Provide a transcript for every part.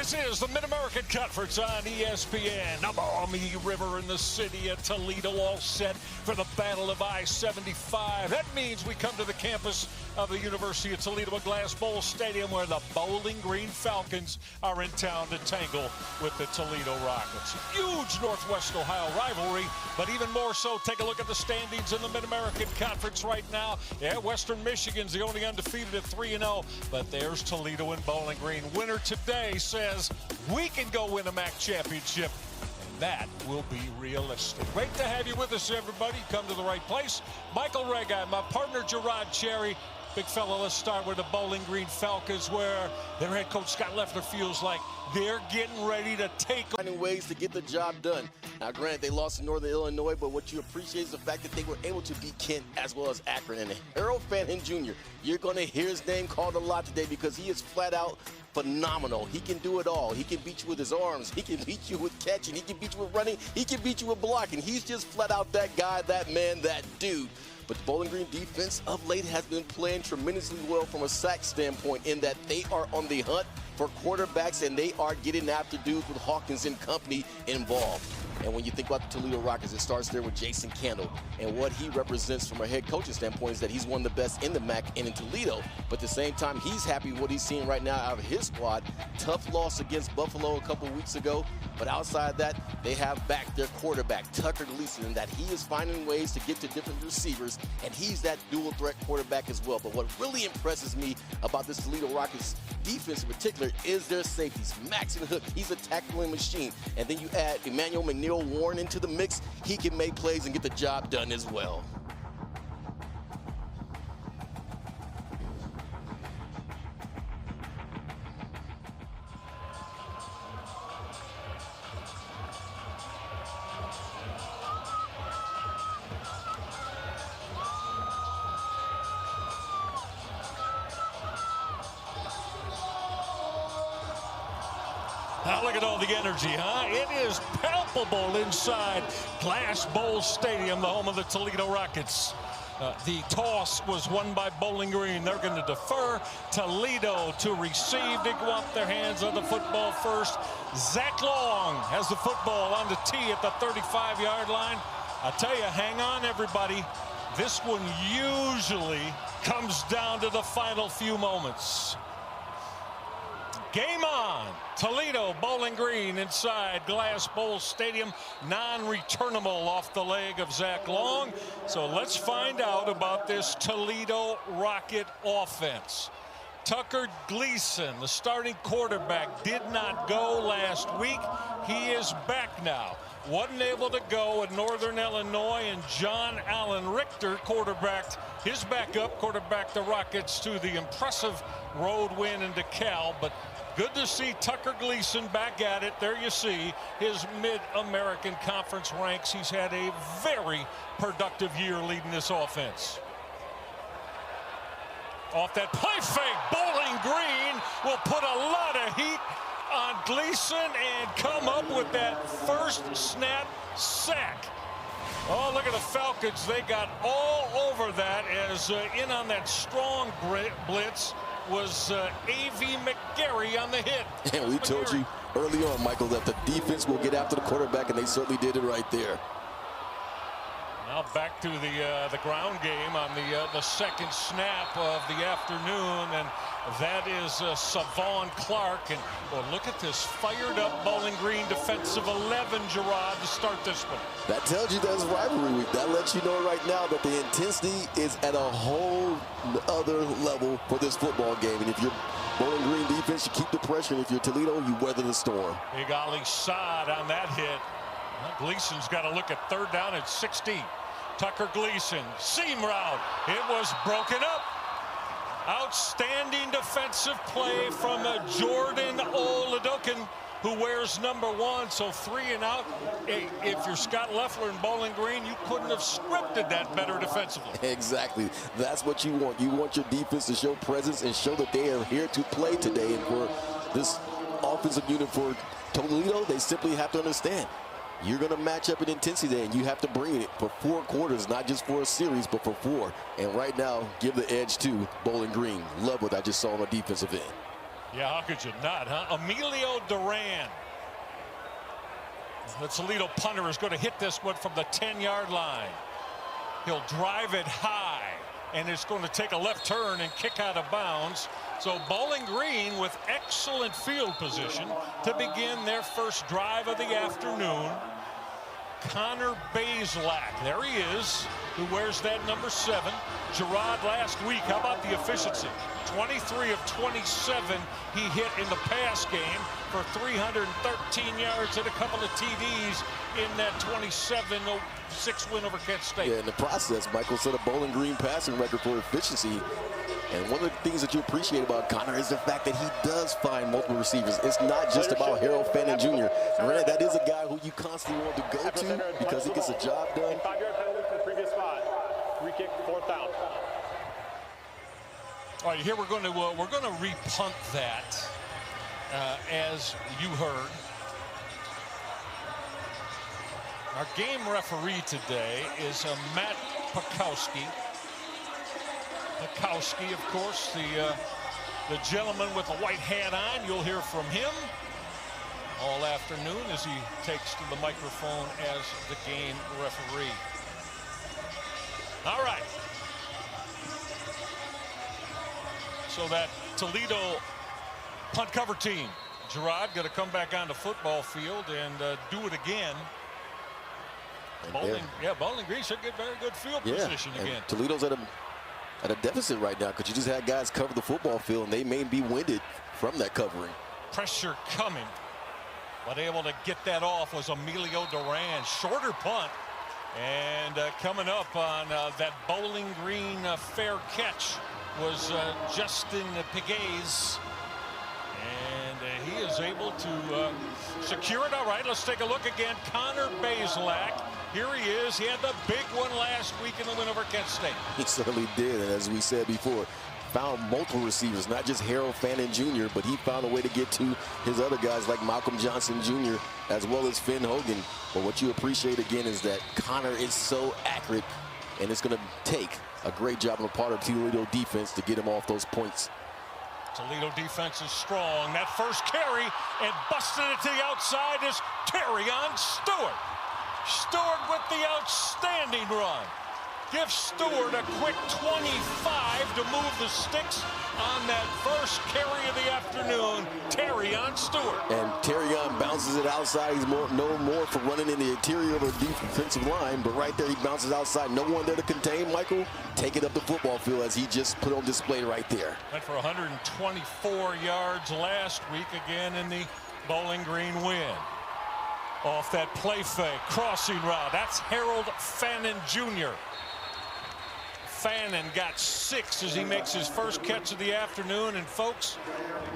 This is the Mid-American Conference on ESPN. The Maumee River in the city of Toledo, all set for the Battle of I-75. That means we come to the campus of the University of Toledo at Glass Bowl Stadium, where the Bowling Green Falcons are in town to tangle with the Toledo Rockets. Huge Northwest Ohio rivalry, but even more so, take a look at the standings in the Mid-American Conference right now. Yeah, Western Michigan's the only undefeated at 3-0, but there's Toledo and Bowling Green. Winner today says we can go win a MAC championship, and that will be realistic. Great to have you with us, everybody. Come to the right place. Michael Regai, my partner Gerard Cherry. Big fella, let's start with the Bowling Green Falcons, where their head coach Scott Leffler feels like they're getting ready to take finding ways to get the job done. Now, granted, they lost to Northern Illinois, but what you appreciate is the fact that they were able to beat Kent as well as Akron. And Harold Fannin Jr., you're going to hear his name called a lot today because he is flat out phenomenal. He can do it all. He can beat you with his arms. He can beat you with catching. He can beat you with running. He can beat you with blocking. He's just flat out that guy, that man, that dude. But the Bowling Green defense of late has been playing tremendously well from a sack standpoint, in that they are on the hunt for quarterbacks and they are getting after dudes with Hawkins and company involved. And when you think about the Toledo Rockets, it starts there with Jason Candle. And what he represents from a head coaching standpoint is that he's one of the best in the MAC and in Toledo. But at the same time, he's happy with what he's seeing right now out of his squad. Tough loss against Buffalo a couple weeks ago. But outside of that, they have back their quarterback, Tucker Gleason, and that he is finding ways to get to different receivers. And he's that dual threat quarterback as well. But what really impresses me about this Toledo Rockets defense in particular is their safeties. Max and Hook, he's a tackling machine. And then you add Emmanuel McNeil Warren into the mix, he can make plays and get the job done as well. Now look at all the energy, huh? It is palpable inside Glass Bowl Stadium, the home of the Toledo Rockets. The toss was won by Bowling Green. They're going to defer. Toledo to receive. They go off their hands on the football first. Zach Long has the football on the tee at the 35-yard line. I tell you, hang on, everybody. This one usually comes down to the final few moments. Game on. Toledo, Bowling Green inside Glass Bowl Stadium. Non-returnable off the leg of Zach Long. So let's find out about this Toledo Rocket offense. Tucker Gleason, the starting quarterback, did not go last week. He is back now. Wasn't able to go at Northern Illinois, and John Allen Richter quarterbacked his backup, quarterbacked the Rockets to the impressive road win in DeKalb. But good to see Tucker Gleason back at it. There you see his Mid-American Conference ranks. He's had a very productive year leading this offense. Off that play fake, Bowling Green will put a lot of heat on Gleason and come up with that first snap sack. Oh, look at the Falcons. They got all over that, as in on that strong blitz was A.V. McGarry on the hit. And we told you early on, Michael, that the defense will get after the quarterback, and they certainly did it right there. Now back to the ground game on the second snap of the afternoon, and that is Savon Clark. And well, look at this fired up Bowling Green defensive 11, Gerard, to start this one. That tells you that's rivalry week. That lets you know right now that the intensity is at a whole other level for this football game. And if you're Bowling Green defense, you keep the pressure, and if you're Toledo, you weather the storm. Big Ali Saad on that hit. Gleason's got to look at third down at 16. Tucker Gleason, seam route. It was broken up. Outstanding defensive play from Jordan Oladokin, who wears number 1, so 3 and out. If you're Scott Leffler and Bowling Green, you couldn't have scripted that better defensively. Exactly. That's what you want. You want your defense to show presence and show that they are here to play today. And for this offensive unit for Toledo, they simply have to understand You're going to match up in intensity, and you have to bring it for 4 quarters, not just for a series, but for 4. And right now, give the edge to Bowling Green. Love what I just saw on the defensive end. Yeah, how could you not, huh? Emilio Duran. The Toledo punter is going to hit this one from the 10-yard line. He'll drive it high, and it's going to take a left turn and kick out of bounds. So Bowling Green with excellent field position to begin their first drive of the afternoon. Connor Bazelak, there he is, who wears that number 7. Gerard last week, how about the efficiency? 23 of 27 he hit in the pass game for 313 yards and a couple of TDs in that 27-6 win over Kent State. Yeah, in the process, Michael set a Bowling Green passing record for efficiency. And one of the things that you appreciate about Connor is the fact that he does find multiple receivers. It's not just about Harold Fannin Jr. Granted, that is a guy who you constantly want to go to because he gets the job done. 5-yard penalty from the previous spot. Free kick, 4th down. All right, here we're going to re-punt that, as you heard. Our game referee today is Matt Pakowski. Pakowski, of course, the gentleman with the white hat on. You'll hear from him all afternoon as he takes to the microphone as the game referee. All right. So that Toledo punt cover team, Gerard, going to come back on the football field and do it again. Bowling Green should get very good field position again. Toledo's at a deficit right now because you just had guys cover the football field and they may be winded from that covering. Pressure coming, but able to get that off was Emilio Duran. Shorter punt, and coming up on that Bowling Green fair catch was Justin Piguez, and he is able to secure it. All right, let's take a look again. Connor Bazelak, here he is. He had the big one last week in the win over Kent State. He certainly did, and as we said before, found multiple receivers, not just Harold Fannin Jr., but he found a way to get to his other guys like Malcolm Johnson Jr. as well as Finn Hogan. But what you appreciate again is that Connor is so accurate, and it's going to take a great job on the part of Toledo defense to get him off those points. Toledo defense is strong. That first carry and busting it to the outside is Terrion Stewart. Stewart with the outstanding run. Give Stewart a quick 25 to move the sticks on that first carry of the afternoon. Terrion Stewart. And Terrion bounces it outside. He's known more for running in the interior of a defensive line, but right there he bounces outside. No one there to contain Michael. Take it up the football field as he just put on display right there. Went for 124 yards last week, again in the Bowling Green win. Off that play fake, crossing route. That's Harold Fannin Jr. Fannin got 6 as he makes his first catch of the afternoon. And folks,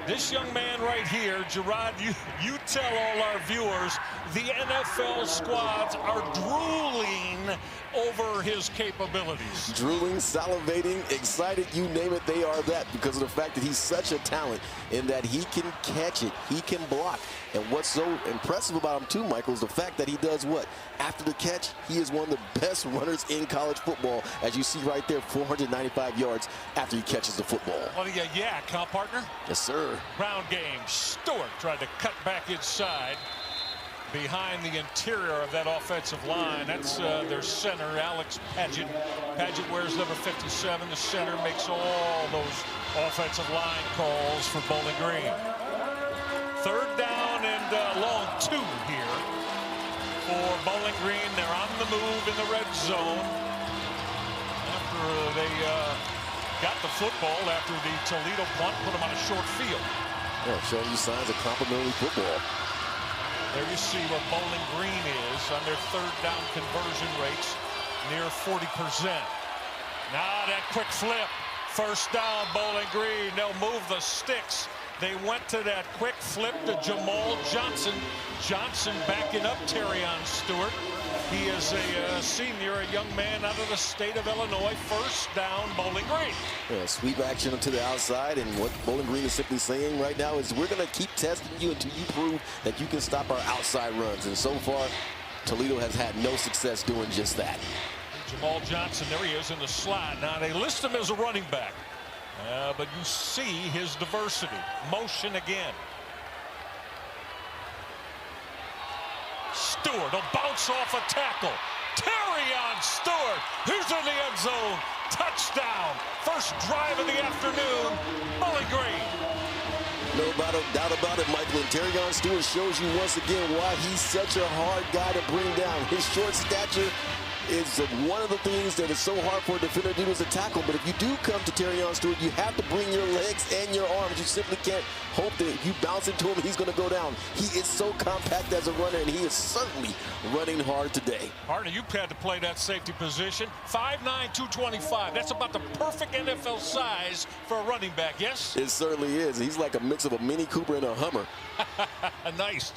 this young man right here, Gerard, you tell all our viewers, the NFL squads are drooling over his capabilities. Drooling, salivating, excited, you name it, they are that, because of the fact that he's such a talent in that he can catch it, he can block. And what's so impressive about him too, Michael, is the fact that he does what? After the catch, he is one of the best runners in college football. As you see right there, 495 yards after he catches the football. What do you yak, huh, partner? Yes, sir. Ground game. Stewart tried to cut back inside behind the interior of that offensive line. That's their center, Alex Paget. Paget wears number 57. The center makes all those offensive line calls for Bowling Green. 3rd down and long 2 here for Bowling Green. They're on the move in the red zone after they got the football after the Toledo punt put them on a short field. Yeah, showing you signs of complimentary football. There you see where Bowling Green is on their 3rd down conversion rates, near 40%. Now that quick flip, 1st down, Bowling Green. They'll move the sticks. They went to that quick flip to Jamal Johnson. Johnson backing up Terrion Stewart. He is a senior, a young man out of the state of Illinois. 1st down, Bowling Green. Yeah, sweep action to the outside, and what Bowling Green is simply saying right now is we're going to keep testing you until you prove that you can stop our outside runs. And so far, Toledo has had no success doing just that. Jamal Johnson, there he is in the slot. Now they list him as a running back. But you see his diversity. Motion again. Stewart will bounce off a tackle. Terrion Stewart, who's in the end zone. Touchdown. First drive of the afternoon. Bowling Green. No doubt about it, Michael. And Terrion Stewart shows you once again why he's such a hard guy to bring down. His short stature is one of the things that is so hard for a defender to do as a tackle. But if you do come to Terrion Stewart, you have to bring your legs and your arms. You simply can't hope that if you bounce into him, he's going to go down. He is so compact as a runner, and he is certainly running hard today. Partner, you had to play that safety position. 5'9", 225. That's about the perfect NFL size for a running back, yes? It certainly is. He's like a mix of a Mini Cooper and a Hummer. Nice.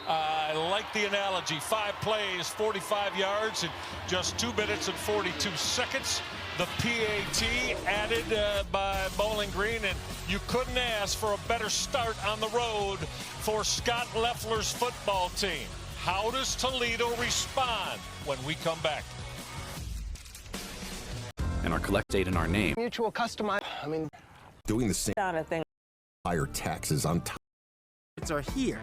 I like the analogy. 5 plays, 45 yards in just 2 minutes and 42 seconds. The PAT added by Bowling Green, and you couldn't ask for a better start on the road for Scott Loeffler's football team. How does Toledo respond when we come back? And our collect date in our name. Mutual customize. Doing the same Not a thing. higher taxes on top. Are here.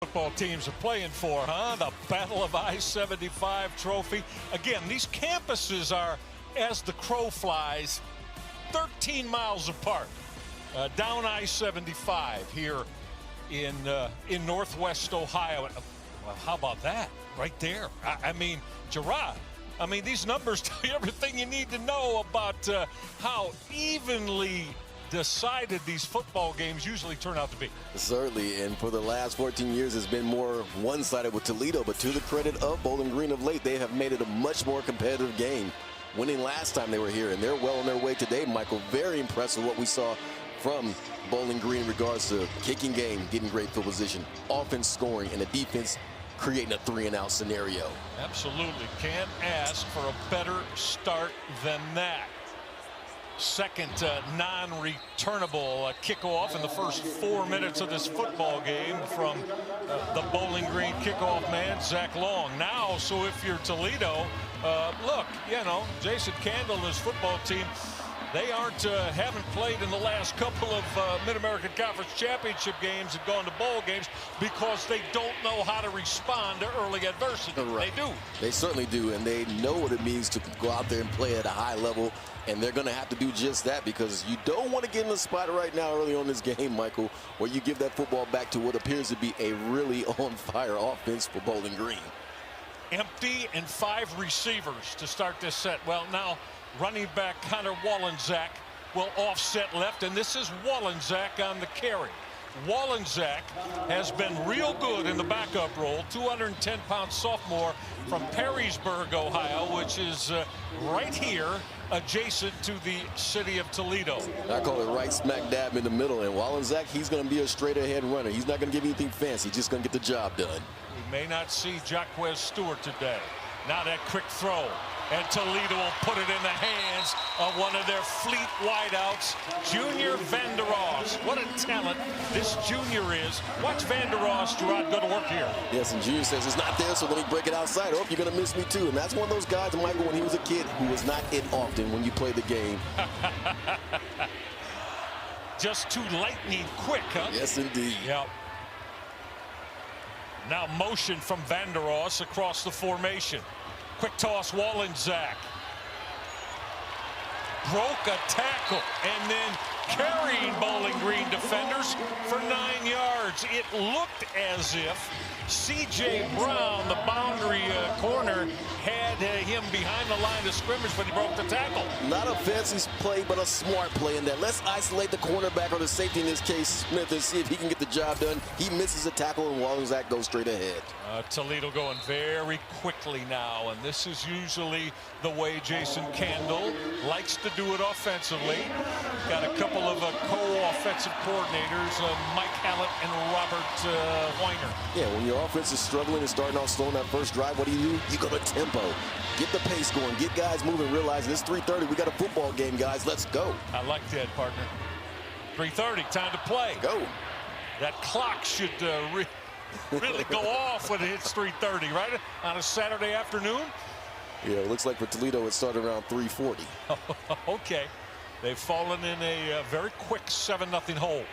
Football teams are playing for, huh? The Battle of I-75 trophy. Again, these campuses are, as the crow flies, 13 miles apart. Down I-75 here in Northwest Ohio. Well, how about that right there? I mean, Gerard, these numbers tell you everything you need to know about how evenly decided these football games usually turn out to be. Certainly, and for the last 14 years, it's been more one-sided with Toledo, but to the credit of Bowling Green of late, they have made it a much more competitive game. Winning last time they were here, and they're well on their way today, Michael. Very impressive what we saw from Bowling Green in regards to kicking game, getting great field position, offense scoring, and the defense creating a 3-and-out scenario. Absolutely. Can't ask for a better start than that. Second non-returnable kickoff in the first 4 minutes of this football game from the Bowling Green kickoff man, Zach Long. Now, so if you're Toledo, look, Jason Candle and his football team, they haven't played in the last couple of Mid-American Conference Championship games and gone to bowl games because they don't know how to respond to early adversity. Right. They do. They certainly do, and they know what it means to go out there and play at a high level, and they're going to have to do just that because you don't want to get in a spot right now early on this game, Michael, where you give that football back to what appears to be a really on-fire offense for Bowling Green. Empty and 5 receivers to start this set. Well, now running back Connor Wallenczak will offset left, and this is Wallenczak on the carry. Wallenczak has been real good in the backup role, 210-pound sophomore from Perrysburg, Ohio, which is right here adjacent to the city of Toledo. I call it right smack dab in the middle, and Wallenczak, he's going to be a straight-ahead runner. He's not going to give anything fancy, just going to get the job done. We may not see Jaquez Stewart today. Now that quick throw. And Toledo will put it in the hands of one of their fleet wideouts, Junior Vandeross. What a talent this junior is. Watch Vandeross, Gerard, go to work here. Yes, and Junior says it's not there, so then he break it outside. Oh, you're going to miss me too. And that's one of those guys, Michael, when he was a kid, who was not in often when you play the game. Just too lightning quick, huh? Yes, indeed. Yep. Now motion from Vandeross across the formation. Quick toss, Wallenczak. Broke a tackle and then carrying Bowling Green defenders for 9 yards. It looked as if C.J. Brown, the boundary corner, had him behind the line of scrimmage, but he broke the tackle. Not a fancy play, but a smart play in that. Let's isolate the cornerback or the safety, in this case, Smith, and see if he can get the job done. He misses a tackle, and Wallenczak goes straight ahead. Toledo going very quickly now, and this is usually the way Jason Candle likes to do it offensively. Got a couple of co-offensive coordinators, Mike Hallett and Robert Weiner. Yeah, when your offense is struggling and starting off slow on that first drive, what do? You go to tempo. Get the pace going. Get guys moving. Realize it's 3:30. We got a football game, guys. Let's go. I like that, partner. 3:30, time to play. Go. That clock should really go off when it hits 3:30, right? On a Saturday afternoon. Yeah, it looks like for Toledo it started around 340. Okay. They've fallen in a very quick 7-0 hole.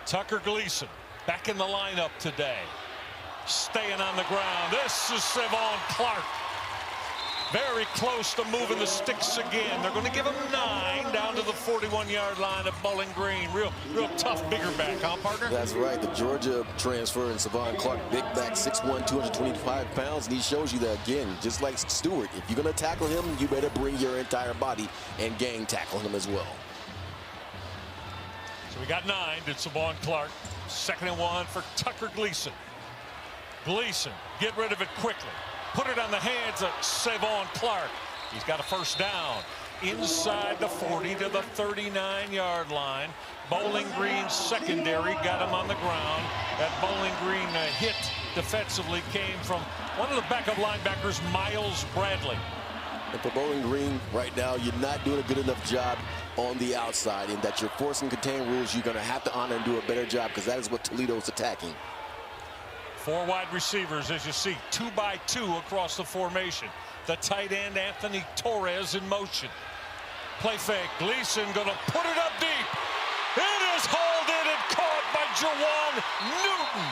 Tucker Gleason back in the lineup today. Staying on the ground. This is Savon Clark. Very close to moving the sticks again. They're going to give him 9 down to the 41-yard line of Bowling Green. Real tough, bigger back, huh, partner? That's right. The Georgia transfer and Savon Clark, big back, 6'1", 225 pounds. And he shows you that, again, just like Stewart, if you're going to tackle him, you better bring your entire body and gang tackle him as well. So we got 9 to Savon Clark. 2nd and 1 for Tucker Gleason. Gleason, get rid of it quickly. Put it on the hands of Savon Clark. He's got a first down inside the 40 to the 39-yard line. Bowling Green secondary got him on the ground. That Bowling Green hit defensively came from one of the backup linebackers, Miles Bradley. And for Bowling Green right now, you're not doing a good enough job on the outside in that you're forcing contain rules. You're going to have to honor and do a better job because that is what Toledo's attacking. 4 wide receivers, as you see, 2 by 2 across the formation. The tight end, Anthony Torres, in motion. Play fake. Gleason going to put it up deep. It is hauled in and caught by Jawan Newton.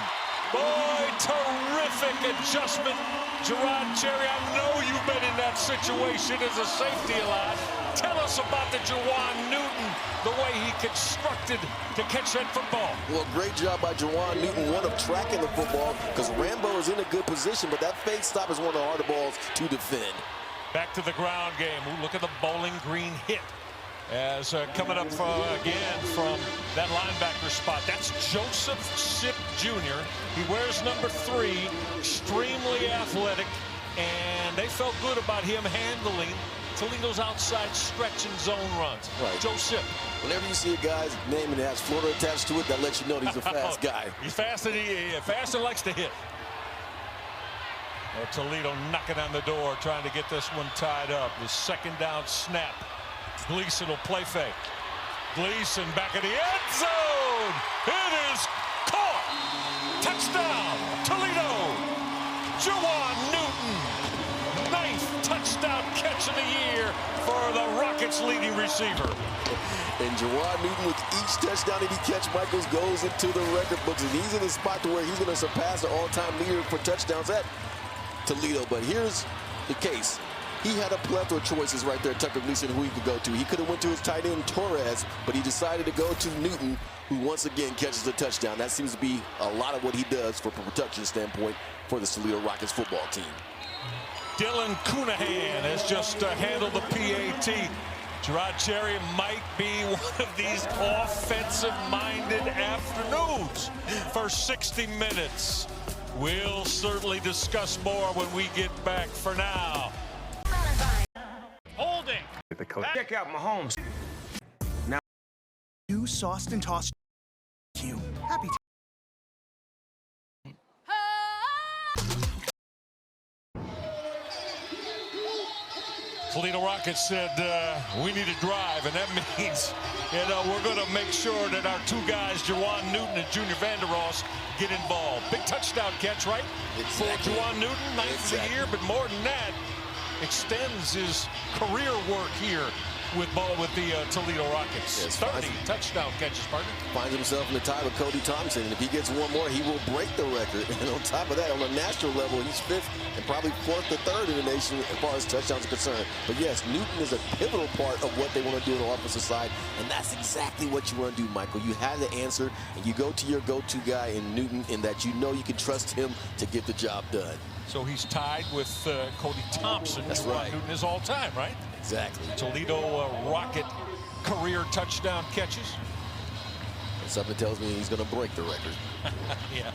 Boy, terrific adjustment. Gerard Cherry, I know you've been in that situation as a safety a lot. Tell us about the Jawan Newton, the way he constructed to catch that football. Well, great job by Jawan Newton, one of tracking the football, because Rambo is in a good position, but that fake stop is one of the harder balls to defend. Back to the ground game. Ooh, look at the Bowling Green hit. As coming up again from that linebacker spot. That's Joseph Sipp Jr. He wears number 3, extremely athletic, and they felt good about him handling Toledo's outside stretch and zone runs. Right. Joe Sipp. Whenever you see a guy's name and it has Florida attached to it, that lets you know he's a fast guy. He's fast and likes to hit. Toledo knocking on the door, trying to get this one tied up. The 2nd down snap. Gleason will play fake. Gleason back in the end zone. It is caught. Touchdown, Toledo. Jawan Newton. 9th touchdown catch of the year for the Rockets' leading receiver. And Jawan Newton, with each touchdown that he catch, Michaels goes into the record books. And he's in a spot to where he's going to surpass the all-time leader for touchdowns at Toledo. But here's the case. He had a plethora of choices right there, Tucker Gleason, who he could go to. He could have went to his tight end, Torres, but he decided to go to Newton, who once again catches a touchdown. That seems to be a lot of what he does from a production standpoint for the Toledo Rockets football team. Dylan Cunahan has just handled the PAT. Gerard Cherry might be one of these offensive-minded afternoons for 60 minutes. We'll certainly discuss more when we get back. For now, holding. Check out Mahomes. Now, you sauced and tossed. You happy. Toledo Rockets said we need a drive, and that means we're going to make sure that our 2 guys, Jawan Newton and Junior Vandeross, get involved. Big touchdown catch, right? Exactly. For Jawan Newton, 9th of the year, but more than that, extends his career work here with the Toledo Rockets. Yes, 30 touchdown catches, partner. Finds himself in the tie with Cody Thompson, and if he gets one more, he will break the record. And on top of that, on a national level, he's 5th and probably 4th or 3rd in the nation as far as touchdowns are concerned. But yes, Newton is a pivotal part of what they want to do on the offensive side, and that's exactly what you want to do, Michael. You have the answer, and you go to your go-to guy in Newton, in that you know you can trust him to get the job done. So he's tied with Cody Thompson. That's Jawan right. Newton is all time, right? Exactly. Toledo Rocket career touchdown catches. And something tells me he's going to break the record. Yeah.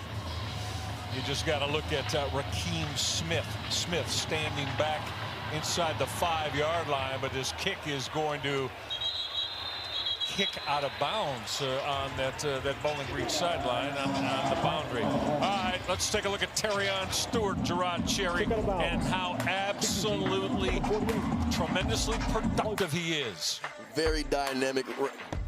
You just got to look at Rakeem Smith. Smith standing back inside the 5-yard line, but his kick is going to kick out of bounds on that Bowling Green sideline on the boundary. All right, let's take a look at Terrion Stewart, Gerard Cherry, and how absolutely tremendously productive he is. Very dynamic,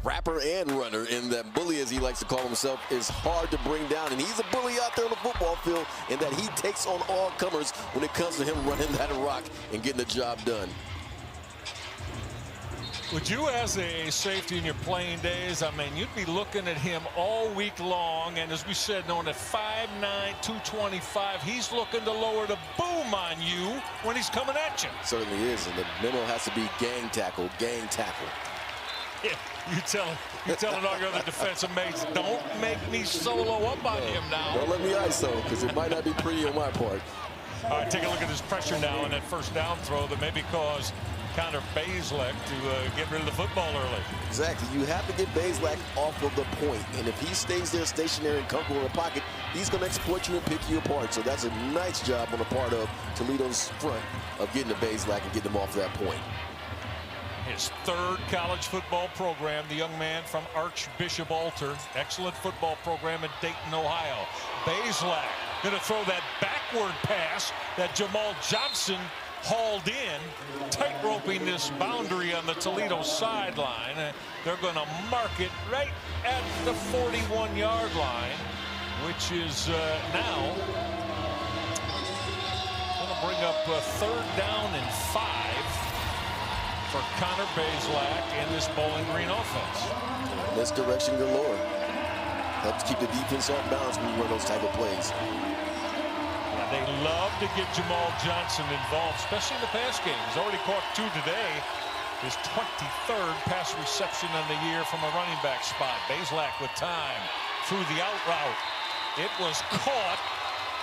rapper and runner, and that bully, as he likes to call himself, is hard to bring down. And he's a bully out there on the football field in that he takes on all comers when it comes to him running that rock and getting the job done. Would you, as a safety in your playing days, I mean, you'd be looking at him all week long, and as we said, knowing at 5'9", 225, he's looking to lower the boom on you when he's coming at you. Certainly is, and the memo has to be gang tackle, gang tackle. Yeah, you're telling all your other defensive mates, don't make me solo up on him now. Don't let me ISO, because it might not be pretty on my part. All right, take a look at this pressure now on that first down throw that maybe caused Connor Bazelak to get rid of the football early. Exactly. You have to get Bazelak off of the point, and if he stays there stationary and comfortable in the pocket, he's going to exploit you and pick you apart. So that's a nice job on the part of Toledo's front of getting to Bazelak and getting him off that point. His third college football program, the young man from Archbishop Alter. Excellent football program in Dayton, Ohio. Bazelak going to throw that backward pass that Jamal Johnson hauled in, tight-roping this boundary on the Toledo sideline. They're going to mark it right at the 41-yard line, which is now going to bring up a 3rd down and 5 for Connor Bazelak and this Bowling Green offense. Misdirection galore. Helps keep the defense off balance when you run those type of plays. They love to get Jamal Johnson involved, especially in the pass game. He's already caught 2 today. His 23rd pass reception on the year from a running back spot. Bazelak with time through the out route. It was caught.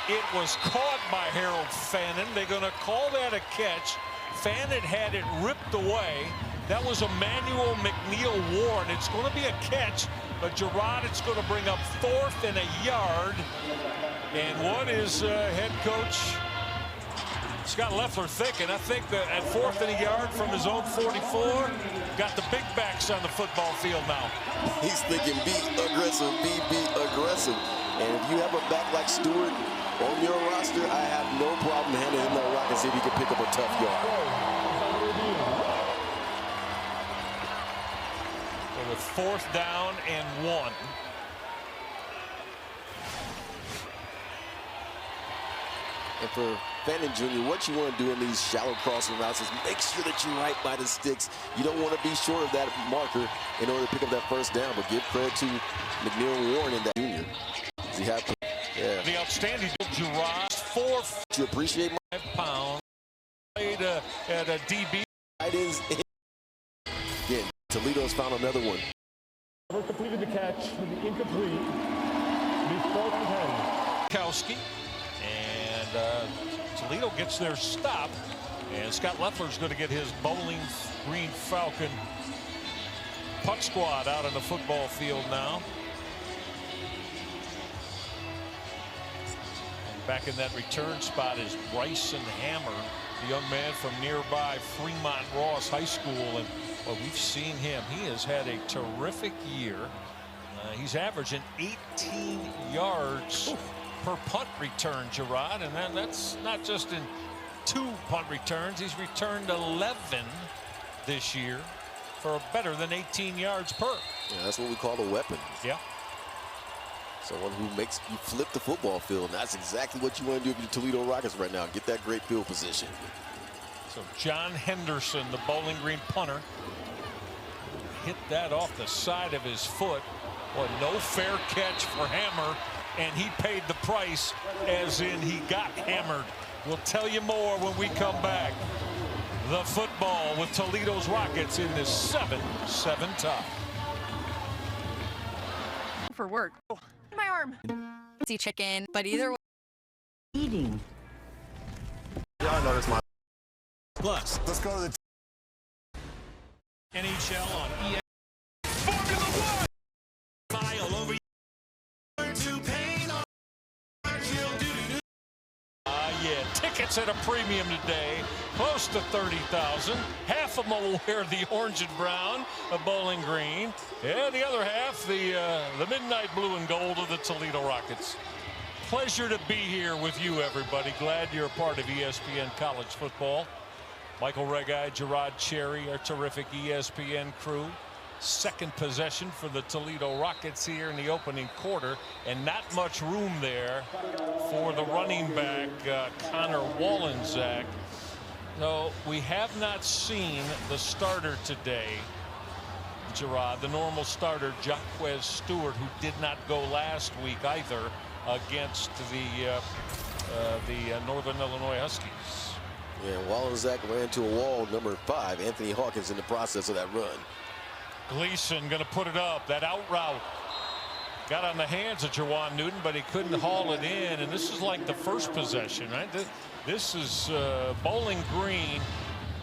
It was caught by Harold Fannin. They're going to call that a catch. Fannin had it ripped away. That was Emmanuel McNeil Ward. It's going to be a catch, but Gerard, it's going to bring up 4th and a yard. And what is head coach Scott Leffler thinking? I think that at 4th and a yard from his own 44, got the big backs on the football field now. He's thinking be aggressive, be aggressive. And if you have a back like Stewart on your roster, I have no problem handing him that rock and see if he can pick up a tough yard. So with 4th down and 1. And for Fannin Jr., what you want to do in these shallow crossing routes is make sure that you're right by the sticks. You don't want to be short of that marker in order to pick up that 1st down. But give credit to McNeil Warren and that junior. Does he have the outstanding Gerard, 4 to appreciate 5 pounds, played at a DB. Again, Toledo's found another one. Never completed the catch, incomplete. Be 4th and 10. Kowski. And Toledo gets their stop, and Scott Leffler's going to get his Bowling Green Falcon puck squad out on the football field now. And back in that return spot is Bryson Hammer, the young man from nearby Fremont Ross High School. And well, we've seen him. He has had a terrific year. He's averaging 18 yards per punt return, Gerard, and then that's not just in 2 punt returns. He's returned 11 this year for better than 18 yards per. Yeah, that's what we call a weapon. Yeah. Someone who makes you flip the football field, and that's exactly what you want to do with the Toledo Rockets right now. Get that great field position. So John Henderson, the Bowling Green punter, hit that off the side of his foot. Well, no fair catch for Hammer, and he paid the price, as in he got hammered. We'll tell you more when we come back. The football with Toledo's Rockets in this 7-7 tie. For work. My arm. See chicken, but either way. Eating. Y'all notice my. Plus, Let's go to the. NHL on EA. Formula One. File over to pain on. Yeah, tickets at a premium today, close to 30,000. Half of them will wear the orange and brown of Bowling Green. Yeah, the other half, the midnight blue and gold of the Toledo Rockets. Pleasure to be here with you, everybody. Glad you're a part of ESPN College Football. Michael Regai, Gerard Cherry, our terrific ESPN crew. second possession for the Toledo Rockets here in the opening quarter, and not much room there for the running back, Connor Wallenczak. So we have not seen the starter today, Gerard, the normal starter, Jaquez Stewart, who did not go last week either against the Northern Illinois Huskies. Yeah, Wallenczak ran to a wall. Number 5, Anthony Hawkins, in the process of that run. Gleason going to put it up. That out route got on the hands of Jawan Newton, but he couldn't haul it in. And this is like the first possession, right? This is Bowling Green.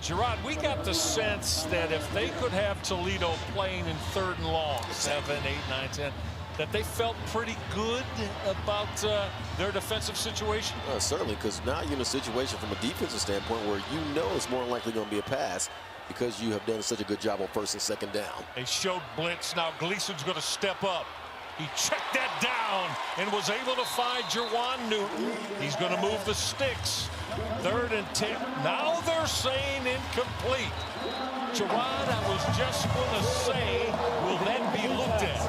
Gerard, we got the sense that if they could have Toledo playing in 3rd and long, 7, 8, 9, 10, that they felt pretty good about their defensive situation? Certainly, because now you're in a situation from a defensive standpoint where you know it's more than likely going to be a pass because you have done such a good job on 1st and 2nd down. They showed blitz. Now Gleason's going to step up. He checked that down and was able to find Jawan Newton. He's going to move the sticks. 3rd and 10. Now they're saying incomplete. Gerard, I was just going to say, will that be looked at?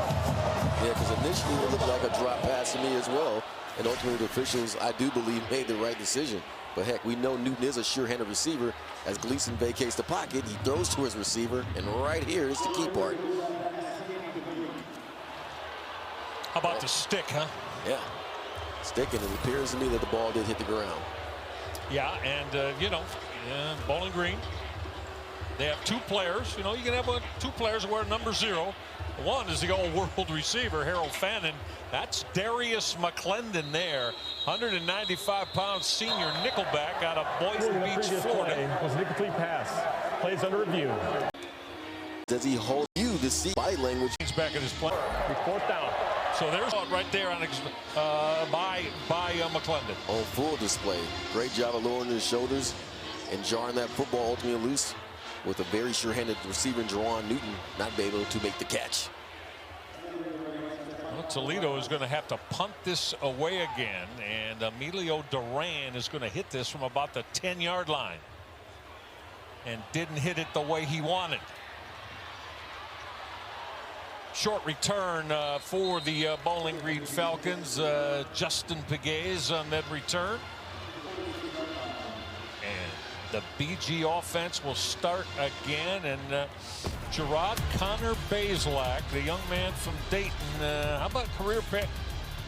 Yeah, because initially it looked like a drop pass to me as well. And ultimately the officials, I do believe, made the right decision. But heck, we know Newton is a sure-handed receiver. As Gleason vacates the pocket, he throws to his receiver. And right here is the key part. How about the stick, huh? Yeah. Stick, and it appears to me that the ball did hit the ground. Yeah, and, you know, Bowling Green, they have 2 players. You know, you can have 2 players who wear number 0. One is the all-world receiver, Harold Fannin. That's Darius McClendon there, 195-pound senior nickelback out of Boynton Beach, Florida. Was an incomplete pass. Plays under review. Does he hold you to see body language? He's back at his play. 4th down. So there's right there on by McClendon. On full display. Great job of lowering his shoulders and jarring that football ultimately loose, with a very sure-handed receiver, Jawan Newton, not be able to make the catch. Well, Toledo is going to have to punt this away again, and Emilio Duran is going to hit this from about the 10-yard line, and didn't hit it the way he wanted. Short return for the Bowling Green Falcons. Justin Pegues on that return. The BG offense will start again, and Gerard Connor Bazelak, the young man from Dayton, how about career pass?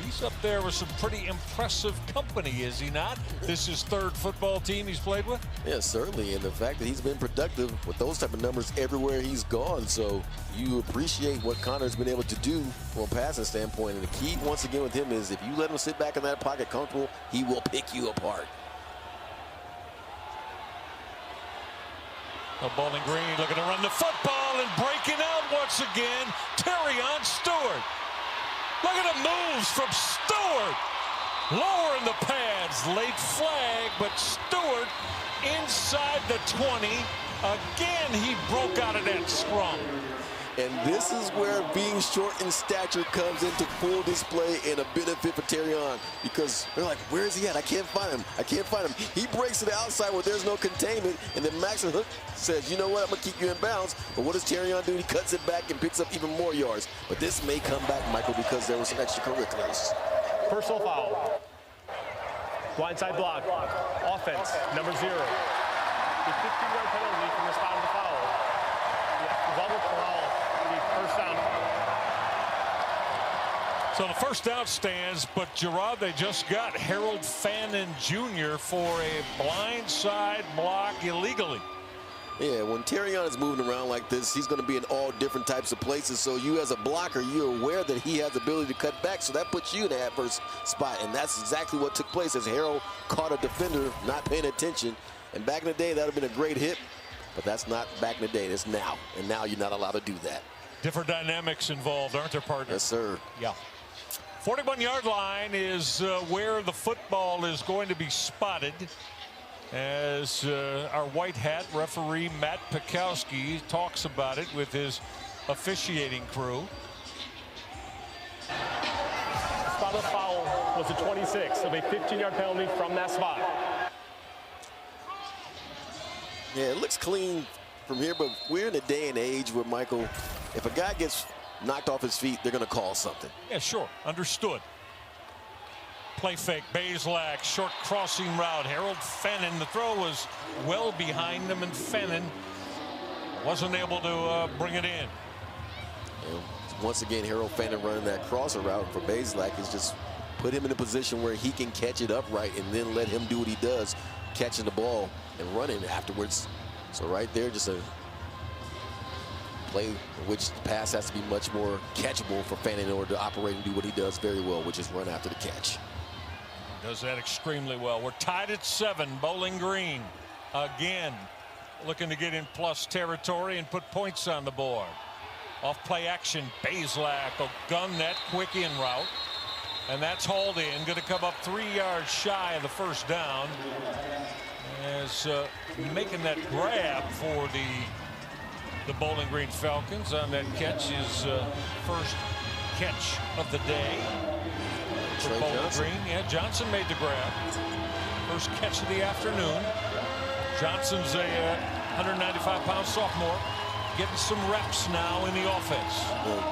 He's up there with some pretty impressive company, is he not? This is 3rd football team he's played with? Yes, certainly, and the fact that he's been productive with those type of numbers everywhere he's gone, so you appreciate what Connor's been able to do from a passing standpoint. And the key, once again, with him is if you let him sit back in that pocket comfortable, he will pick you apart. Bowling Green looking to run the football and breaking out once again. Terrion Stewart. Look at the moves from Stewart. Lowering the pads. Late flag, but Stewart inside the 20. Again, he broke out of that scrum. And this is where being short in stature comes into full display and a benefit for Terrion, because they're like, where is he at? I can't find him. I can't find him. He breaks to the outside where there's no containment, and then Maxon Hook says, you know what, I'm going to keep you in bounds. But what does Terrion do? He cuts it back and picks up even more yards. But this may come back, Michael, because there was some extracurriculars. Personal foul. Blindside block. Offense, number 0. The 15-yard penalty from the spot of the foul. Level foul. First down. So the first down stands, but Gerard, they just got Harold Fannin Jr. for a blindside block illegally. Yeah, when Terrion is moving around like this, he's going to be in all different types of places. So you as a blocker, you're aware that he has the ability to cut back. So that puts you in the adverse spot. And that's exactly what took place as Harold caught a defender not paying attention. And back in the day, that would have been a great hit. But that's not back in the day. It's now. And now you're not allowed to do that. Different dynamics involved, aren't there, partner? Yes, sir. Yeah. 41-yard line is where the football is going to be spotted, as our white hat referee Matt Pikowski talks about it with his officiating crew. Spot of the foul was a 26, so a 15-yard penalty from that spot. Yeah, it looks clean from here, but we're in a day and age where, Michael, if a guy gets knocked off his feet, they're going to call something. Yeah, sure. Understood. Play fake. Bazelak, short crossing route. Harold Fannin. The throw was well behind him, and Fannin wasn't able to bring it in. And once again, Harold Fannin running that crosser route for Bazelak is just put him in a position where he can catch it upright and then let him do what he does, catching the ball and running afterwards. So right there, just a play in which the pass has to be much more catchable for Fannin in order to operate and do what he does very well, which is run after the catch. Does that extremely well. We're tied at 7. Bowling Green again looking to get in plus territory and put points on the board. Off play action, Bazelak will gun that quick in route, and that's hauled in. Going to come up 3 yards shy of the first down. As making that grab for the Bowling Green Falcons on that catch is first catch of the day for Bowling Green. Yeah, Johnson made the grab. First catch of the afternoon. Johnson's a 195-pound sophomore, getting some reps now in the offense.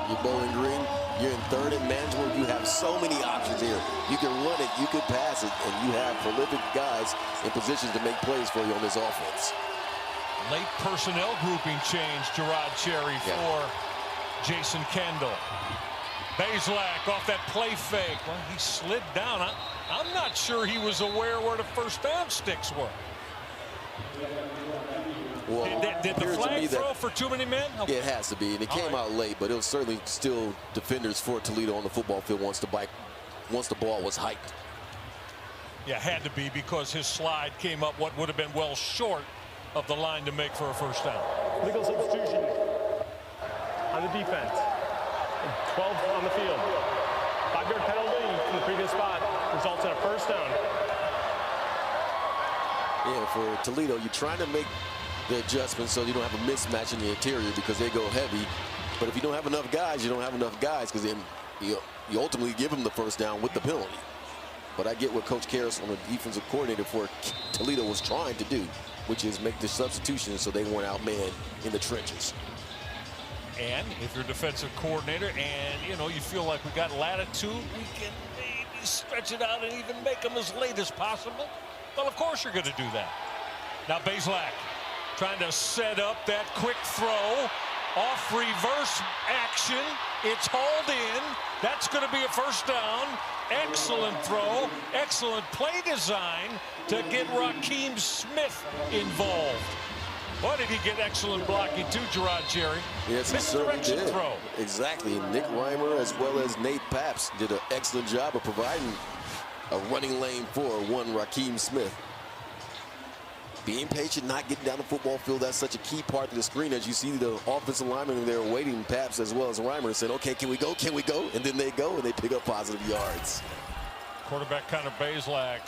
You're Bowling Green. You're in third and manageable. You have so many options here. You can run it, you can pass it, and you have prolific guys in positions to make plays for you on this offense. Late personnel grouping change, Gerard Cherry for Jason Kendall. Bazelak off that play fake. Well, he slid down. I'm not sure he was aware where the first down sticks were. Well, did the flag throw for too many men? Okay. It has to be, and it came out late, but it was certainly still defenders for Toledo on the football field once the ball was hiked. Yeah, had to be, because his slide came up what would have been well short of the line to make for a first down. Legal substitution on the defense. 12 on the field. 5-yard penalty from the previous spot results in a first down. Yeah, for Toledo, you're trying to make the adjustments so you don't have a mismatch in the interior because they go heavy. But if you don't have enough guys, you don't have enough guys, because then you ultimately give them the first down with the penalty. But I get what Coach Karras, on the defensive coordinator for Toledo, was trying to do, which is make the substitutions so they weren't outmanned in the trenches. And if you're defensive coordinator and, you know, you feel like we got latitude, we can maybe stretch it out and even make them as late as possible. Well, of course you're going to do that. Now Bazelak trying to set up that quick throw. Off reverse action. It's hauled in. That's going to be a first down. Excellent throw. Excellent play design to get Raheem Smith involved. Boy, did he get excellent blocking too, Gerard Cherry. Yes, he certainly did. Throw. Exactly. Nick Reimer as well as Nate Paps did an excellent job of providing a running lane for one Raheem Smith. Being patient, not getting down the football field, that's such a key part of the screen. As you see the offensive linemen there waiting, Paps as well as Reimer, saying, okay, can we go? Can we go? And then they go and they pick up positive yards. Quarterback Connor Bazelak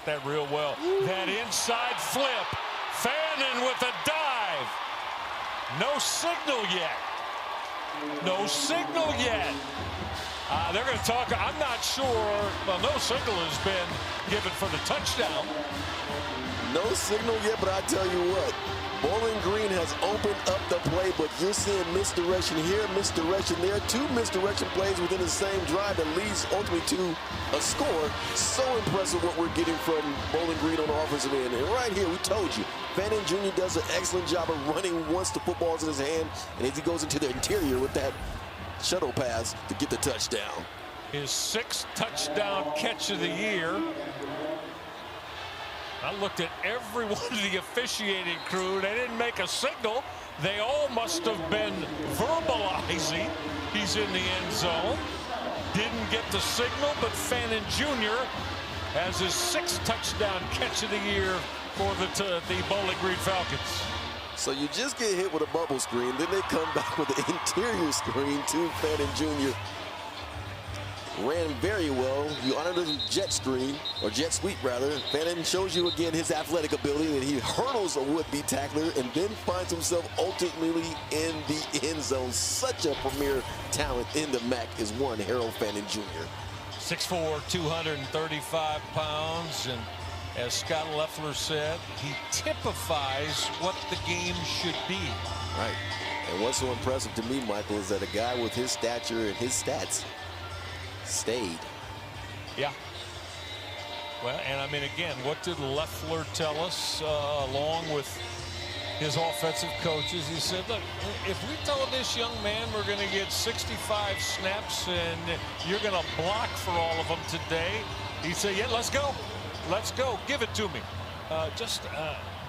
that real well. That inside flip. Fannin with a dive. No signal yet. No signal yet. They're going to talk. I'm not sure. Well, no signal has been given for the touchdown. No signal yet, but I tell you what, Bowling Green has opened up the play, but you're seeing misdirection here, misdirection there. 2 misdirection plays within the same drive that leads ultimately to a score. So impressive what we're getting from Bowling Green on the offensive end. And right here, we told you, Fannin Jr. does an excellent job of running once the football's in his hand, and as he goes into the interior with that shuttle pass to get the touchdown. His 6th touchdown catch of the year. I looked at every one of the officiating crew. They didn't make a signal. They all must have been verbalizing he's in the end zone. Didn't get the signal, but Fannin Jr. has his 6th touchdown catch of the year for the Bowling Green Falcons. So you just get hit with a bubble screen, then they come back with the interior screen to Fannin Jr. Ran very well. You honor the jet screen, or jet sweep rather. Fannin shows you again his athletic ability, and he hurdles a would-be tackler and then finds himself ultimately in the end zone. Such a premier talent in the MAC is one Harold Fannin Jr. 6'4", 235 pounds, and as Scott Loeffler said, he typifies what the game should be. Right. And what's so impressive to me, Michael, is that a guy with his stature and his stats stayed. Yeah. Well, and I mean, again, what did Leffler tell us along with his offensive coaches? He said, look, if we told this young man we're going to get 65 snaps and you're going to block for all of them today, he said, yeah, let's go. Let's go. Give it to me. Just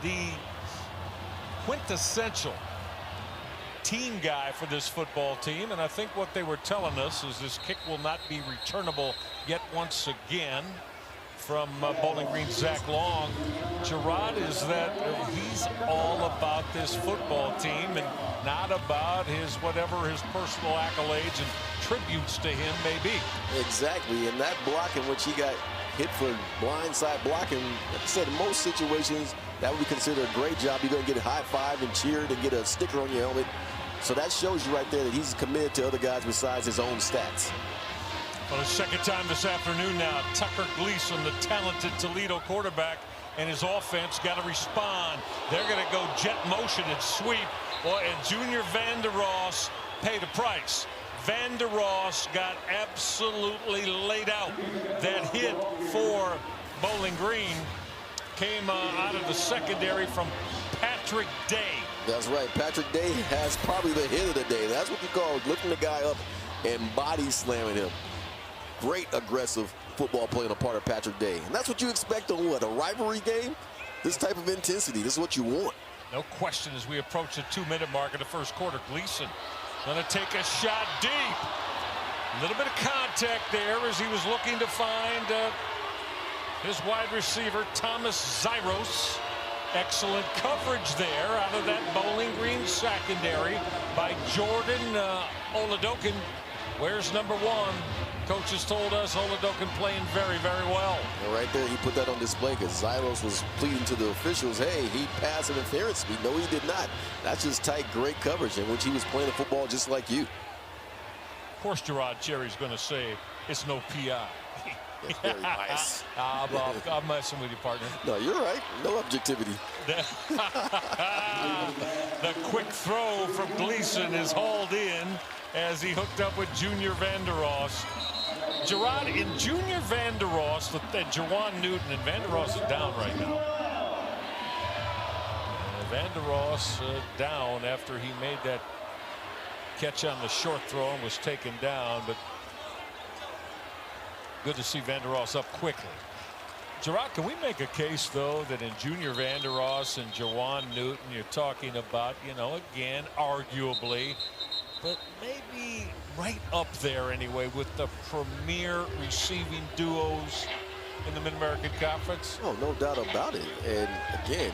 the quintessential team guy for this football team. And I think what they were telling us is this kick will not be returnable yet once again from Bowling Green's Zach Long. Gerard is that he's all about this football team and not about his whatever his personal accolades and tributes to him may be. Exactly, and that block in which he got hit for blindside blocking, like I said, in most situations that would be considered a great job. You're going to get a high five and cheered and get a sticker on your helmet. So that shows you right there that he's committed to other guys besides his own stats. For the second time this afternoon now, Tucker Gleason, the talented Toledo quarterback, and his offense got to respond. They're going to go jet motion and sweep. Boy, and Junior Vander Ross paid a price. Vander Ross got absolutely laid out. That hit for Bowling Green came out of the secondary from Patrick Day. That's right. Patrick Day has probably the hit of the day. That's what you call lifting the guy up and body slamming him. Great aggressive football play on the part of Patrick Day. And that's what you expect on what, a rivalry game? This type of intensity. This is what you want. No question as we approach the 2-minute mark of the first quarter. Gleason going to take a shot deep. A little bit of contact there as he was looking to find his wide receiver, Thomas Zyros. Excellent coverage there out of that Bowling Green secondary by Jordan Oladokin. Where's number 1? Coaches told us Oladokin playing very, very well. And right there, he put that on display because Zyros was pleading to the officials, hey, he passed interference. No, he did not. That's just tight, great coverage in which he was playing the football just like you. Of course, Gerard Cherry's going to say it's no PI. That's very nice. I'm messing with you, partner. No, you're right. No objectivity. The quick throw from Gleason is hauled in as he hooked up with Junior Vander Ross. Gerard in Junior Vander Ross, Jawan Newton, and Vander Ross is down right now. Vander Ross down after he made that catch on the short throw and was taken down, but good to see Vander Ross up quickly. Gerard, can we make a case, though, that in Junior Vander Ross and Jawan Newton, you're talking about, you know, again, arguably, but maybe right up there anyway with the premier receiving duos in the Mid-American Conference? Oh, no doubt about it. And again,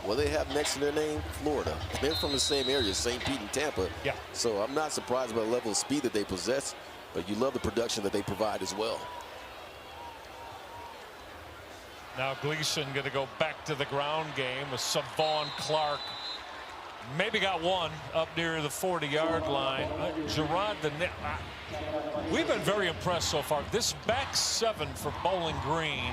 what they have next to their name, Florida. They're from the same area, St. Pete and Tampa. Yeah. So I'm not surprised by the level of speed that they possess, but you love the production that they provide as well. Now Gleason going to go back to the ground game with Savon Clark. Maybe got one up near the 40-yard line. Gerard, we've been very impressed so far. This back seven for Bowling Green,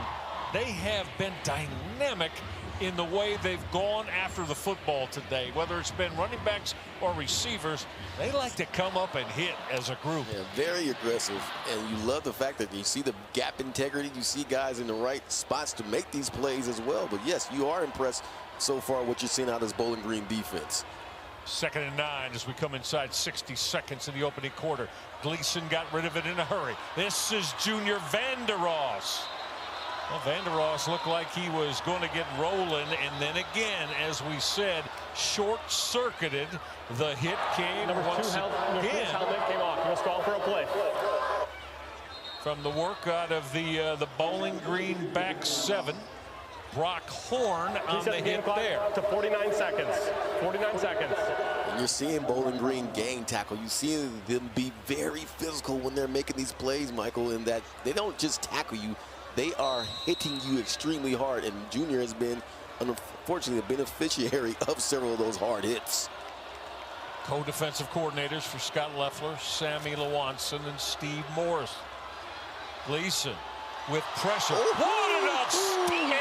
they have been dynamic in the way they've gone after the football today. Whether it's been running backs or receivers, they like to come up and hit as a group. Yeah, very aggressive, and you love the fact that you see the gap integrity. You see guys in the right spots to make these plays as well. But yes, you are impressed so far what you're seeing out of this Bowling Green defense. 2nd and 9 as we come inside 60 seconds in the opening quarter. Gleason got rid of it in a hurry. This is Junior Vander Ross. Well, Vander Ross looked like he was going to get rolling, and then again, as we said, short-circuited. The hit came once again. Helmet came off. He was called for a play. From the work out of the Bowling Green back seven. Brock Horn on the hit there. To 49 seconds. 49 seconds. And you're seeing Bowling Green gang tackle. You see them be very physical when they're making these plays, Michael, in that they don't just tackle you. They are hitting you extremely hard, and Junior has been, unfortunately, a beneficiary of several of those hard hits. Co-defensive coordinators for Scott Leffler, Sammy Lewanson, and Steve Morris. Gleason with pressure. What an outstanding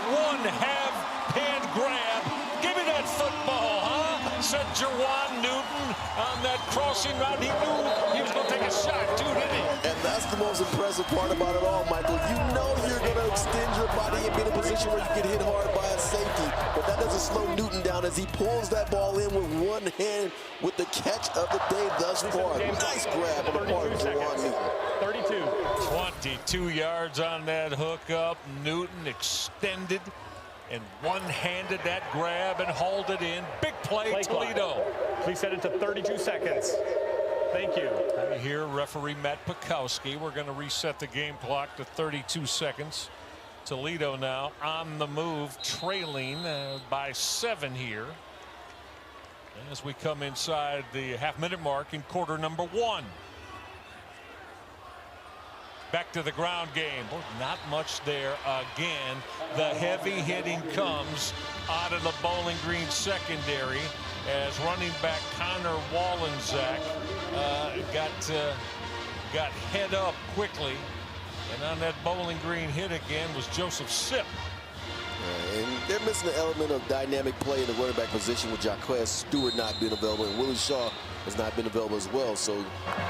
one-half hand grab. Give me that football, huh? Said Jawan Newton on that crossing route. He knew he was going to take a shot, too, didn't he? And that's the most impressive part about it all, Michael. You know you're going to extend your body and be in a position where you get hit hard by a safety. But that doesn't slow Newton down as he pulls that ball in with one hand with the catch of the day thus far. Nice grab on the part of Jawan Newton. 32. 22 yards on that hookup. Newton extended and one-handed that grab and hauled it in. Big play Toledo. Please set it to 32 seconds. Thank you. Here, referee Matt Pikowski. We're going to reset the game clock to 32 seconds. Toledo now on the move, trailing by 7 here as we come inside the half-minute mark in quarter number 1. Back to the ground game. Not much there again. The heavy hitting comes out of the Bowling Green secondary as running back Connor Wallenczak got head up quickly. And on that Bowling Green hit again was Joseph Sipp. And they're missing the element of dynamic play in the running back position with Jaquez Stewart not being available, and Willie Shaw has not been available as well. So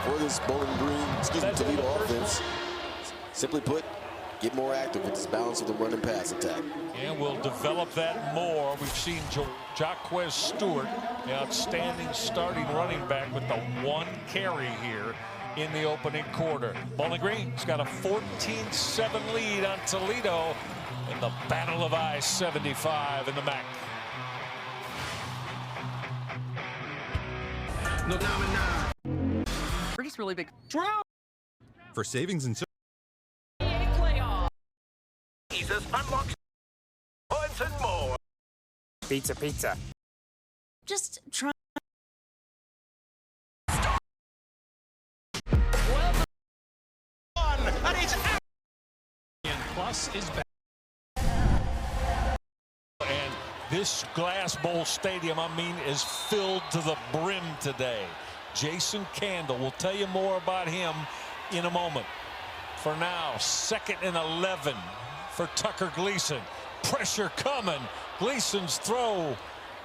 for this Bowling Green, Toledo offense, simply put, get more active with this balance of the run and pass attack. And we'll develop that more. We've seen Jaquez Stewart, the outstanding starting running back, with the 1 carry here in the opening quarter. Bowling Green's got a 14-7 lead on Toledo in the Battle of I-75 in the MAC. Pretty's really big. For savings and Jesus unlocks points and more. Pizza. Just try. And he's out. Plus is back. And this Glass Bowl Stadium, is filled to the brim today. Jason Candle, will tell you more about him in a moment. For now, 2nd and 11 for Tucker Gleason. Pressure coming. Gleason's throw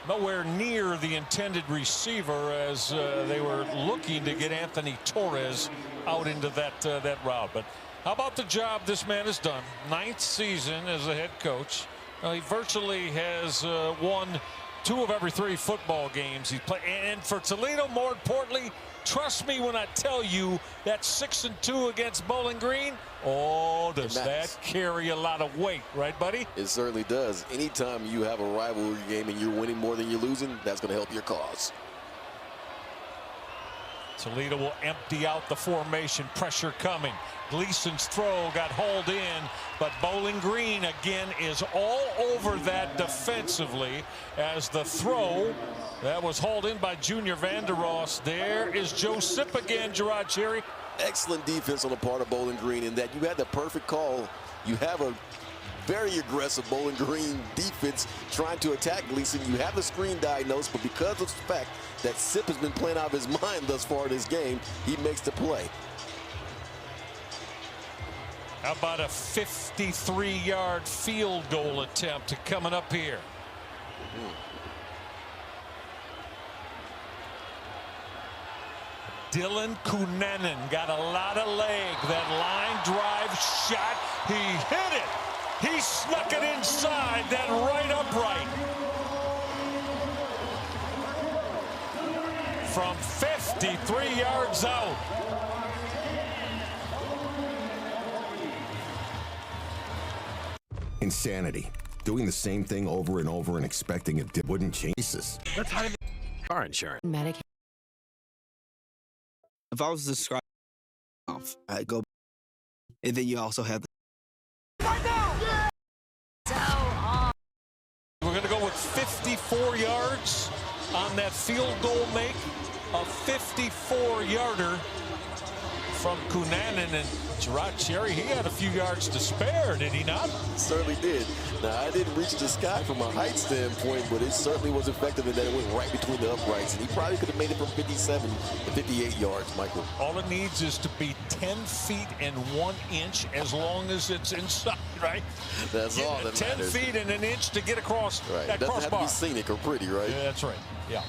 nowhere near the intended receiver as they were looking to get Anthony Torres out into that route. But how about the job this man has done? 9th season as a head coach. He virtually has won 2 of every 3 football games he played. And for Toledo, more importantly, trust me when I tell you that 6-2 against Bowling Green, does that carry a lot of weight, right, buddy? It certainly does. Anytime you have a rivalry game and you're winning more than you're losing, that's going to help your cause. Toledo will empty out the formation. Pressure coming. Gleason's throw got hauled in, but Bowling Green again is all over that defensively as the throw that was hauled in by Junior Vandeross. There is Joe Sipp again, Gerard Cherry. Excellent defense on the part of Bowling Green in that you had the perfect call. You have a very aggressive Bowling Green defense trying to attack Gleason. You have the screen diagnosed, but because of the fact that Sipp has been playing out of his mind thus far in this game, he makes the play. How about a 53-yard field goal attempt coming up here? Dylan Kunanen got a lot of leg. That line drive shot, he hit it. He snuck it inside that right upright. From 53 yards out. Insanity. Doing the same thing over and over and expecting it wouldn't change this. That's how car insurance. Medicaid. If I was describing I'd go, and then you also have the We're going to go with 54 yards on that field goal make. A 54-yarder from Kunanen, and Gerard Cherry, he had a few yards to spare, did he not? Certainly did. Now, I didn't reach the sky from a height standpoint, but it certainly was effective in that it went right between the uprights, and he probably could have made it from 57 to 58 yards, Michael. All it needs is to be 10 feet and 1 inch as long as it's inside, right? That's all that 10 matters. 10 feet and 1 inch to get across Right. that It doesn't crossbar. have to be scenic or pretty, right? Yeah, that's right. Yeah.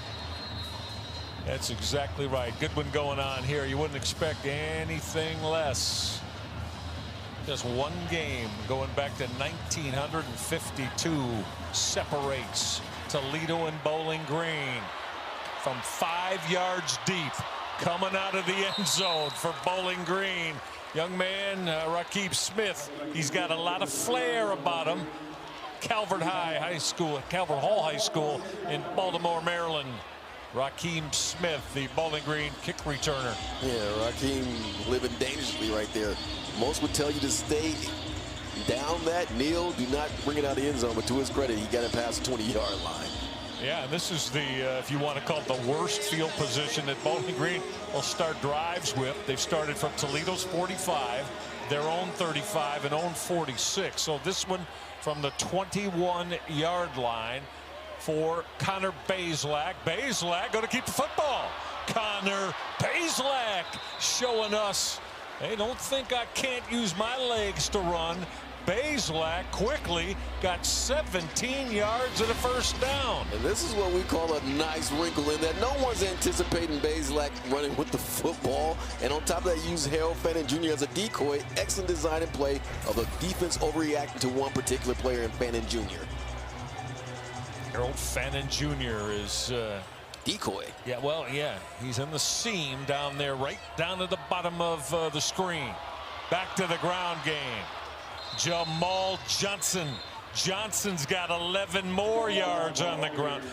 That's exactly right. Good one going on here. You wouldn't expect anything less. Just one game going back to 1952 separates Toledo and Bowling Green. From 5 yards deep, coming out of the end zone for Bowling Green. Young man, Rakeem Smith, he's got a lot of flair about him. Calvert Hall High School in Baltimore, Maryland. Rakeem Smith, the Bowling Green kick returner. Yeah, Rakeem living dangerously right there. Most would tell you to stay down that, kneel, do not bring it out of the end zone, but to his credit, he got it past the 20-yard line. Yeah, and this is the, if you want to call it the worst field position that Bowling Green will start drives with. They've started from Toledo's 45, their own 35, and own 46. So this one from the 21-yard line for Connor Bazelak. Bazelak going to keep the football. Connor Bazelak showing us, hey, don't think I can't use my legs to run. Bazelak quickly got 17 yards and a first down. And this is what we call a nice wrinkle in that no one's anticipating Bazelak running with the football. And on top of that, use Harold Fannin Jr. as a decoy. Excellent design and play of the defense overreacting to one particular player in Fannin Jr. Harold Fannin Jr. is decoy. Yeah, well, yeah, he's in the seam down there, right down at the bottom of the screen. Back to the ground game. Jamal Johnson. Johnson's got 11 more yards on the ground.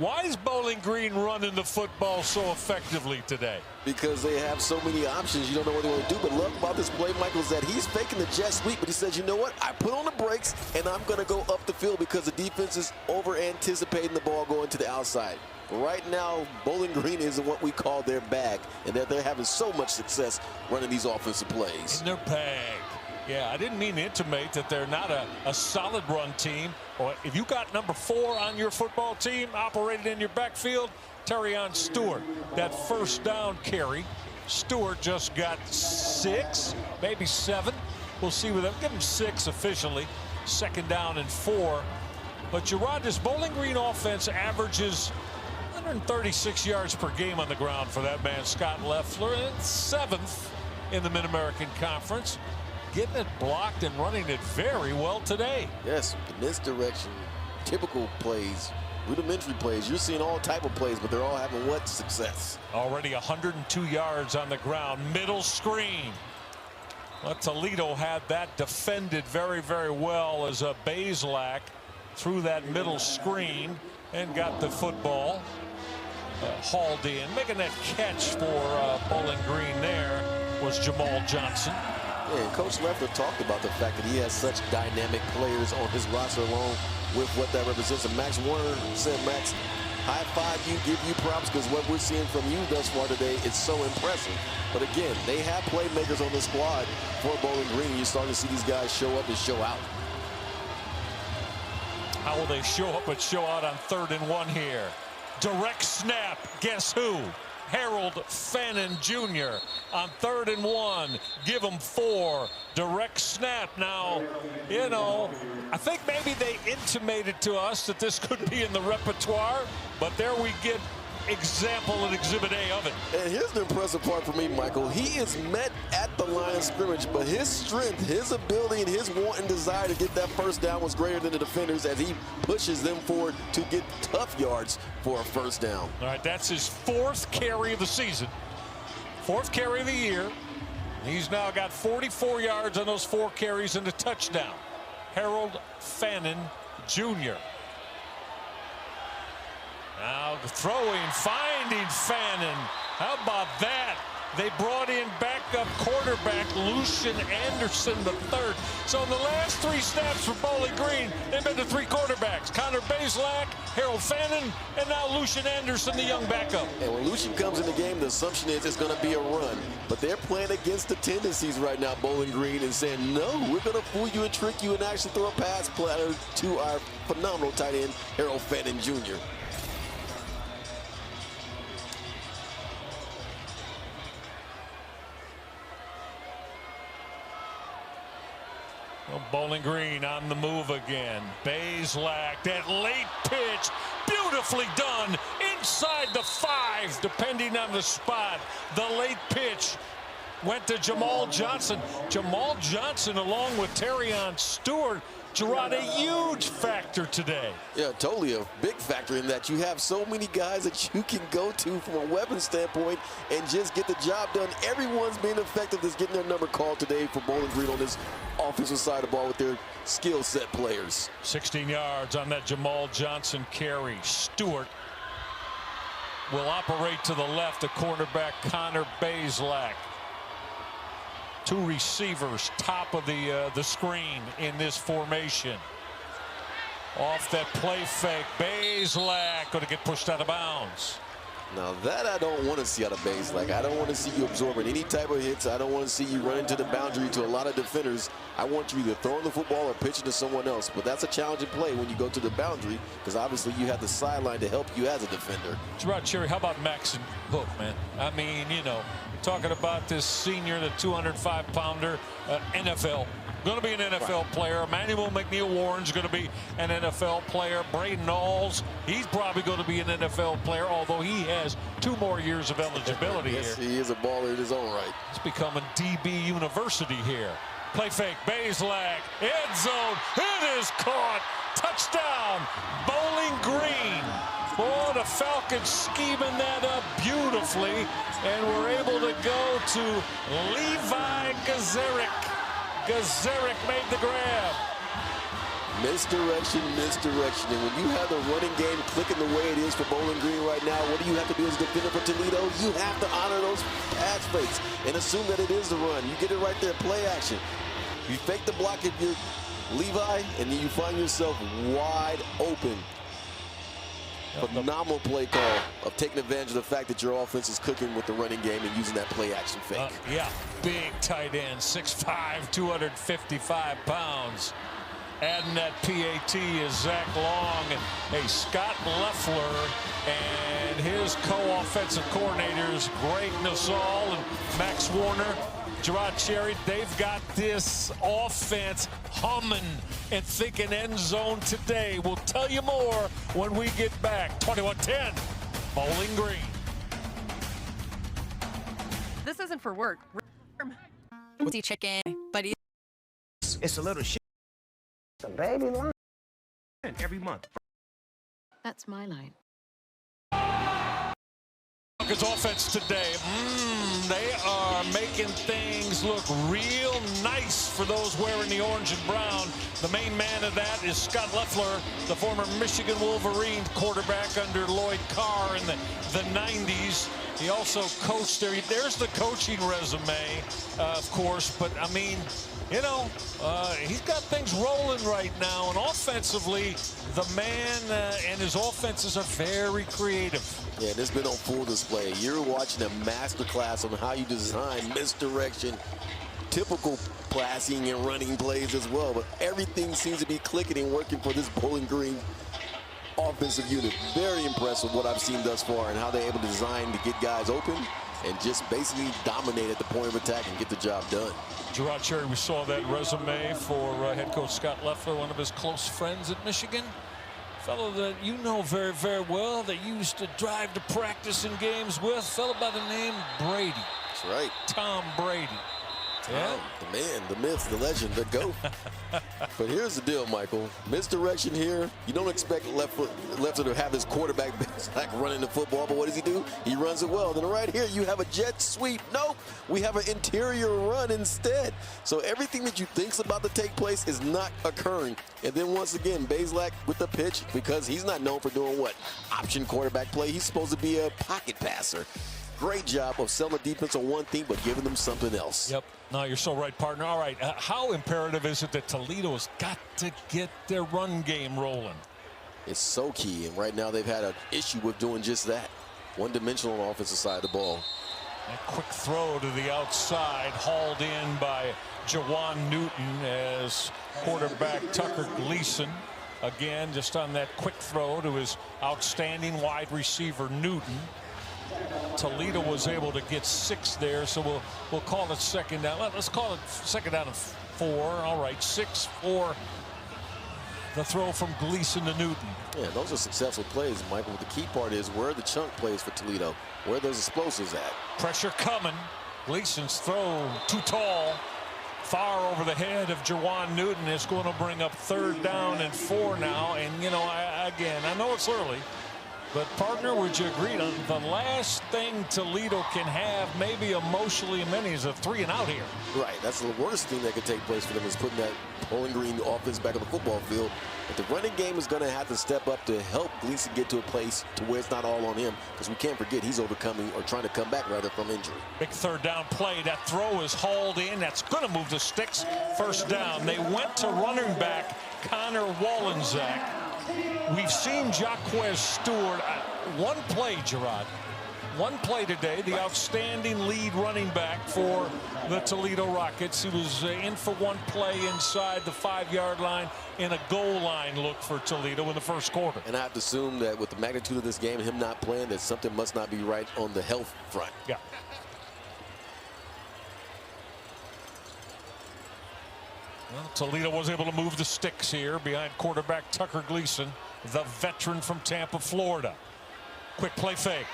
Why is Bowling Green running the football so effectively today? Because they have so many options, you don't know what they want to do. But love about this play, Michael, is that he's faking the jet sweep, but he says, you know what? I put on the brakes, and I'm going to go up the field because the defense is over-anticipating the ball going to the outside. Right now, Bowling Green is in what we call their bag, and that they're having so much success running these offensive plays. In their bag. Yeah, I didn't mean to intimate that they're not a solid run team. Or if you got number 4 on your football team operating in your backfield, Terrion Stewart, that first down carry. Stewart just got 6, maybe 7. We'll see with them. Give him 6 officially. 2nd down and 4. But Gerard, this Bowling Green offense averages 136 yards per game on the ground for that man, Scott Leffler, and 7th in the Mid-American Conference. Getting it blocked and running it very well today. Yes, the misdirection, typical plays, rudimentary plays. You're seeing all type of plays, but they're all having what success? Already 102 yards on the ground. Middle screen. Well, Toledo had that defended very, very well as a Bazelak threw that middle screen and got the football hauled in. Making that catch for Bowling Green there was Jamal Johnson. Yeah, and Coach Leffler talked about the fact that he has such dynamic players on his roster along with what that represents. And Max Warner said, Max, high five you, give you props, because what we're seeing from you thus far today is so impressive. But again, they have playmakers on the squad for Bowling Green. You're starting to see these guys show up and show out. How will they show up and show out on 3rd and 1 here? Direct snap. Guess who? Harold Fannin Jr. on 3rd and 1. Give him 4. Direct snap. Now, you know, I think maybe they intimated to us that this could be in the repertoire, but there we get example and exhibit A of it. And here's the impressive part for me, Michael. He is met at the line of scrimmage, but his strength, his ability, and his want and desire to get that first down was greater than the defenders as he pushes them forward to get tough yards for a first down. All right, that's his 4th carry of the season. 4th carry of the year. He's now got 44 yards on those 4 carries and a touchdown. Harold Fannin Jr. Now throwing, finding Fannin. How about that? They brought in backup quarterback Lucian Anderson III. So in the last 3 snaps for Bowling Green, they've been to 3 quarterbacks. Connor Bazelak, Harold Fannin, and now Lucian Anderson, the young backup. And when Lucian comes in the game, the assumption is it's going to be a run. But they're playing against the tendencies right now, Bowling Green, and saying, no, we're going to fool you and trick you and actually throw a pass platter to our phenomenal tight end, Harold Fannin Jr. Well, Bowling Green on the move again. Bazelak, that late pitch, beautifully done inside the 5, depending on the spot. The late pitch went to Jamal Johnson. Jamal Johnson, along with Terrion Stewart, Gerard, a huge factor today. Yeah, totally a big factor in that you have so many guys that you can go to from a weapon standpoint and just get the job done. Everyone's been effective that's getting their number called today for Bowling Green on this offensive side of the ball with their skill set players. 16 yards on that Jamal Johnson carry. Stewart will operate to the left, the cornerback Connor Bazelak. 2 receivers, top of the screen in this formation. Off that play fake, Bazelak going to get pushed out of bounds. Now that I don't want to see out of Bazelak. I don't want to see you absorbing any type of hits. I don't want to see you run into the boundary to a lot of defenders. I want you either throwing the football or pitching to someone else. But that's a challenging play when you go to the boundary, because obviously you have the sideline to help you as a defender. Gerard Cherry, how about Max and Hook, man? I mean, you know, talking about this senior, the 205-pounder, NFL. Going to be an NFL player. Emmanuel McNeil-Warren's going to be an NFL player. Braden Knowles, he's probably going to be an NFL player, although he has 2 more years of eligibility yes, here. He is a baller in his own right. It's becoming DB University here. Play fake, Bazelak, end zone, it is caught. Touchdown, Bowling Green. Oh, the Falcons scheming that up beautifully, and we're able to go to Levi Gazarick. Gazarick made the grab. Misdirection, misdirection. And when you have the running game clicking the way it is for Bowling Green right now, what do you have to do as a defender for Toledo? You have to honor those pass fakes and assume that it is the run. You get it right there, play action. You fake the block if you're Levi, and then you find yourself wide open. Phenomenal play call of taking advantage of the fact that your offense is cooking with the running game and using that play action fake. Yeah, big tight end, 6'5", 255 pounds. Adding that PAT is Zach Long and hey, Scott Leffler and his co-offensive coordinators, Greg Nasal and Max Warner. Gerard Cherry, they've got this offense humming and thinking end zone today. We'll tell you more when we get back. 21-10, Bowling Green. This isn't for work. Chicken, but It's a little shit. It's a baby line every month. that's my line. Falcons offense today, they are making things look real nice for those wearing the orange and brown. The main man of that is Scott Leffler, the former Michigan Wolverine quarterback under Lloyd Carr in the 90s. He also coached there. There's the coaching resume, of course, but I mean, you know, he's got things rolling right now, and offensively, the man and his offenses are very creative. Yeah, and it's been on full display. You're watching a masterclass on how you design misdirection, typical passing and running plays as well, but everything seems to be clicking and working for this Bowling Green offensive unit. Very impressed with what I've seen thus far and how they're able to design to get guys open and just basically dominate at the point of attack and get the job done. Gerard Cherry, we saw that resume for head coach Scott Leffler, one of his close friends at Michigan. Fellow that you know very, very well, that you used to drive to practice in games with, fellow by the name Brady. That's right. Tom Brady. Yeah. The man, the myth, the legend, the GOAT. But here's the deal, Michael. Misdirection here. You don't expect Leffler to have his quarterback like running the football, but what does he do? He runs it well. Then right here, you have a jet sweep. Nope. We have an interior run instead. So everything that you think's about to take place is not occurring. And then once again, Bazelak with the pitch, because he's not known for doing what? Option quarterback play. He's supposed to be a pocket passer. Great job of selling the defense on one thing, but giving them something else. Yep. No, you're so right, partner. All right. How imperative is it that Toledo's got to get their run game rolling? It's so key, and right now they've had an issue with doing just that. One-dimensional on the offensive side of the ball. A quick throw to the outside, hauled in by Jawan Newton as quarterback Tucker Gleason. Again, just on that quick throw to his outstanding wide receiver Newton. Toledo was able to get 6 there, so we'll call it second down. Let's call it second down and 6'4". All right, 6 for the throw from Gleason to Newton. Yeah, those are successful plays, Michael. The key part is where are the chunk plays for Toledo? Where are those explosives at? Pressure coming. Gleason's throw too tall. Far over the head of Jawan Newton. Is going to bring up 3rd down and 4 now. And, you know, I know it's early, but, partner, would you agree on the last thing Toledo can have, maybe emotionally, many, is a 3-and-out here? Right. That's the worst thing that could take place for them, is putting that Bowling Green offense back on the football field. But the running game is going to have to step up to help Gleason get to a place to where it's not all on him, because we can't forget he's overcoming, or trying to come back, rather, from injury. Big 3rd down play. That throw is hauled in. That's going to move the sticks. 1st down. They went to running back Connor Wallenczak. We've seen Jaquez Stewart one play, Gerard. One play today, the outstanding lead running back for the Toledo Rockets. He was in for one play inside the 5-yard line in a goal line look for Toledo in the 1st quarter. And I have to assume that with the magnitude of this game and him not playing, that something must not be right on the health front. Yeah. Well, Toledo was able to move the sticks here behind quarterback Tucker Gleason, the veteran from Tampa, Florida. Quick play fake.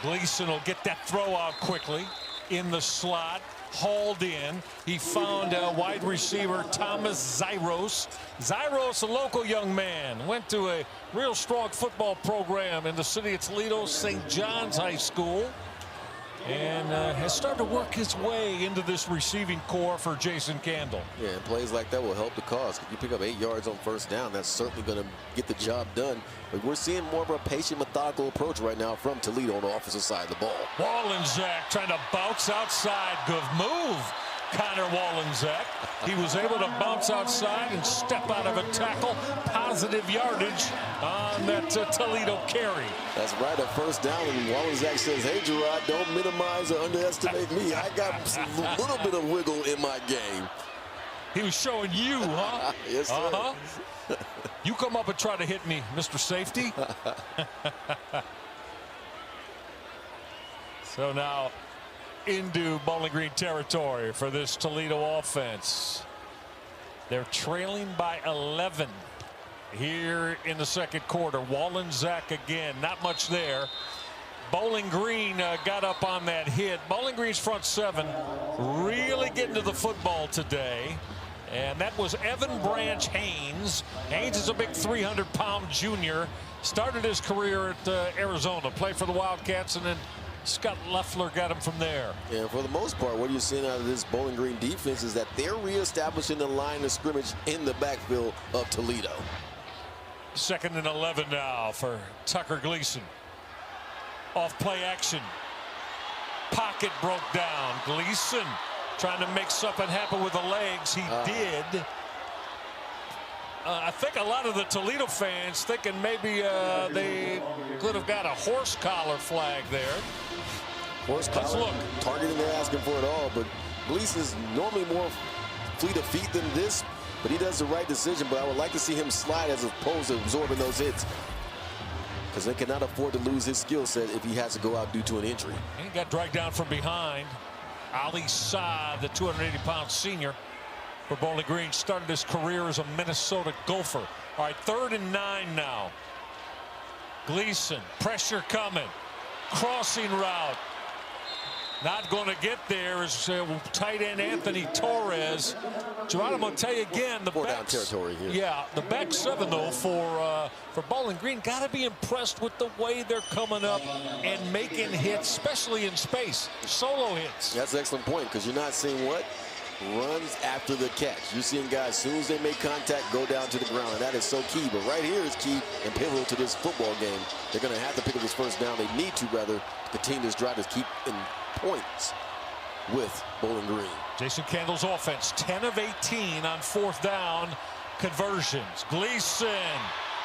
Gleason will get that throw out quickly in the slot, hauled in. He found wide receiver Thomas Zyros. Zyros, a local young man, went to a real strong football program in the city of Toledo, St. John's High School, and has started to work his way into this receiving core for Jason Candle. Yeah, and plays like that will help the cause. If you pick up 8 yards on 1st down, that's certainly going to get the job done. But we're seeing more of a patient, methodical approach right now from Toledo on the offensive side of the ball. Wallenczak trying to bounce outside. Good move, Connor Wallenczak. He was able to bounce outside and step out of a tackle. Positive yardage on that Toledo carry. That's right, a 1st down, and Wallenczak says, hey, Gerard, don't minimize or underestimate me. I got a little bit of wiggle in my game. He was showing you, huh? Yes, sir. You come up and try to hit me, Mr. Safety. So now into Bowling Green territory for this Toledo offense. They're trailing by 11 here in the 2nd quarter. Wallenczak again, not much there. Bowling Green got up on that hit. Bowling Green's front 7 really getting to the football today. And that was Evan Branch Haynes. Haynes is a big 300-pound junior. Started his career at Arizona, played for the Wildcats, and then Scott Loeffler got him from there. Yeah, for the most part, what you're seeing out of this Bowling Green defense is that they're reestablishing the line of scrimmage in the backfield of Toledo. 2nd and 11 now for Tucker Gleason. Off play action. Pocket broke down. Gleason trying to make something happen with the legs. He did. I think a lot of the Toledo fans thinking maybe they could have got a horse collar flag there. Horse collar, targeting, they're asking for it all, but Gleason is normally more fleet of feet than this, but he does the right decision. But I would like to see him slide as opposed to absorbing those hits, because they cannot afford to lose his skill set if he has to go out due to an injury. And he got dragged down from behind. Ali Saad, the 280-pound senior for Bowling Green, started his career as a Minnesota Gopher. All right, 3rd and 9 now. Gleason, pressure coming. Crossing route. Not going to get there is tight end Anthony Torres. Gerard, I'm going to tell you again, the down territory here. Yeah, the back 7 though for Bowling Green got to be impressed with the way they're coming up and making hits, especially in space, solo hits. That's an excellent point, because you're not seeing what runs after the catch. You're seeing guys, as soon as they make contact, go down to the ground, and that is so key. But right here is key and pivotal to this football game. They're going to have to pick up this 1st down. They need to, rather, to continue this drive to keep in points with Bowling Green. Jason Candle's offense, 10 of 18 on 4th down conversions. Gleason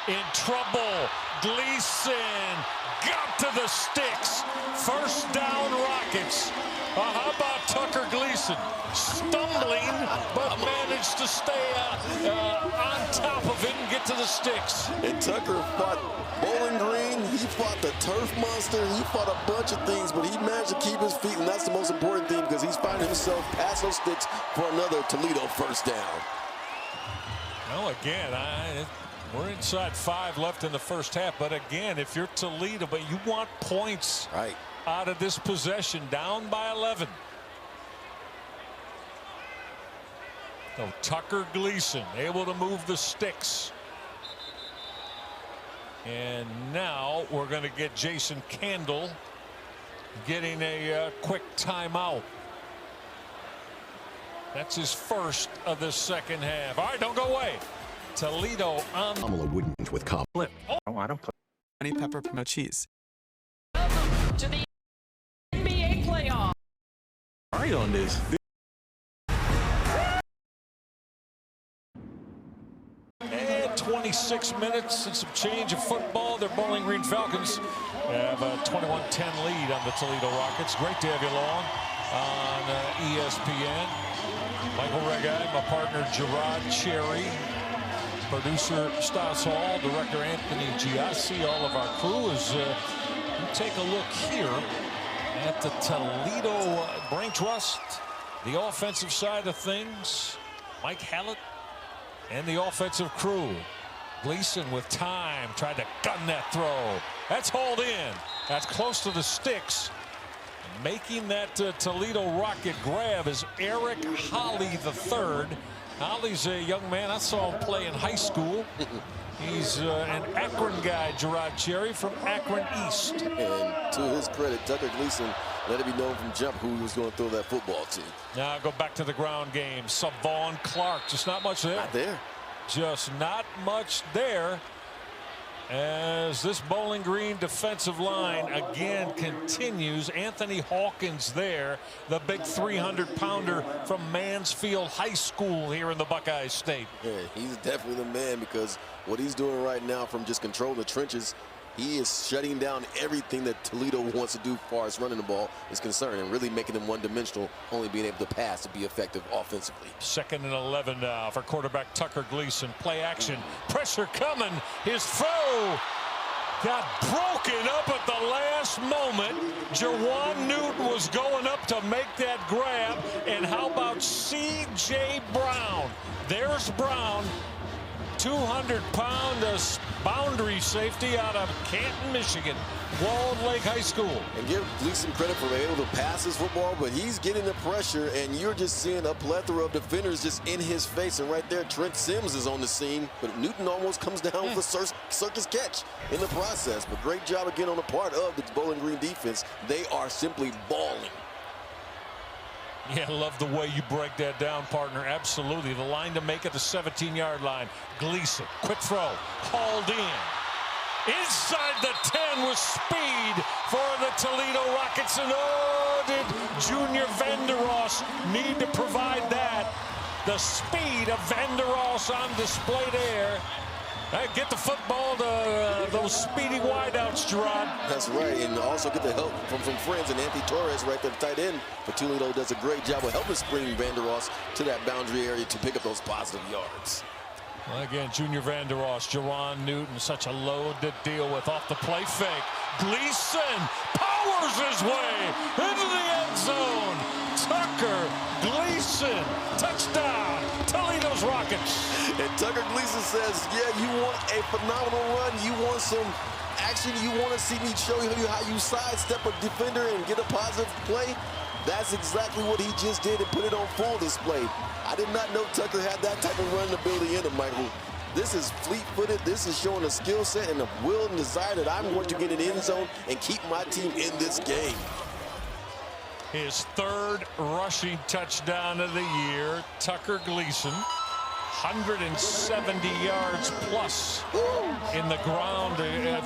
in trouble. Gleason got to the sticks. 1st down Rockets. How about Tucker Gleason? Stumbling, but managed to stay on top of it and get to the sticks. And Tucker fought Bowling Green. He fought the turf monster. He fought a bunch of things, but he managed to keep his feet, and that's the most important thing because he's finding himself past those sticks for another Toledo first down. Well, again, we're inside 5 left in the first half, but again, if you're Toledo, but you want points out of this possession, down by 11. So Tucker Gleason able to move the sticks. And now we're going to get Jason Candle getting a quick timeout. That's his first of the second half. All right, don't go away. Toledo on. Kamala wouldn't with Cobb. Oh, I don't put honey pepper promote cheese. Welcome to the NBA playoff. All right on this. And 26 minutes and some change of football. Their Bowling Green Falcons have a 21-10 lead on the Toledo Rockets. Great to have you along on ESPN. Michael Regai, my partner Gerard Cherry, producer Stas Hall, director Anthony Giassi, all of our crew. As we take a look here at the Toledo Brain Trust, the offensive side of things. Mike Hallett and the offensive crew. Gleason with time, tried to gun that throw. That's hauled in. That's close to the sticks. Making that Toledo Rocket grab is Eric Holly III. Holly's a young man. I saw him play in high school. He's an Akron guy, Gerard Cherry, from Akron East. And to his credit, Tucker Gleason let it be known from jump who he was going to throw that football to. Now go back to the ground game. Savon Clark, just not much there. Not there. Just not much there. As this Bowling Green defensive line again continues. Anthony Hawkins there, the big 300-pounder from Mansfield High School here in the Buckeye State. Yeah, he's definitely the man because what he's doing right now from just controlling the trenches, he is shutting down everything that Toledo wants to do as far as running the ball is concerned and really making them one-dimensional, only being able to pass to be effective offensively. 2nd and 11 now for quarterback Tucker Gleason. Play action. Pressure coming. His throw got broken up at the last moment. Jawan Newton was going up to make that grab. And how about C.J. Brown? There's Brown. 200-pound boundary safety out of Canton, Michigan. Walled Lake High School. And give Gleason credit for being able to pass his football, but he's getting the pressure, and you're just seeing a plethora of defenders just in his face. And right there, Trent Sims is on the scene, but Newton almost comes down with a circus catch in the process. But great job again on the part of the Bowling Green defense. They are simply balling. Yeah, love the way you break that down, partner. Absolutely. The line to make at the 17-yard line. Gleason, quick throw, hauled in. Inside the 10 with speed for the Toledo Rockets. And oh, did Junior Vandeross need to provide that. The speed of Vandeross on display there. Get the football to those speedy wideouts, Gerard. That's right, and also get the help from some friends. And Anthony Torres right there, the tight end for Toledo, does a great job of helping spring Vandeross to that boundary area to pick up those positive yards. Well, again, Junior Vandeross, Jawan Newton, such a load to deal with off the play fake. Gleason powers his way into the end zone. Tucker Gleason, touchdown, Toledo's Rockets. And Tucker Gleason says, yeah, you want a phenomenal run, you want some action, you want to see me show you how you sidestep a defender and get a positive play. That's exactly what he just did and put it on full display. I did not know Tucker had that type of running ability in him, Michael. This is fleet-footed. This is showing a skill set and a will and desire that I'm going to get in the end zone and keep my team in this game. His 3rd rushing touchdown of the year, Tucker Gleason. 170 yards plus in the ground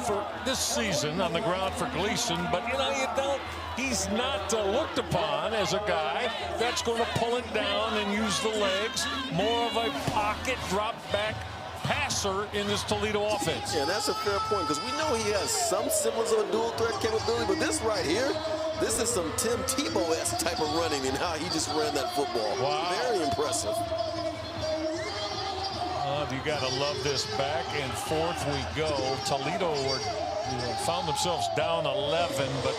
for this season on the ground for Gleason. But, you know, he's not looked upon as a guy that's going to pull it down and use the legs. More of a pocket drop back passer in this Toledo offense. Yeah, that's a fair point because we know he has some semblance of a dual threat capability, but this right here, this is some Tim Tebow-esque type of running and how he just ran that football. Wow. Very impressive. you got to love this. Back and forth we go. Toledo found themselves down 11, but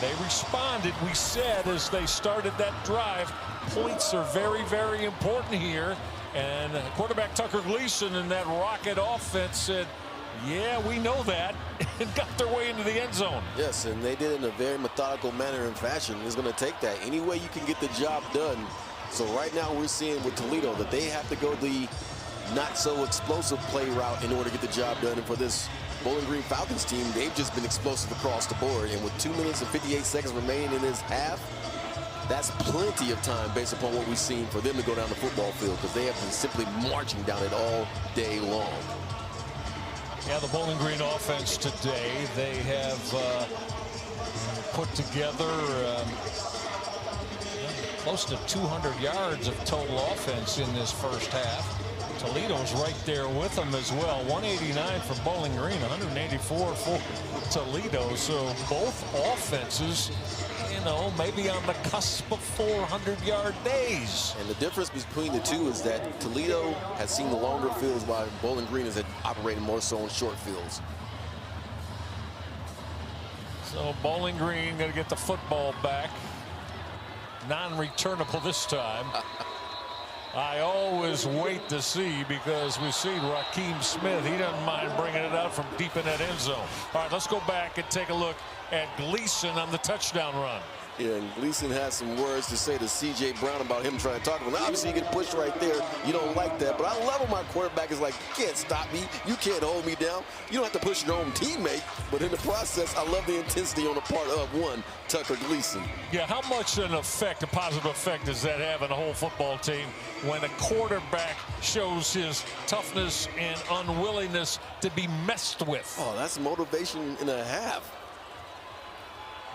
they responded. We said as they started that drive, points are very, very important here. And quarterback Tucker Gleason in that rocket offense said, yeah, we know that, and got their way into the end zone. Yes, and they did it in a very methodical manner and fashion. It's going to take that. Any way you can get the job done. So right now we're seeing with Toledo that they have to go the not so explosive play route in order to get the job done. And for this Bowling Green Falcons team, they've just been explosive across the board. And with 2 minutes and 58 seconds remaining in this half, that's plenty of time based upon what we've seen for them to go down the football field, because they have been simply marching down it all day long. Yeah, the Bowling Green offense today, they have put together close to 200 yards of total offense in this first half. Toledo's right there with them as well. 189 for Bowling Green, 184 for Toledo. So both offenses, you know, maybe on the cusp of 400-yard days. And the difference between the two is that Toledo has seen the longer fields while Bowling Green is operating more so on short fields. So Bowling Green going to get the football back. Non-returnable this time. I always wait to see, because we see Raheem Smith. He doesn't mind bringing it out from deep in that end zone. All right, let's go back and take a look at Gleason on the touchdown run. Yeah, and Gleason has some words to say to C.J. Brown about him trying to talk to him. Obviously, you get pushed right there. You don't like that. But I love when my quarterback is like, you can't stop me. You can't hold me down. You don't have to push your own teammate. But in the process, I love the intensity on the part of one, Tucker Gleason. Yeah, how much an effect, a positive effect, does that have on a whole football team when a quarterback shows his toughness and unwillingness to be messed with? Oh, that's motivation and a half.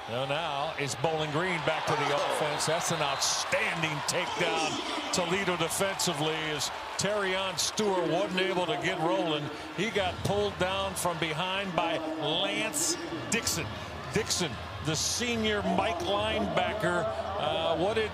Now is Bowling Green back to the offense. That's an outstanding takedown. Toledo defensively, as Terrion Stewart wasn't able to get rolling. He got pulled down from behind by Lance Dixon. Dixon, the senior Mike linebacker. What did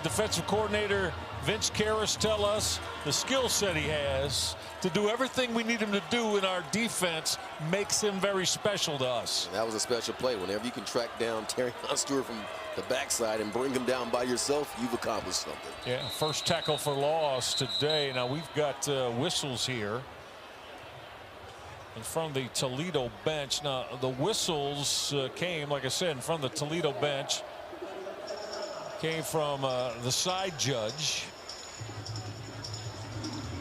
defensive coordinator Vince Karras tell us? The skill set he has to do everything we need him to do in our defense makes him very special to us. That was a special play. Whenever you can track down Terrion Stewart from the backside and bring him down by yourself, you've accomplished something. Yeah, first tackle for loss today. Now we've got whistles here in front of the Toledo bench. Now the whistles came, like I said, in front of the Toledo bench. Came from the side judge.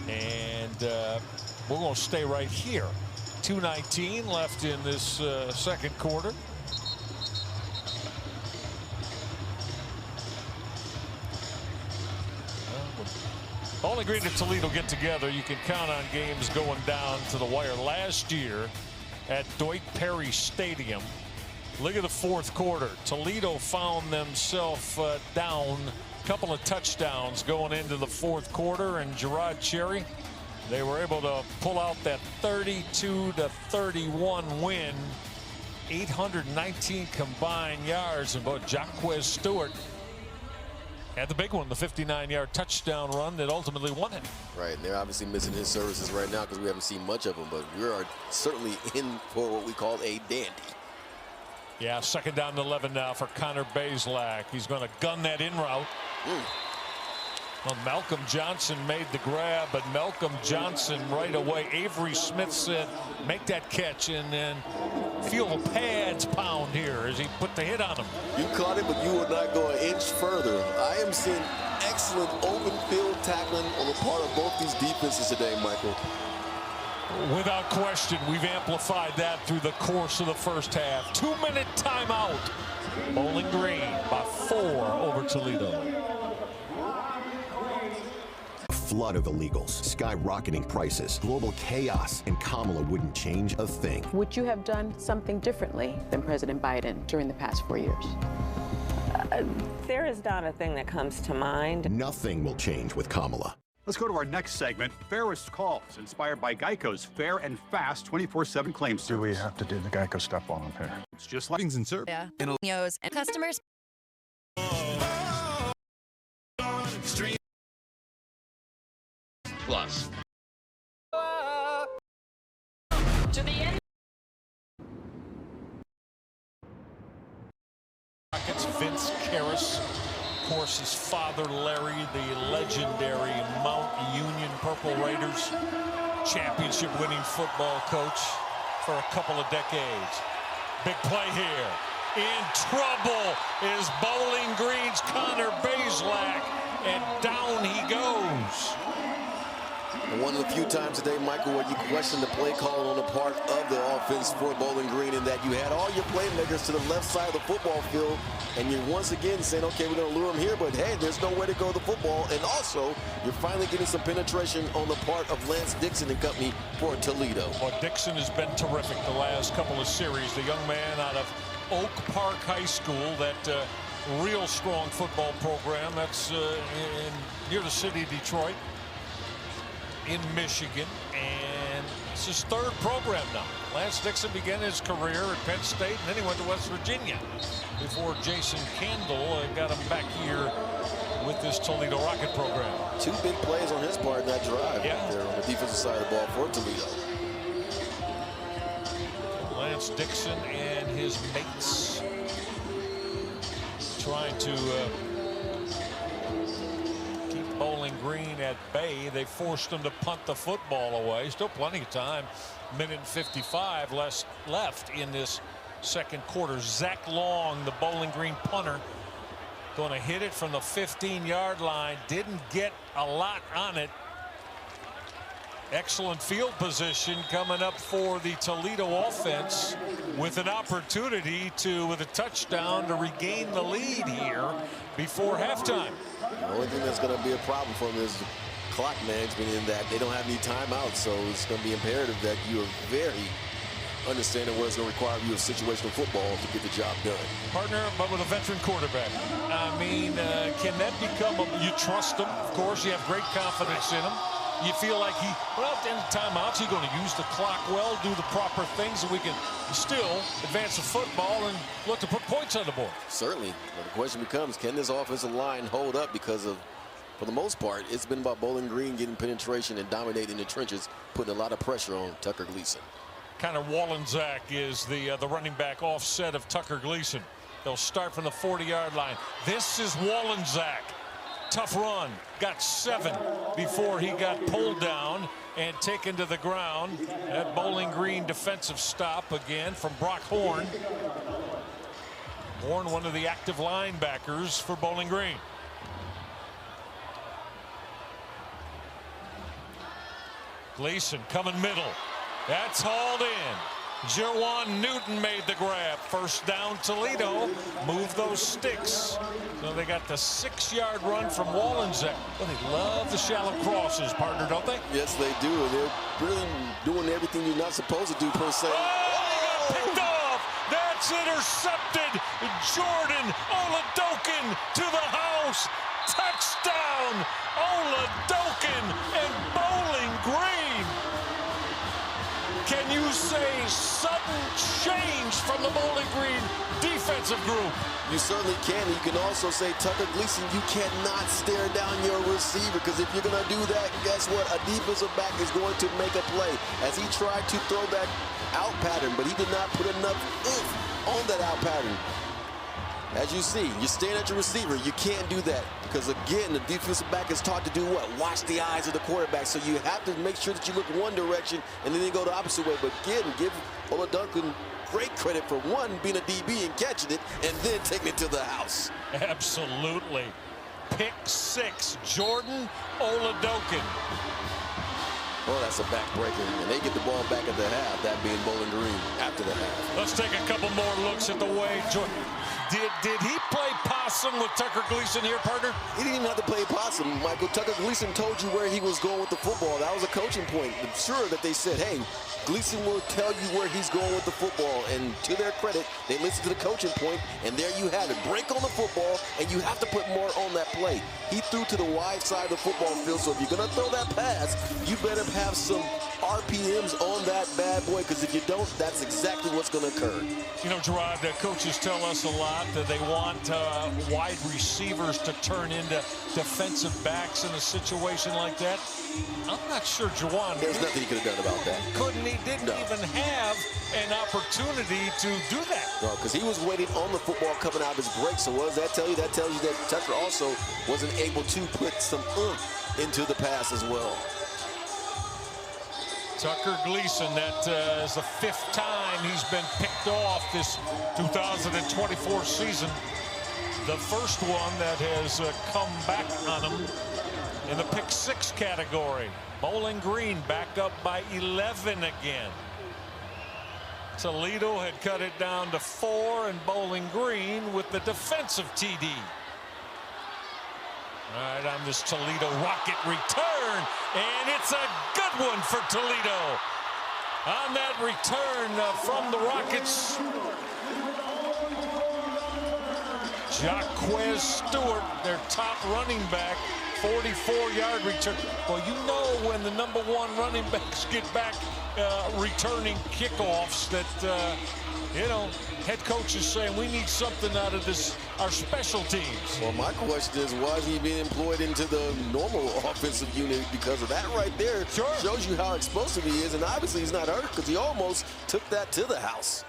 And we're going to stay right here. 2:19 left in this second quarter. Bowling Green and Toledo get together. You can count on games going down to the wire. Last year at Dwight Perry Stadium, look at the fourth quarter. Toledo found themselves down a couple of touchdowns going into the fourth quarter, and Gerard Cherry, they were able to pull out that 32-31 win. 819 combined yards, and both Jaquez Stewart had the big one, the 59-yard touchdown run that ultimately won it. Right, and they're obviously missing his services right now because we haven't seen much of him, but we are certainly in for what we call a dandy. Yeah, second down to 11 now for Connor Bazelak. He's going to gun that in route. Well, Malcolm Johnson made the grab, but Malcolm Johnson right away. Avery Smith said, make that catch, and then feel the pads pound here as he put the hit on him. You caught it, but you would not go an inch further. I am seeing excellent open field tackling on the part of both these defenses today, Michael. Without question, we've amplified that through the course of the first half. 2-minute timeout. Bowling Green by 4 over Toledo. Flood of illegals, skyrocketing prices, global chaos, and Kamala wouldn't change a thing. Would you have done something differently than President Biden during the past 4 years? There is not a thing that comes to mind. Nothing will change with Kamala. Let's go to our next segment, Fairest Calls, inspired by Geico's fair and fast 24/7 claim service. Do we have to do the Geico stuff while I'm here? It's just like Savings and service. Yeah. And customers. Plus. to the end. It's Vince Karras, of course, his father Larry, the legendary Mount Union Purple Raiders championship-winning football coach for a couple of decades. Big play here. In trouble is Bowling Green's Connor Bazelak, and down he goes. And one of the few times today, Michael, where you question the play calling on the part of the offense for Bowling Green, in that you had all your playmakers to the left side of the football field, and you're once again saying, okay, we're going to lure him here, but hey, there's nowhere to go with the football. And also, you're finally getting some penetration on the part of Lance Dixon and company for Toledo. Well, Dixon has been terrific the last couple of series. The young man out of Oak Park High School, that real strong football program that's near the city of Detroit in Michigan, and it's his third program now. Lance Dixon began his career at Penn State, and then he went to West Virginia before Jason Kendall got him back here with this Toledo Rocket program. 2 big plays on his part in that drive. Yeah. There on the defensive side of the ball for Toledo. Lance Dixon and his mates trying to keep Bowling Green at bay. They forced him to punt the football away. Still plenty of time. Minute and 55 left in this second quarter. Zach Long, the Bowling Green punter, going to hit it from the 15-yard line. Didn't get a lot on it. Excellent field position coming up for the Toledo offense, with an opportunity to, with a touchdown, to regain the lead here before halftime. The only thing that's going to be a problem for them is the clock management, in that they don't have any timeouts, so it's going to be imperative that you are very understanding what it's going to require you of situational football to get the job done. Partner, but with a veteran quarterback. I mean, can that become you trust him, of course, you have great confidence in him. You feel like well, at the end of timeouts, he's going to use the clock well, do the proper things, and we can still advance the football and look to put points on the board. Certainly. Well, the question becomes, can this offensive line hold up? Because of, for the most part, it's been about Bowling Green getting penetration and dominating the trenches, putting a lot of pressure on Tucker Gleason. Connor Wallenczak is the running back offset of Tucker Gleason. They'll start from the 40-yard line. This is Wallenczak. Tough run. Got 7 before he got pulled down and taken to the ground. That Bowling Green defensive stop again from Brock Horn. Horn, one of the active linebackers for Bowling Green. Gleason coming middle. That's hauled in. Jerwan Newton made the grab. First down, Toledo. Move those sticks. So they got the 6-yard run from Wallenczak. Well, they love the shallow crosses, partner, don't they? Yes, they do. They're really doing everything you're not supposed to do, per se. Oh, he got picked off. That's intercepted. Jordan Oladokin to the house. Touchdown, Oladokin and Bowling Green. Can you say sudden change from the Bowling Green defensive group? You certainly can. You can also say, Tucker Gleason, you cannot stare down your receiver, because if you're going to do that, guess what? A defensive back is going to make a play. As he tried to throw that out pattern, but he did not put enough oomph on that out pattern. As you see, you're staring at your receiver. You can't do that, because, again, the defensive back is taught to do what? Watch the eyes of the quarterback. So you have to make sure that you look one direction and then you go the opposite way. But again, give Oladokin great credit for, one, being a DB and catching it, and then taking it to the house. Absolutely. Pick 6, Jordan Oladokin. Oh, that's a backbreaker, and they get the ball back at the half, that being Bowling Green after the half. Let's take a couple more looks at the way Jordan. Did he play possum with Tucker Gleason here, partner? He didn't even have to play possum, Michael. Tucker Gleason told you where he was going with the football. That was a coaching point. I'm sure that they said, hey, Gleason will tell you where he's going with the football. And to their credit, they listened to the coaching point, and there you have it. Break on the football, and you have to put more on that play. He threw to the wide side of the football field, so if you're going to throw that pass, you better have some RPMs on that bad boy, because if you don't, that's exactly what's going to occur. You know, Gerard, coaches tell us a lot that they want wide receivers to turn into defensive backs in a situation like that. I'm not sure Juwan. There's nothing he could have done about that. He didn't even have an opportunity to do that. No, because he was waiting on the football coming out of his break. So what does that tell you? That tells you that Tucker also wasn't able to put some oomph into the pass as well. Tucker Gleason, that is the 5th time he's been picked off this 2024 season. The first one that has come back on him in the pick 6 category. Bowling Green back up by 11 again. Toledo had cut it down to 4, and Bowling Green with the defensive TD. All right, on this Toledo rocket return, and it's a good one for Toledo. On that return from the Rockets, Jaquez Stewart, their top running back, 44-yard return. Well, you know when the #1 running backs get back returning kickoffs that, you know, head coach is saying we need something out of this, our special teams. Well, my question is, why is he being employed into the normal offensive unit? Because of that right there shows you how explosive he is, and obviously he's not hurt because he almost took that to the house.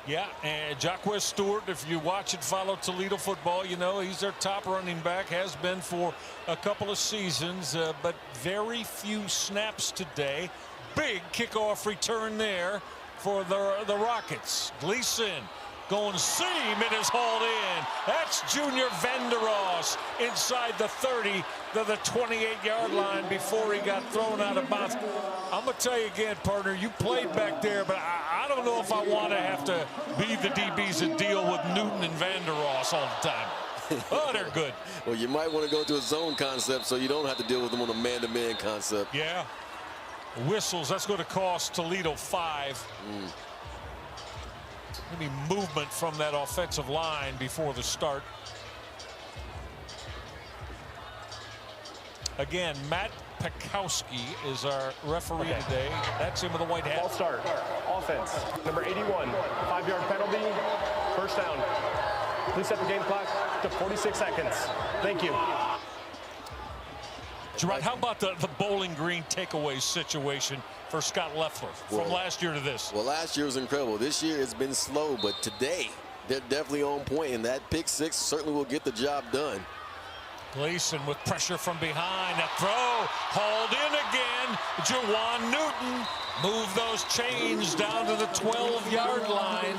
Yeah, and Jaquez Stewart, if you watch and follow Toledo football, you know he's their top running back, has been for a couple of seasons, but very few snaps today. Big kickoff return there for the Rockets. Gleason going seam, it is hauled in. That's Junior Vanderos inside the 30 to the 28-yard line before he got thrown out of bounds. I'm going to tell you again, partner, you played back there, but I don't know if I want to have to be the DBs that deal with Newton and Vanderos all the time. Oh, they're good. Well, you might want to go to a zone concept so you don't have to deal with them on a man-to-man concept. Yeah. Whistles, that's going to cost Toledo 5. Maybe movement from that offensive line before the start. Again, Matt Pekowski is our referee today. That's him with the white hat. Ball start. Offense. Number 81. 5-yard penalty. First down. Please set the game clock to 46 seconds. Thank you. Gerard, how about the Bowling Green takeaway situation for Scott Leffler from last year to this? Well, last year was incredible. This year it's been slow, but today they're definitely on point, and that pick 6 certainly will get the job done. Gleason with pressure from behind. A throw hauled in again. Juwan Newton moved those chains down to the 12-yard line.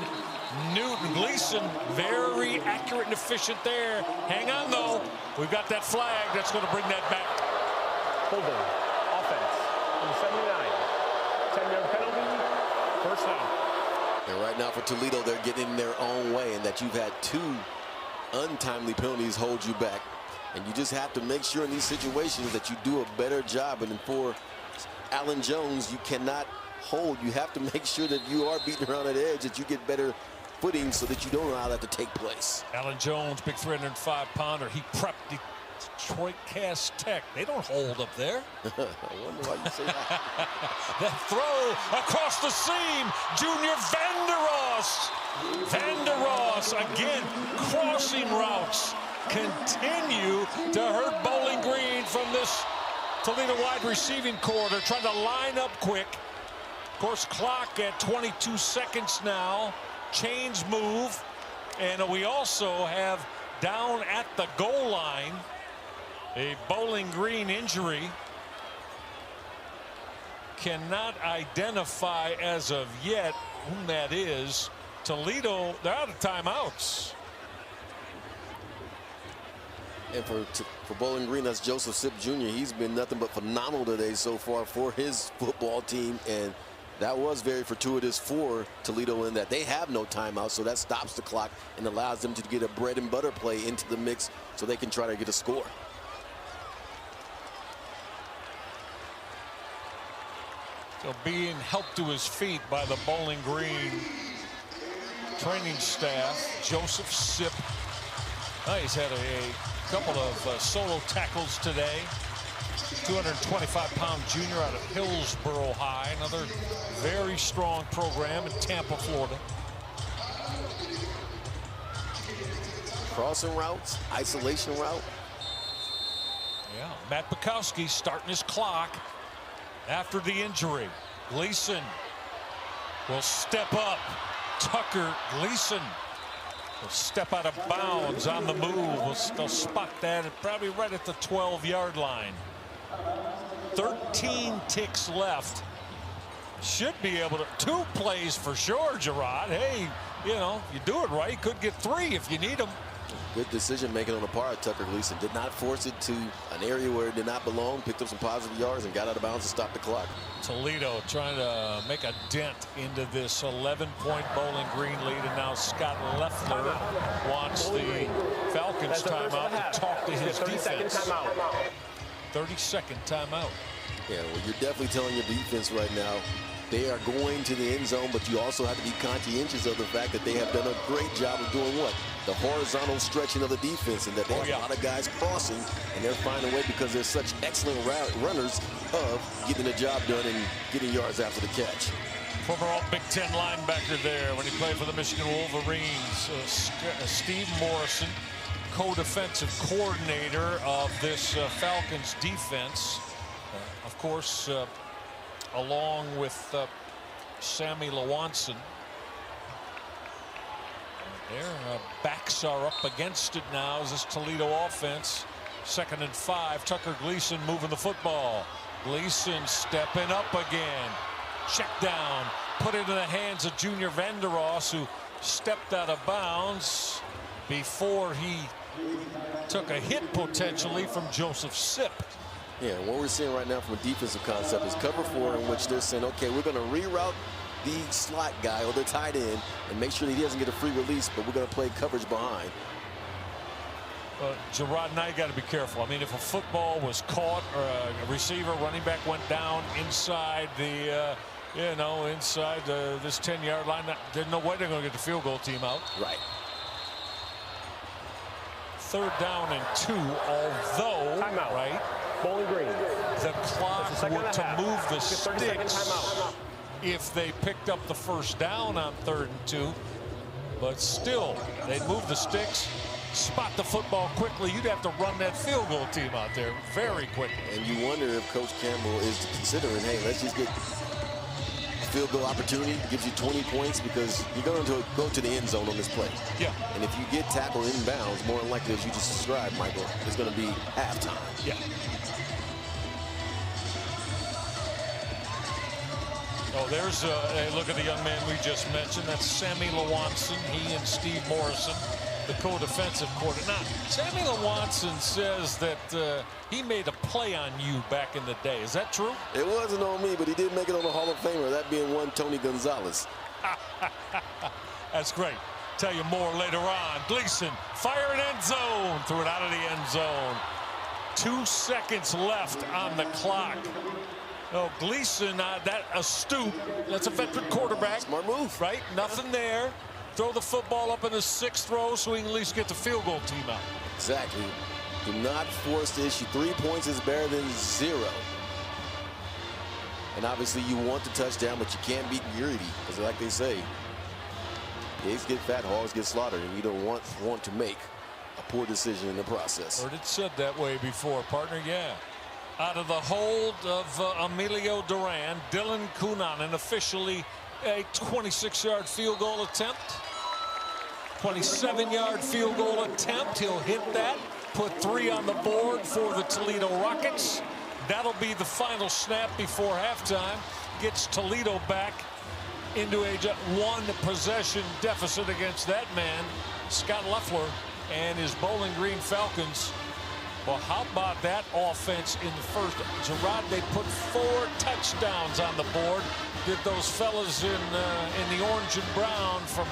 Newton, Gleason, very accurate and efficient there. Hang on, though. We've got that flag that's going to bring that back. Holding. Offense. Number 79. 10-yard penalty. First down. And right now for Toledo, they're getting in their own way, and that you've had 2 untimely penalties hold you back. And you just have to make sure in these situations that you do a better job. And for Allen Jones, you cannot hold. You have to make sure that you are beating around that edge, that you get better footing so that you don't allow that to take place. Allen Jones, big 305-pounder. He prepped Detroit Cass Tech. They don't hold up there. I wonder why you say that. That throw across the seam. Junior Vanderos. Vanderos again. Crossing routes continue to hurt Bowling Green from this Toledo wide receiving corps. They're trying to line up quick. Of course, clock at 22 seconds now. Chains move. And we also have down at the goal line a Bowling Green injury. Cannot identify as of yet whom that is. Toledo, they're out of timeouts. And for Bowling Green, that's Joseph Sipp Jr. He's been nothing but phenomenal today so far for his football team. And that was very fortuitous for Toledo in that they have no timeout. So that stops the clock and allows them to get a bread and butter play into the mix so they can try to get a score. So being helped to his feet by the Bowling Green training staff, Joseph Sipp. He's had a couple of solo tackles today. 225-pound junior out of Hillsboro High, another very strong program in Tampa, Florida. Crossing routes, isolation route. Yeah, Matt Bukowski starting his clock after the injury. Gleason will step up. Tucker Gleason will step out of bounds on the move. They'll spot that at probably right at the 12-yard line. 13 ticks left. Should be able to, 2 plays for sure, Gerard. Hey, you know, you do it right, could get 3 if you need them. Good decision making on the part of Tucker Gleason. Did not force it to an area where it did not belong. Picked up some positive yards and got out of bounds to stop the clock. Toledo trying to make a dent into this 11-point Bowling Green lead, and now Scott Leffler wants the Falcons timeout to talk to his defense. 30-second timeout. Yeah, well, you're definitely telling your defense right now they are going to the end zone, but you also have to be conscientious of the fact that they have done a great job of doing what? The horizontal stretching of the defense, and that they have a lot of guys crossing, and they're finding a way because they're such excellent runners of getting the job done and getting yards after the catch. Former All-Big Ten linebacker there when he played for the Michigan Wolverines, Steve Morrison, co-defensive coordinator of this Falcons defense. Of course, along with Sammy Lewanson. Their backs are up against it now as this Toledo offense. 2nd and 5. Tucker Gleason moving the football. Gleason stepping up again. Check down. Put it in the hands of Junior Vandeross, who stepped out of bounds before he took a hit potentially from Joseph Sipp. Yeah, what we're seeing right now from a defensive concept is cover 4, in which they're saying, okay, we're going to reroute the slot guy or the tight end and make sure that he doesn't get a free release, but we're going to play coverage behind. Gerard, now you got to be careful. I mean, if a football was caught or a receiver, running back went down inside the, inside this 10-yard line, there's no way they're going to get the field goal team out. Right. 3rd down and 2, although, timeout. right, Bowling Green. the clock were to move the sticks if they picked up the 1st down on 3rd and 2. But still, they'd move the sticks, spot the football quickly. You'd have to run that field goal team out there very quickly. And you wonder if Coach Campbell is considering, hey, let's just get a field goal opportunity, gives you 20 points because you're going to go to the end zone on this play. Yeah. And if you get tackled inbounds, more than likely, as you just described, Michael, it's going to be halftime. Yeah. Oh, there's a look at the young man we just mentioned. That's Sammy Lewanson. He and Steve Morrison, the co-defensive coordinator. Now, Sammy Lewanson says that he made a play on you back in the day. Is that true? It wasn't on me, but he did make it on the Hall of Famer, that being one Tony Gonzalez. That's great. Tell you more later on. Gleason, fire an end zone. Threw it out of the end zone. 2 seconds left on the clock. Oh, Gleason, that astute. That's a veteran quarterback. Smart move. Right? Nothing there. Throw the football up in the 6th row so he can at least get the field goal team out. Exactly. Do not force the issue. 3 points is better than 0. And obviously you want the touchdown, but you can't beat greedy. Because like they say, pigs get fat, hogs get slaughtered, and you don't want to make a poor decision in the process. Heard it said that way before, partner. Yeah. Out of the hold of Emilio Duran, Dylan Kunanen officially a 26-yard field goal attempt. 27-yard field goal attempt. He'll hit that. Put 3 on the board for the Toledo Rockets. That'll be the final snap before halftime. Gets Toledo back into a 1-possession deficit against that man, Scott Leffler, and his Bowling Green Falcons. Well, how about that offense in the first? Gerard, they put 4 touchdowns on the board. Did those fellas in the orange and brown from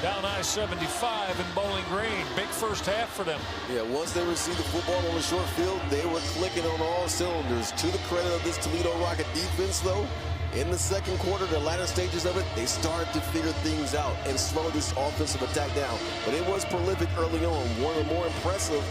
down I-75 in Bowling Green. Big first half for them. Yeah, once they received the football on the short field, they were clicking on all cylinders. To the credit of this Toledo Rocket defense, though, in the 2nd quarter, the latter stages of it, they started to figure things out and slow this offensive attack down. But it was prolific early on. One of the more impressive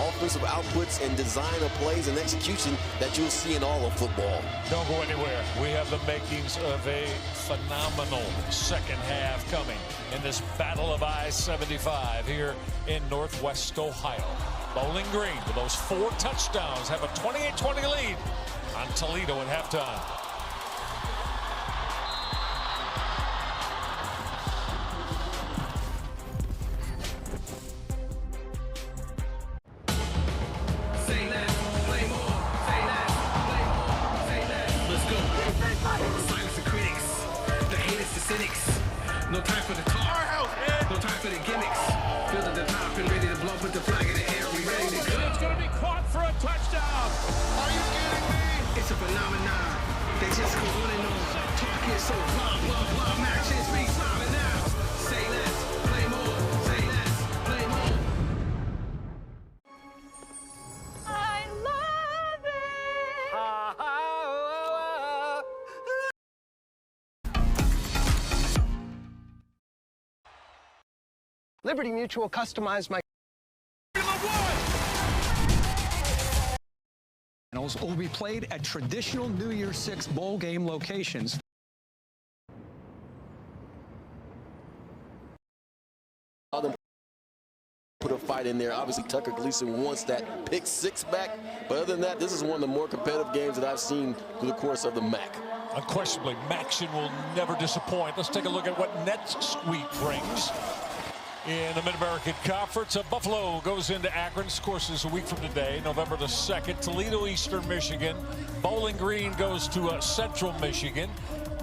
offensive outputs and design of plays and execution that you'll see in all of football. Don't go anywhere. We have the makings of a phenomenal second half coming in this battle of I-75 here in Northwest Ohio. Bowling Green, with those 4 touchdowns, have a 28-20 lead on Toledo at halftime. No time for the talk. No time for the gimmicks. Filled at the top and ready to blow. Put the flag in the air. We ready to go. It's going to be caught for a touchdown. Are you kidding me? It's a phenomenon. They just go on and on. Talk is so blah, blah, blah. Matches be solid now. Say less, play more. Say less, play more. I love it. Liberty Mutual customized my will be played at traditional New Year's Six bowl game locations. Put a fight in there. Obviously, Tucker Gleason wants that pick 6 back. But other than that, this is one of the more competitive games that I've seen through the course of the MAC. Unquestionably, Maction will never disappoint. Let's take a look at what NetSuite brings. In the Mid-American Conference, Buffalo goes into Akron. Of course, is a week from today, November the 2nd. Toledo, Eastern Michigan. Bowling Green goes to Central Michigan.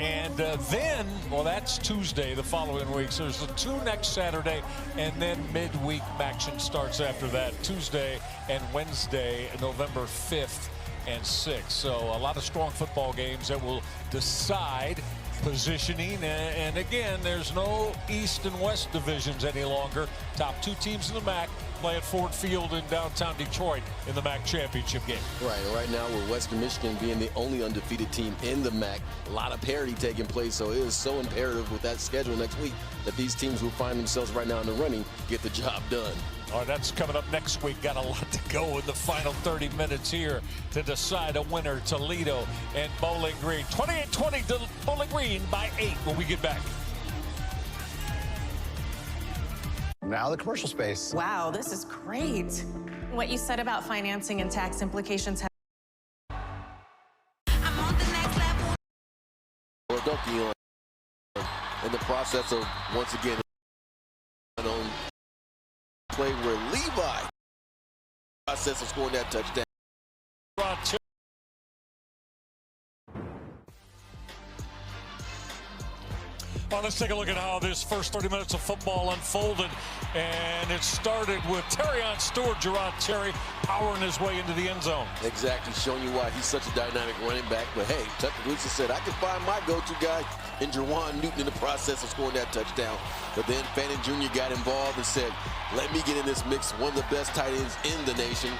And then, well, that's Tuesday the following week. So there's the 2 next Saturday, and then midweek action starts after that, Tuesday and Wednesday, November 5th and 6th. So a lot of strong football games that will decide positioning, and again, there's no East and West divisions any longer. Top 2 teams in the MAC play at Ford Field in downtown Detroit in the MAC championship game. Right now with Western Michigan being the only undefeated team in the MAC, a lot of parity taking place, so it is so imperative with that schedule next week that these teams who find themselves right now in the running get the job done. All right, that's coming up next week. Got a lot to go in the final 30 minutes here to decide a winner. Toledo and Bowling Green. 28-20 to Bowling Green by 8 when we get back. Now the commercial space. Wow, this is great. What you said about financing and tax implications. I'm on the next level. In the process of, once again, on play where Levi process of scoring that touchdown. Well, let's take a look at how this first 30 minutes of football unfolded. And it started with Terrion Stewart, Gerard Terry, powering his way into the end zone. Exactly, showing you why he's such a dynamic running back. But hey, Tucker Gleason said, I can find my go-to guy in Jerwan Newton in the process of scoring that touchdown. But then Fannin Jr. got involved and said, let me get in this mix, one of the best tight ends in the nation.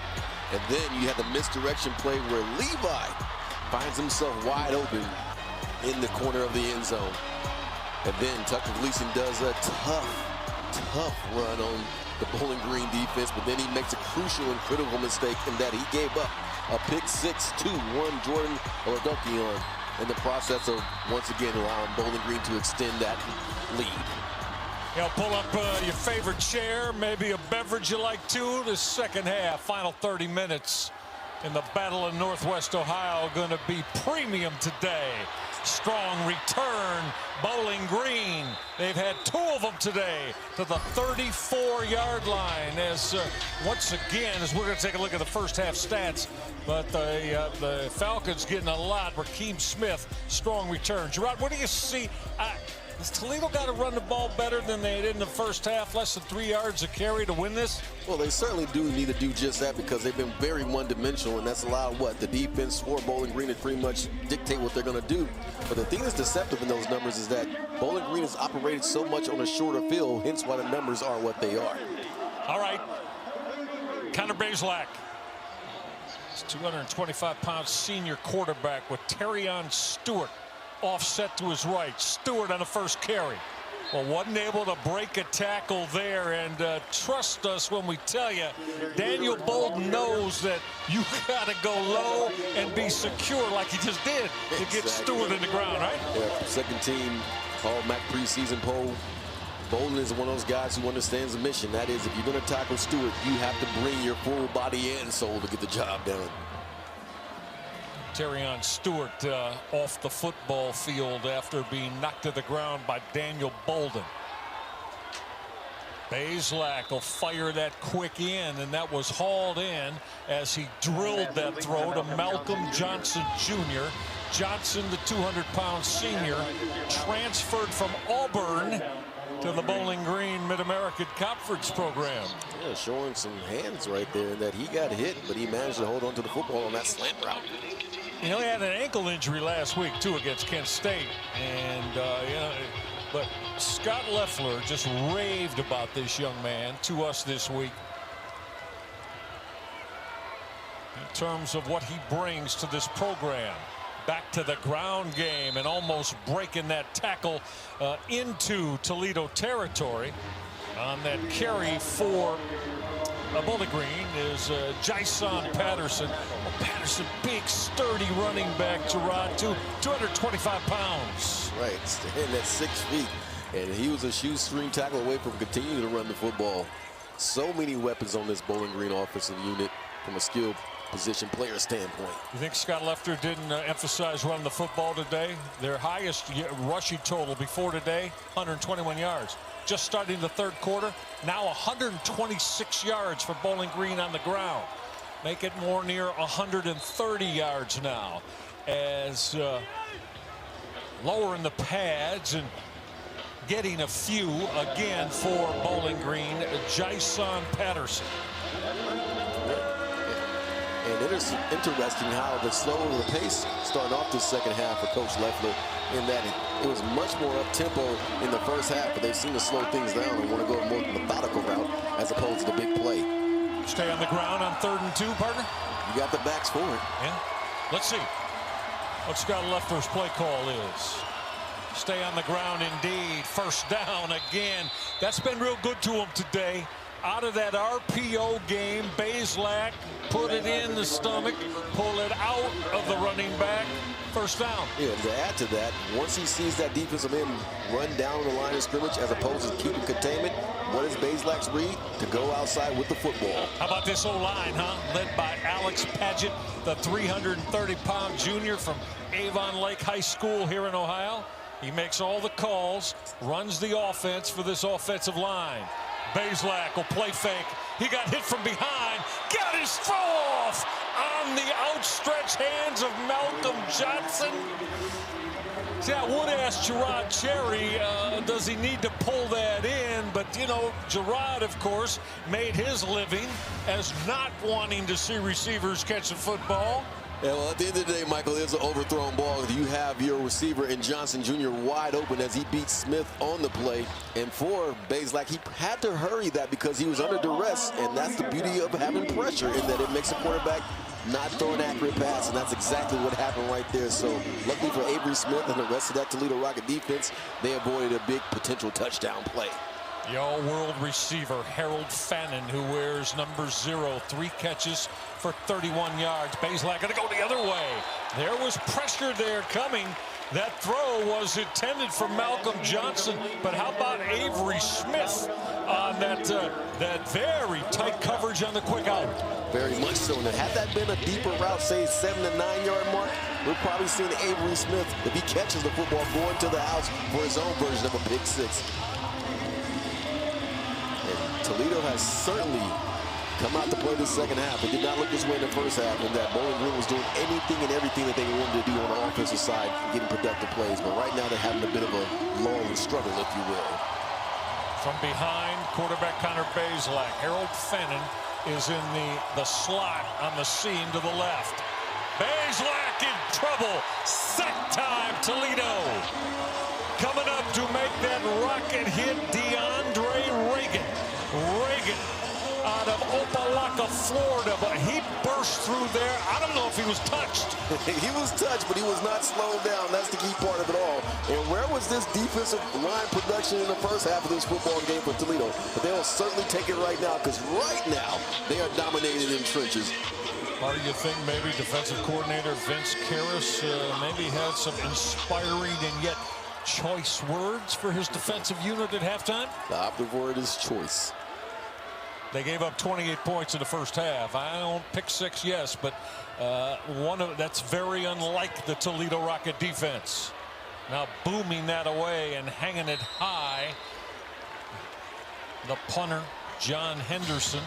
And then you had the misdirection play where Levi finds himself wide open in the corner of the end zone. And then Tucker Gleason does a tough run on the Bowling Green defense, but then he makes a crucial and critical mistake in that he gave up a pick 6 to one Jordan Oladokion in the process of, once again, allowing Bowling Green to extend that lead. You know, pull up your favorite chair, maybe a beverage you like too. The second half, final 30 minutes in the Battle of Northwest Ohio, going to be premium today. Strong return, Bowling Green. They've had 2 of them today to the 34-yard line. As once again, as we're going to take a look at the first half stats, but the Falcons getting a lot. Rakeem Smith, strong return. Gerard, what do you see? Has Toledo got to run the ball better than they did in the first half? Less than 3 yards a carry to win this? Well, they certainly do need to do just that because they've been very one-dimensional, and that's allowed the defense for Bowling Green to pretty much dictate what they're going to do. But the thing that's deceptive in those numbers is that Bowling Green has operated so much on a shorter field, hence why the numbers are what they are. All right, Connor Bazelak, 225-pound senior quarterback with Terrion Stewart offset to his right. Stewart on the first carry. Well, wasn't able to break a tackle there, and trust us when we tell you, Daniel Bolden knows that you got to go low and be secure like he just did to get Stewart in the ground, right? Yeah, second team All-MAC preseason poll. Bolden is one of those guys who understands the mission. That is, if you're going to tackle Stewart, you have to bring your full body and soul to get the job done. Terrion Stewart off the football field after being knocked to the ground by Daniel Bolden. Bazelak will fire that quick in, and that was hauled in as he drilled that throw to Malcolm Johnson Jr. Johnson, the 200-pound senior, transferred from Auburn to the Bowling Green Mid-American Conference program. Yeah, showing some hands right there in that he got hit, but he managed to hold on to the football on that slant route. You know, he had an ankle injury last week, too, against Kent State. And, but Scott Loeffler just raved about this young man to us this week in terms of what he brings to this program. Back to the ground game and almost breaking that tackle into Toledo territory on that carry for Bowling Green is Jason Patterson. Oh, Patterson, big, sturdy running back, Gerard, 225 pounds. Right, standing at 6 feet. And he was a shoestring tackle away from continuing to run the football. So many weapons on this Bowling Green offensive unit from a skilled position player standpoint. You think Scott Loeffler didn't emphasize running the football today? Their highest rushing total before today, 121 yards. Just starting the third quarter, now 126 yards for Bowling Green on the ground. Make it more near 130 yards now as lowering the pads and getting a few again for Bowling Green, Jason Patterson. And it is interesting how the slower the pace starting off this second half for Coach Loeffler, in that it was much more up-tempo in the first half, but they've seen to slow things down and want to go a more methodical route as opposed to the big play. Stay on the ground on 3rd and 2, partner? You got the backs for it. Yeah. Let's see what Scott Loeffler's play call is. Stay on the ground indeed. First down again. That's been real good to him today. Out of that RPO game, Bazelak put it in the stomach, pull it out of the running back. First down. Yeah, to add to that, once he sees that defensive end run down the line of scrimmage as opposed to keeping containment, what is Bazelak's read? To go outside with the football. How about this O-line, huh? Led by Alex Paget, the 330-pound junior from Avon Lake High School here in Ohio. He makes all the calls, runs the offense for this offensive line. Bazelak will play fake. He got hit from behind. Got his throw off on the outstretched hands of Malcolm Johnson. See, I would ask Gerard Cherry, does he need to pull that in? But, you know, Gerard, of course, made his living as not wanting to see receivers catch the football. Yeah, well, at the end of the day, Michael, it's an overthrown ball. You have your receiver in Johnson Jr. wide open as he beats Smith on the play. And for Bazelak, he had to hurry that because he was under duress. And that's the beauty of having pressure, in that it makes a quarterback not throw an accurate pass. And that's exactly what happened right there. So luckily for Avery Smith and the rest of that Toledo Rocket defense, they avoided a big potential touchdown play. The all-world receiver, Harold Fannin, who wears number 0, 3 catches for 31 yards. Bazelak going to go the other way. There was pressure there coming. That throw was intended for Malcolm Johnson, but how about Avery Smith on that very tight coverage on the quick out? Very much so. Now, had that been a deeper route, say 7 to 9 yard mark, we're probably seeing Avery Smith, if he catches the football, going to the house for his own version of a pick six. Toledo has certainly come out to play the second half. It did not look this way in the first half, and that Bowling Green was doing anything and everything that they wanted to do on the offensive side, getting productive plays. But right now they're having a bit of a lull and struggle, if you will. From behind, quarterback Connor Bazelak. Harold Fannin is in the slot on the seam to the left. Bazelak in trouble. Sack time, Toledo. Coming up to make that rocket hit, DeAndre Reagan. Reagan out of Opelika, Florida, but he burst through there. I don't know if he was touched. He was touched, but he was not slowed down. That's the key part of it all. And where was this defensive line production in the first half of this football game for Toledo? But they will certainly take it right now, because right now they are dominating in trenches. Or do you think maybe defensive coordinator Vince Karras maybe had some inspiring and yet choice words for his defensive unit at halftime? The operative word is choice. They gave up 28 points in the first half. I don't pick six, yes, but that's very unlike the Toledo Rocket defense. Now booming that away and hanging it high. The punter, John Henderson.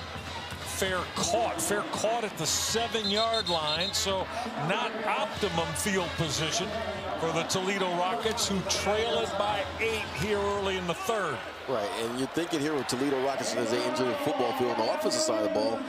Fair caught at the 7-yard line, so not optimum field position for the Toledo Rockets, who trail it by 8 here early in the third. Right, and you're thinking here with Toledo Rockets as they enter the football field on the offensive side of the ball,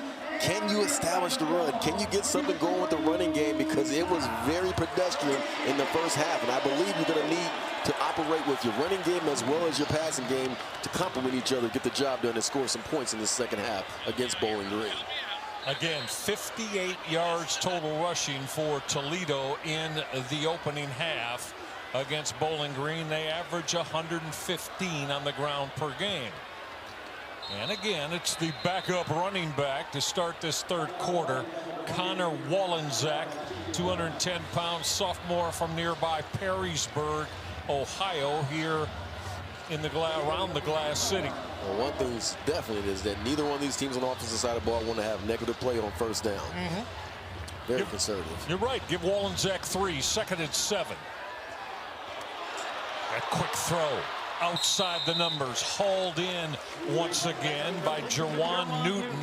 can you establish the run? Can you get something going with the running game? Because it was very pedestrian in the first half, and I believe you're going to need to operate with your running game as well as your passing game to complement each other, get the job done, and score some points in the second half against Bowling Green. Again, 58 yards total rushing for Toledo in the opening half. Against Bowling Green, they average 115 on the ground per game. And again, it's the backup running back to start this third quarter, Connor Wallenczak, 210-pound sophomore from nearby Perrysburg, Ohio, here in around the Glass City. Well, one thing's definite is that neither one of these teams on the offensive side of the ball want to have negative play on first down. Very conservative. You're right. Give Wallenczak 3, 2nd and 7. A quick throw outside the numbers, hauled in once again by Jawan Newton.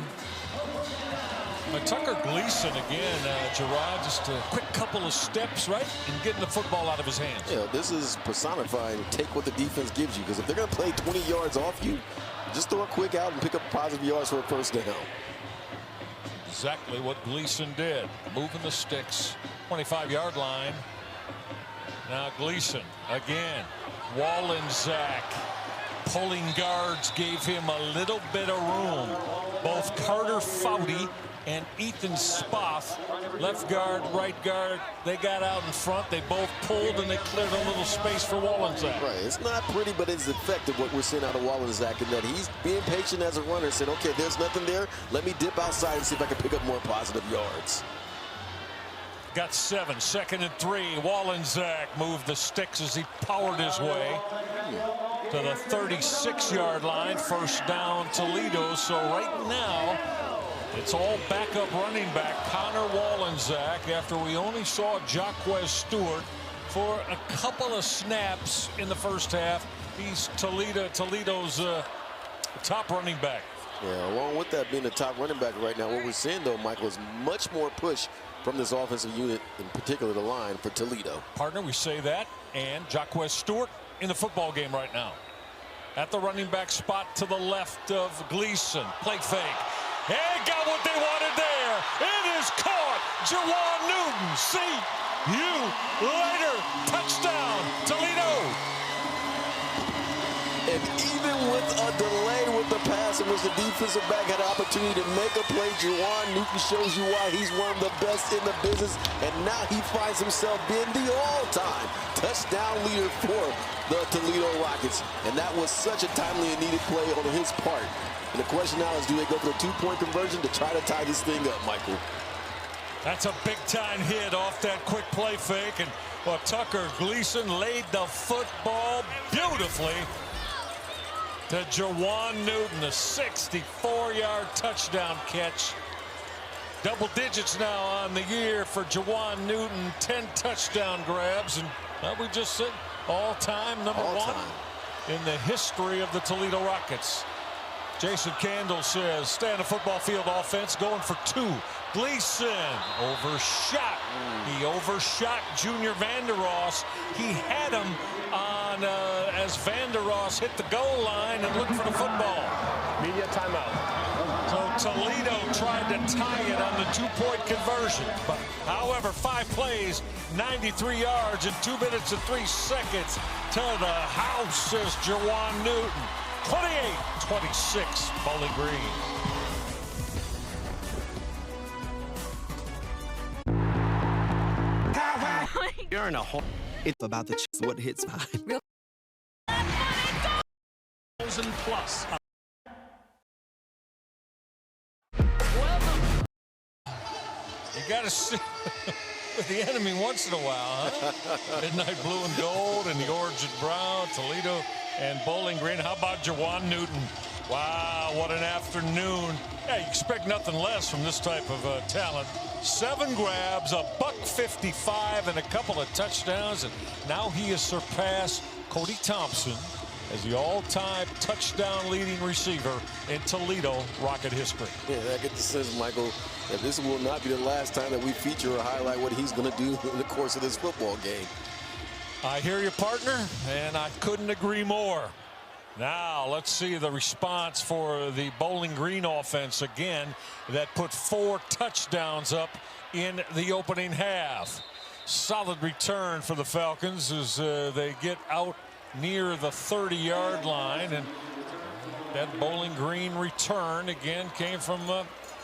Tucker Gleason again, Gerard, just a quick couple of steps, right, and getting the football out of his hands. Yeah, this is personifying take what the defense gives you, because if they're going to play 20 yards off you, just throw a quick out and pick up positive yards for a first down. Exactly what Gleason did, moving the sticks, 25-yard line. Now Gleason again. Wallenczak pulling guards gave him a little bit of room. Both Carter Foudy and Ethan Spoth, left guard, right guard, they got out in front. They both pulled and they cleared a little space for Wallenczak. Right, it's not pretty, but it's effective what we're seeing out of Wallenczak, in that he's being patient as a runner, said, okay, there's nothing there. Let me dip outside and see if I can pick up more positive yards. Got 7, 2nd and 3. Wallenczak moved the sticks as he powered his way to the 36-yard line. First down, Toledo. So right now, it's all backup running back Connor Wallenczak, after we only saw Jaquez Stewart for a couple of snaps in the first half. He's Toledo's top running back. Yeah, along with that being the top running back right now, what we're seeing, though, Michael, is much more push from this offensive unit, in particular the line for Toledo. Partner, we say that, and Jaquez Stewart in the football game right now. At the running back spot to the left of Gleason. Play fake. And got what they wanted there. It is caught. Jawan Newton. See you later. Touchdown, Toledo. And even with a delay with the pass in which the defensive back had an opportunity to make a play, Jawan Newton shows you why he's one of the best in the business. And now he finds himself being the all-time touchdown leader for the Toledo Rockets. And that was such a timely and needed play on his part. And the question now is, do they go for the two-point conversion to try to tie this thing up, Michael? That's a big-time hit off that quick play fake. And Tucker Gleason laid the football beautifully to Jawan Newton, a 64-yard touchdown catch. Double digits now on the year for Jawan Newton, 10 touchdown grabs, and we just said all-time number one in the history of the Toledo Rockets. Jason Candle says, stay on the football field offense, going for 2. Gleason overshot. He overshot Junior Vandeross. He had him on as Vandeross hit the goal line and looked for the football. Media timeout. So Toledo tried to tie it on the two-point conversion. But however, 5 plays, 93 yards, and 2 minutes and 3 seconds to the house, says Jawan Newton. 28-26, Bowling Green. aren't a whole. It's about what hits behind. Plus. You got to see with the enemy once in a while, huh? Midnight Blue and Gold and the Orange and Brown, Toledo and Bowling Green. How about Jawan Newton? Wow, what an afternoon. Yeah, you expect nothing less from this type of talent. 7 grabs, $155, and a couple of touchdowns, and now he has surpassed Cody Thompson as the all-time touchdown leading receiver in Toledo Rocket history. Yeah, I get the sense, Michael, that this will not be the last time that we feature or highlight what he's going to do in the course of this football game. I hear you, partner, and I couldn't agree more. Now, let's see the response for the Bowling Green offense again that put 4 touchdowns up in the opening half. Solid return for the Falcons as they get out near the 30-yard line, and that Bowling Green return again came from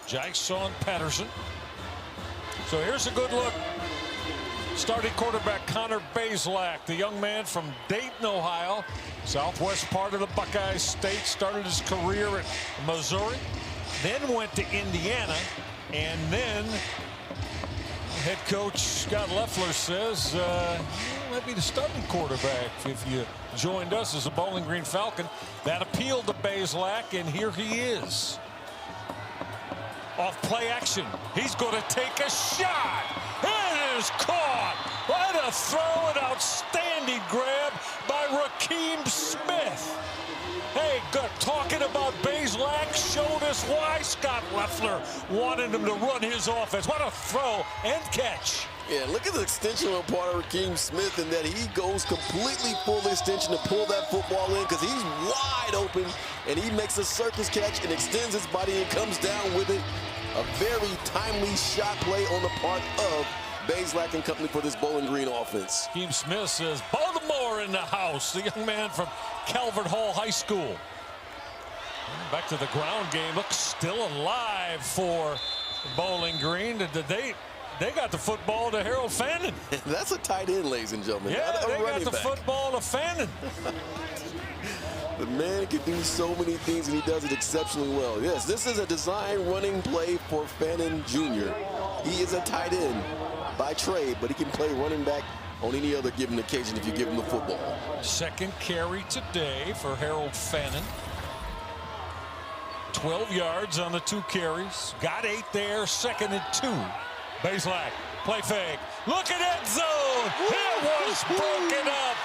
Jason Patterson. So here's a good look. Starting quarterback Connor Bazelak, the young man from Dayton, Ohio, southwest part of the Buckeye State, started his career at Missouri, then went to Indiana, and then head coach Scott Loeffler says you might be the starting quarterback if you joined us as a Bowling Green Falcon. That appealed to Bazelak, and here he is. Off play action. He's going to take a shot. It is caught. What a throw, an outstanding grab by Raheem Smith. Hey, good. Talking about Bazelak showed us why Scott Loeffler wanted him to run his offense. What a throw and catch. Yeah, look at the extension on part of Raheem Smith, and that he goes completely full extension to pull that football in because he's wide open, and he makes a circus catch and extends his body and comes down with it. A very timely shot play on the part of Bazelak and company for this Bowling Green offense. Raheem Smith says, Baltimore in the house. The young man from Calvert Hall High School. Back to the ground game. Looks still alive for Bowling Green. They got the football to Harold Fannin. That's a tight end, ladies and gentlemen. Yeah, they got the football to Fannin. The man can do so many things, and he does it exceptionally well. Yes, this is a design running play for Fannin Jr. He is a tight end by trade, but he can play running back on any other given occasion if you give him the football. Second carry today for Harold Fannin. 12 yards on the 2 carries. Got 8 there, 2nd and 2. Bazelak, play fake. Look at end zone. It was broken up.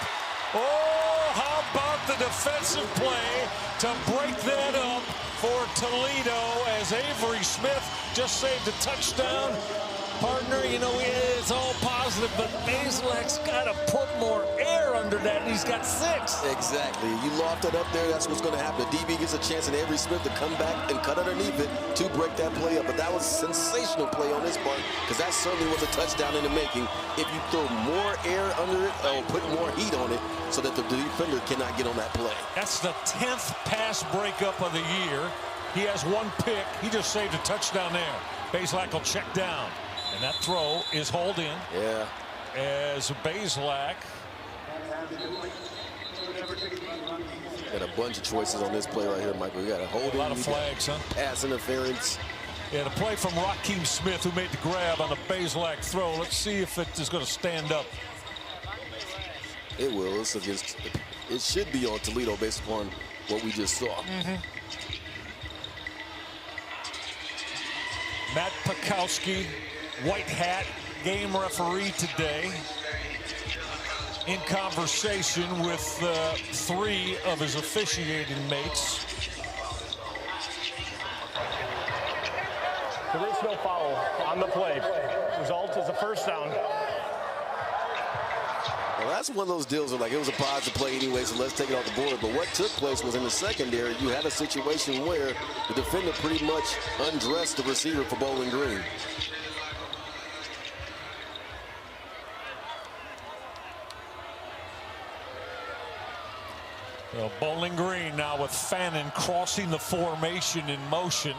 Oh, how about the defensive play to break that up for Toledo as Avery Smith just saved a touchdown. Partner, you know, it's all positive, but Bazelak's got to put more air under that, and he's got 6. Exactly. You loft it up there, that's what's going to happen. The DB gets a chance in Avery Smith to come back and cut underneath it to break that play up. But that was a sensational play on his part, because that certainly was a touchdown in the making. If you throw more air under it or put more heat on it so that the defender cannot get on that play. That's the 10th pass breakup of the year. He has 1 pick. He just saved a touchdown there. Bazelak will check down. And that throw is hauled in. Yeah. As Bazelak. Got a bunch of choices on this play right here, Michael. You got to hold a lot of flags, huh? Pass interference. Yeah, the play from Raheem Smith, who made the grab on the Bazelak throw. Let's see if it is going to stand up. It will. It's against, it should be on Toledo based upon what we just saw. Matt Pikowski, white hat, game referee today, in conversation with 3 of his officiating mates. There is no foul on the play. Result is a first down. Well, that's one of those deals where, like, it was a positive play anyway, so let's take it off the board. But what took place was in the secondary, you had a situation where the defender pretty much undressed the receiver for Bowling Green. Well, Bowling Green now with Fannin crossing the formation in motion.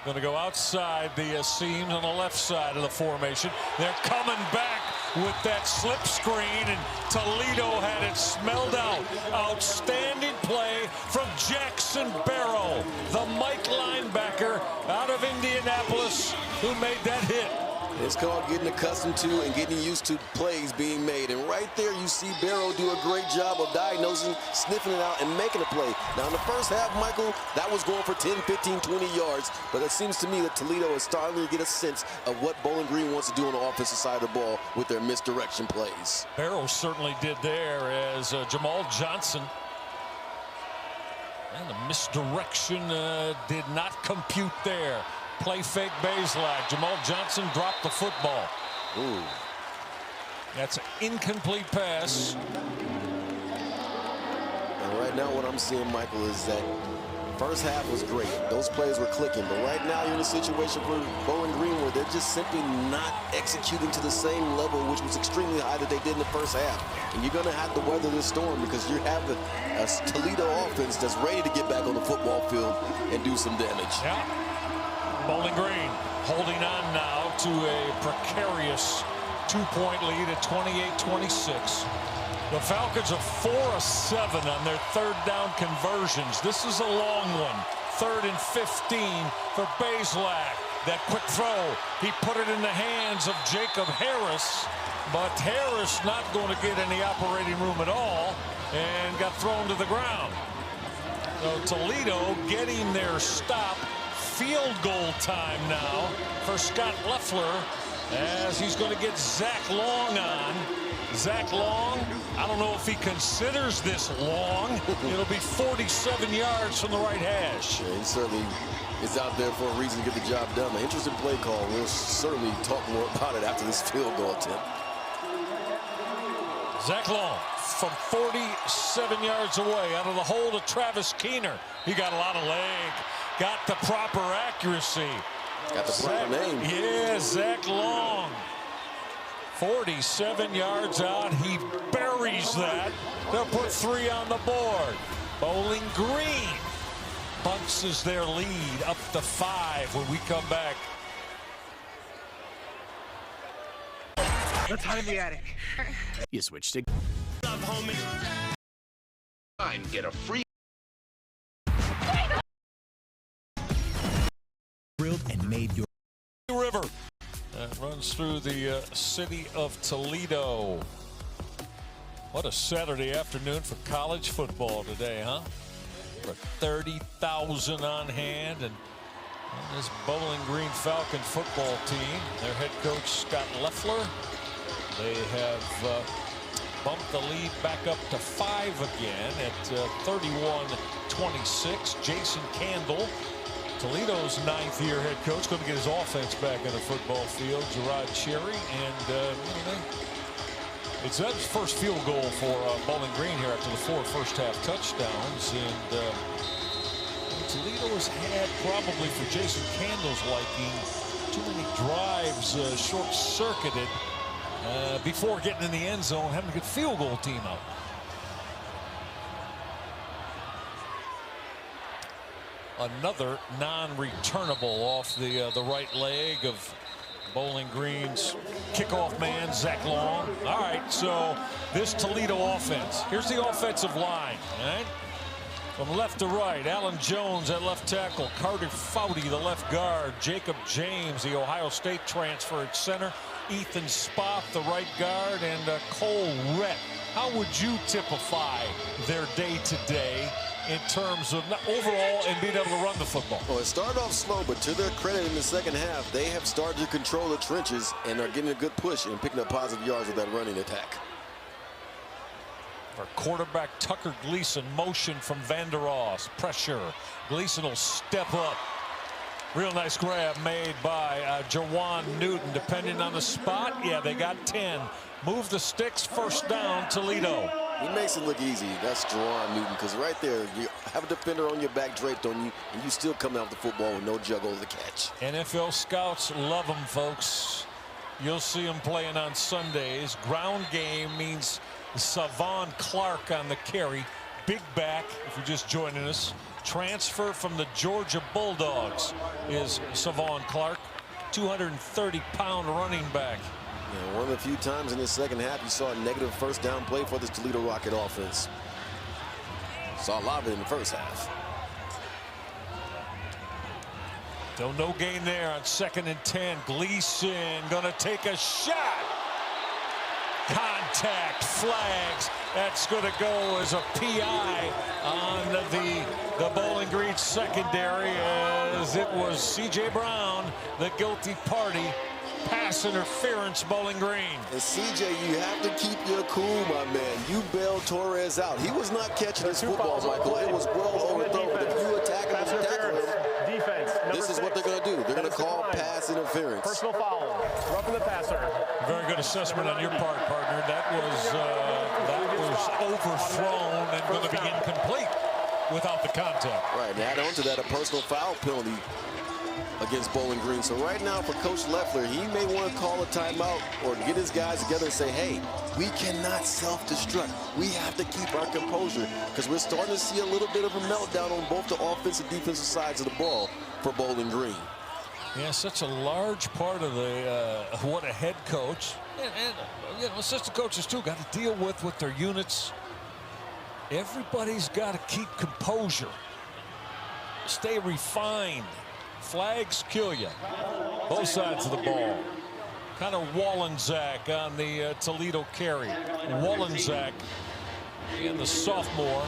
Going to go outside the seams on the left side of the formation. They're coming back with that slip screen, and Toledo had it smelled out. Outstanding play from Jackson Barrow, the Mike linebacker out of Indianapolis, who made that hit. It's called getting accustomed to and getting used to plays being made. And right there, you see Barrow do a great job of diagnosing, sniffing it out, and making a play. Now, in the first half, Michael, that was going for 10, 15, 20 yards. But it seems to me that Toledo is starting to get a sense of what Bowling Green wants to do on the offensive side of the ball with their misdirection plays. Barrow certainly did there as Jamal Johnson. And the misdirection did not compute there. Play fake Bazelak. Jamal Johnson dropped the football. Ooh. That's an incomplete pass. And right now what I'm seeing, Michael, is that first half was great. Those plays were clicking. But right now you're in a situation for Bowling Green where they're just simply not executing to the same level, which was extremely high that they did in the first half. And you're going to have to weather this storm because you have a Toledo offense that's ready to get back on the football field and do some damage. Yeah. Bowling Green holding on now to a precarious 2-point lead at 28-26. The Falcons are 4 of 7 on their third down conversions. This is a long one. 3rd and 15 for Bazelak. That quick throw, he put it in the hands of Jacob Harris, but Harris not going to get any operating room at all and got thrown to the ground. So Toledo getting their stop. Field goal time now for Scott Loeffler as he's going to get Zach Long on. Zach Long, I don't know if he considers this long. It'll be 47 yards from the right hash. Yeah, he certainly is out there for a reason to get the job done. An interesting play call. We'll certainly talk more about it after this field goal attempt. Zach Long from 47 yards away out of the hole to Travis Keener. He got a lot of leg. Got the proper accuracy. Got the proper name. Yeah, Zach Long. 47 yards out. He buries that. They'll put 3 on the board. Bowling Green bunches their lead up to 5 when we come back. Let's hide in the attic. You switched to Get a free grilled and made your River that runs through the city of Toledo. What a Saturday afternoon for college football today, huh? For 30,000 on hand, and this Bowling Green Falcon football team, their head coach Scott Loeffler, they have bumped the lead back up to 5 again at 31-26. Jason Candle, Toledo's 9th-year head coach, going to get his offense back in the football field. Gerard Cherry, and it's that first field goal for Bowling Green here after the 4 first-half touchdowns. And Toledo has had, probably for Jason Candle's liking, too many drives short-circuited before getting in the end zone, having a good field goal team out. Another non-returnable off the right leg of Bowling Green's kickoff man, Zach Long. All right, so this Toledo offense. Here's the offensive line, all right? From left to right, Alan Jones at left tackle, Carter Foudy, the left guard, Jacob James, the Ohio State transfer at center, Ethan Spoth, the right guard, and Cole Rett. How would you typify their day-to-day in terms of overall and being able to run the football? Well, it started off slow, but to their credit in the second half, they have started to control the trenches and are getting a good push and picking up positive yards with that running attack. For quarterback Tucker Gleason, motion from Vander Ross, pressure. Gleason will step up. Real nice grab made by Jawan Newton. Depending on the spot, yeah, they got 10. Move the sticks, first down, Toledo. He makes it look easy. That's Jawan Newton, because right there, you have a defender on your back draped on you, and you still come out the football with no juggle to catch. NFL scouts love them, folks. You'll see them playing on Sundays. Ground game means Savon Clark on the carry. Big back, if you're just joining us. Transfer from the Georgia Bulldogs is Savon Clark, 230-pound running back. And one of the few times in the second half you saw a negative first down play for this Toledo Rocket offense. Saw a lot of it in the first half. Still no gain there on 2nd and 10. Gleason gonna take a shot. Contact, flags. That's going to go as a PI on the Bowling Green secondary, as it was C.J. Brown, the guilty party. Pass interference, Bowling Green. And C.J., you have to keep your cool, my man. You bailed Torres out. He was not catching his football, Michael. It was well overthrown. If you attack him and tackle him, this is what they're going to do. They're going to call pass interference. Personal foul. Roughing the passer. Very good assessment on your part, partner. That was overthrown and going to be incomplete without the contact. Right, and add on to that a personal foul penalty against Bowling Green. So right now for Coach Leffler, he may want to call a timeout or get his guys together and say, hey, we cannot self-destruct. We have to keep our composure, because we're starting to see a little bit of a meltdown on both the offensive and defensive sides of the ball for Bowling Green. Yeah, such a large part of the what a head coach and you know, assistant coaches too got to deal with their units. Everybody's got to keep composure, stay refined. Flags kill you. Both sides of the ball. Kind of Wallenczak on the Toledo carry. Wallenczak, and the sophomore.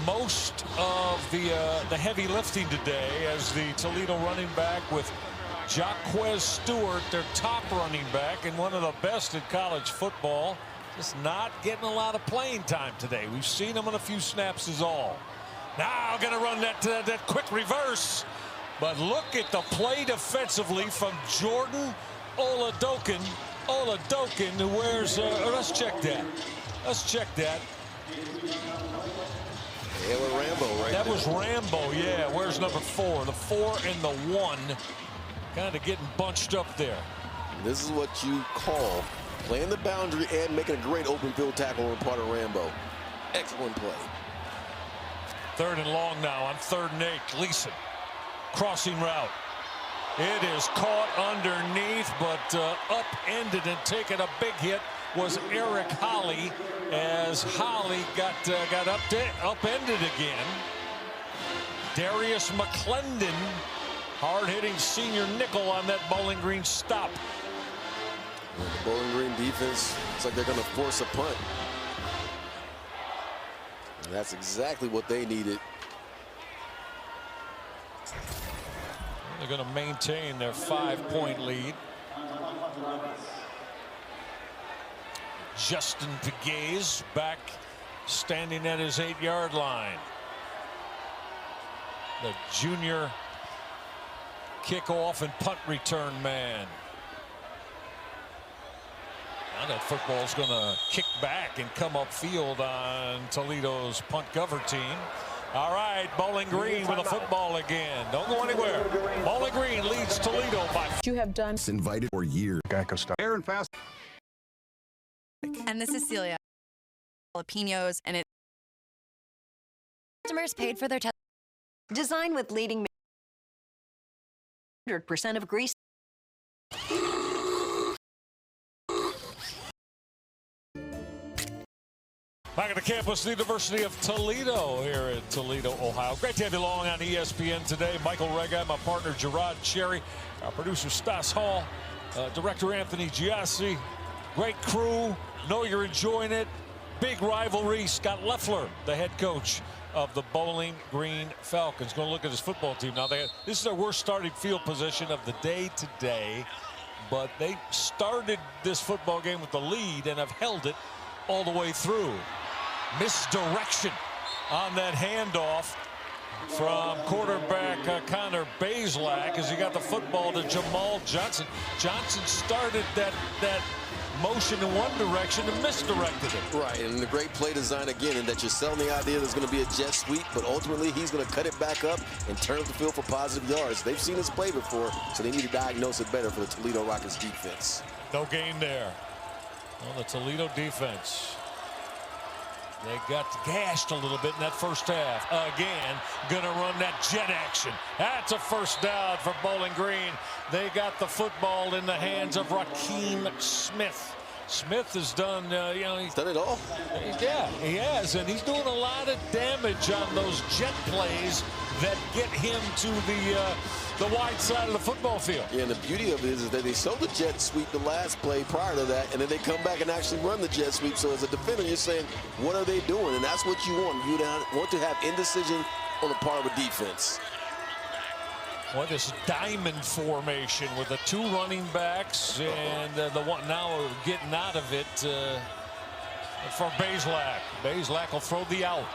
Most of the heavy lifting today as the Toledo running back with Jaquez Stewart, their top running back and one of the best in college football, just not getting a lot of playing time today. We've seen him on a few snaps is all. Now going to run that quick reverse. But look at the play defensively from Jordan Oladokin. Oladokin, who wears, let's check that. Let's check that. Yeah, with Rambo right That there. was Rambo, yeah. Where's number 4? The 4 and the 1. Kind of getting bunched up there. This is what you call playing the boundary and making a great open field tackle on part of Rambo. Excellent play. 3rd and long now on 3rd and 8. Gleason. Crossing route. It is caught underneath, but upended and taking a big hit was Eric Holly, as Holly got upended again. Darius McClendon, hard-hitting senior nickel on that Bowling Green stop. And the Bowling Green defense looks like they're going to force a punt. And that's exactly what they needed. They're going to maintain their 5-point lead. Justin Pegues back standing at his 8-yard line. The junior kickoff and punt return man. Now that football's going to kick back and come upfield on Toledo's punt cover team. All right, Bowling Green with a football again. Don't go anywhere. Bowling Green leads Toledo by. You have done. Invited for years. Geico stuff. Fair and fast. And this is Celia. Jalapenos, and it. Customers paid for their Designed with leading 100% of grease. Back at the campus, the University of Toledo here in Toledo, Ohio. Great to have you along on ESPN today. Michael Rega, my partner Gerard Cherry, our producer Stas Hall, director Anthony Giassi. Great crew. Know you're enjoying it. Big rivalry. Scott Leffler, the head coach of the Bowling Green Falcons. Going to look at his football team now. This is their worst starting field position of the day today, but they started this football game with the lead and have held it all the way through. Misdirection on that handoff from quarterback Connor Bazelak as he got the football to Jamal Johnson. Johnson started that motion in one direction and misdirected it. Right, and the great play design again, in that you're selling the idea there's going to be a jet sweep, but ultimately he's going to cut it back up and turn up the field for positive yards. They've seen this play before, so they need to diagnose it better for the Toledo Rockets defense. No gain there. Well, the Toledo defense They got gashed a little bit in that first half. Again, gonna run that jet action. That's a first down for Bowling Green. They got the football in the hands of Raheem Smith. Smith has done, he's done it all. Yeah, he has, and he's doing a lot of damage on those jet plays that get him to the wide side of the football field. Yeah, and the beauty of it is that they showed the jet sweep the last play prior to that, and then they come back and actually run the jet sweep. So as a defender, you're saying, what are they doing? And that's what you want. You want to have indecision on the part of a defense. Well, this diamond formation with the two running backs and the one now getting out of it for Bazelak. Bazelak will throw the out.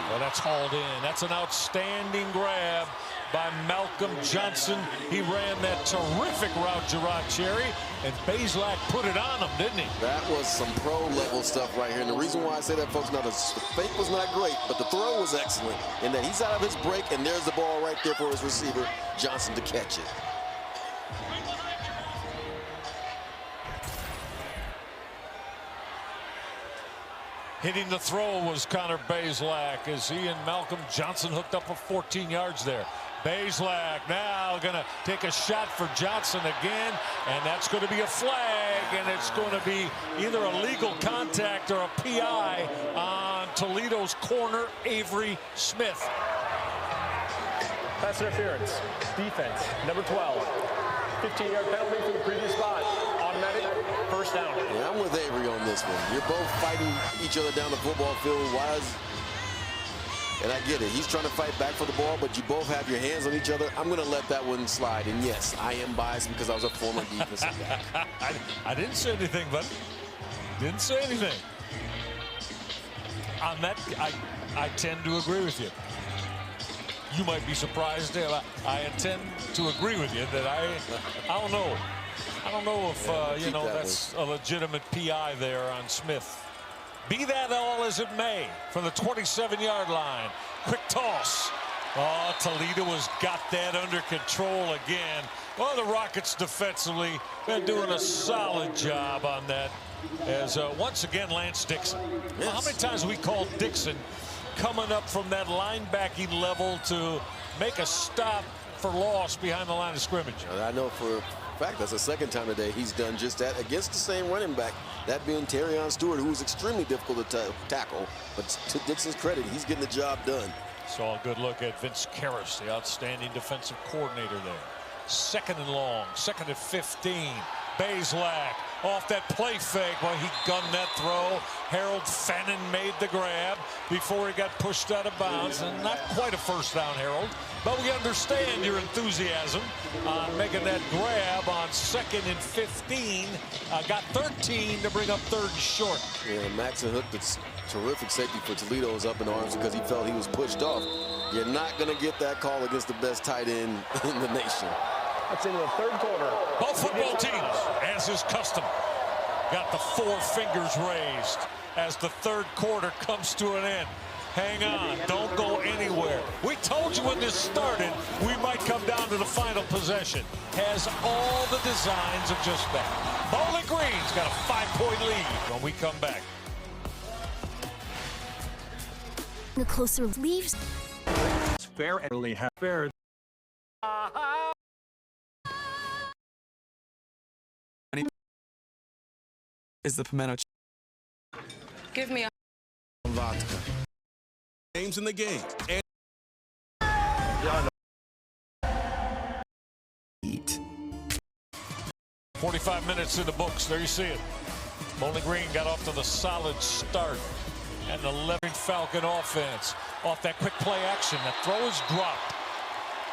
Well, that's hauled in. That's an outstanding grab by Malcolm Johnson. He ran that terrific route, Gerard Cherry, and Bazelak put it on him, didn't he? That was some pro-level stuff right here. And the reason why I say that, folks, now the fake was not great, but the throw was excellent. In that he's out of his break, and there's the ball right there for his receiver, Johnson, to catch it. Hitting the throw was Connor Bazelak as he and Malcolm Johnson hooked up for 14 yards there. Bazelak now going to take a shot for Johnson again, and that's going to be a flag, and it's going to be either a legal contact or a PI on Toledo's corner, Avery Smith. Pass interference. Defense, number 12. 15-yard penalty for the previous spot. Automatic first down. Yeah, I'm with Avery on this one. You're both fighting each other down the football field. And I get it. He's trying to fight back for the ball, but you both have your hands on each other. I'm going to let that one slide. And yes, I am biased because I was a former defensive back. I didn't say anything, but didn't say anything. On that, I tend to agree with you. You might be surprised. I intend to agree with you that I don't know. I don't know if that's a legitimate PI there on Smith. Be that all as it may, from the 27-yard line, quick toss. Oh, Toledo has got that under control again. Well, the Rockets defensively been doing a solid job on that. As once again, Lance Dixon. Yes. Well, how many times have we called Dixon coming up from that linebacking level to make a stop for loss behind the line of scrimmage? I know for a fact that's the second time today he's done just that against the same running back, that being Terrion Stewart, who was extremely difficult to tackle. But to Dixon's credit, he's getting the job done. Saw a good look at Vince Karras, the outstanding defensive coordinator there. Second and long, second and 15. Bazelak off that play fake. Well, he gunned that throw. Harold Fennon made the grab before he got pushed out of bounds. And not quite a first down, Harold. But we understand your enthusiasm on making that grab on second and 15. Got 13 to bring up third and short. Yeah, Maxon Hook, that's terrific safety for Toledo, is up in arms because he felt he was pushed off. You're not going to get that call against the best tight end in the nation. That's into the third quarter. Both football teams, as is custom, got the four fingers raised as the third quarter comes to an end. Hang on, don't go anywhere. We told you when this started, we might come down to the final possession. Has all the designs of just that. Bowling Green's got a 5-point lead when we come back. The closer leaves. It's fair and really fair. Is the pimento. Give me a vodka. Games in the game. And Eat. 45 minutes in the books. There you see it. Bowling Green got off to the solid start. And the 11 Falcon offense off that quick play action. That throw is dropped.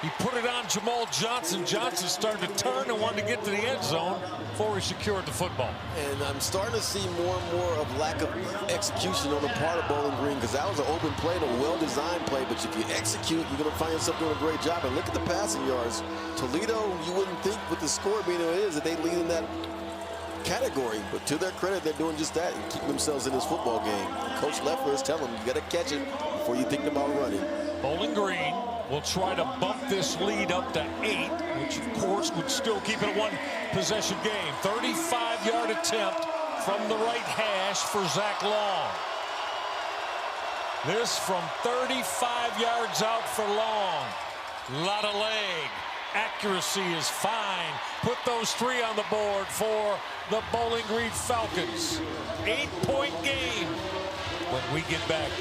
He put it on Jamal Johnson. Johnson started to turn and wanted to get to the end zone before he secured the football. And I'm starting to see more and more of lack of execution on the part of Bowling Green, because that was an open play and a well-designed play. But if you execute, you're going to find yourself doing a great job. And look at the passing yards. Toledo, you wouldn't think with the score being what it is that they lead in that category. But to their credit, they're doing just that and keeping themselves in this football game. Coach Leffler is telling them, you got to catch it before you think about running. Bowling Green will try to bump this lead up to 8, which of course would still keep it a one-possession game. 35-yard attempt from the right hash for Zach Long. This from 35 yards out for long. Lot of leg. Accuracy is fine. Put those 3 on the board for the Bowling Green Falcons. 8-point game when we get back.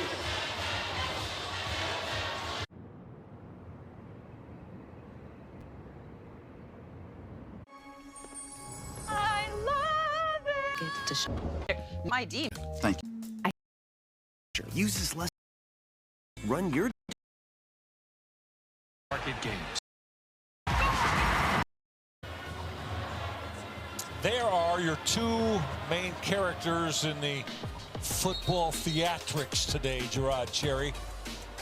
I love it. My deep. Thank you. Use this lesson. Run your market games. There are your 2 main characters in the football theatrics today, Gerard Cherry.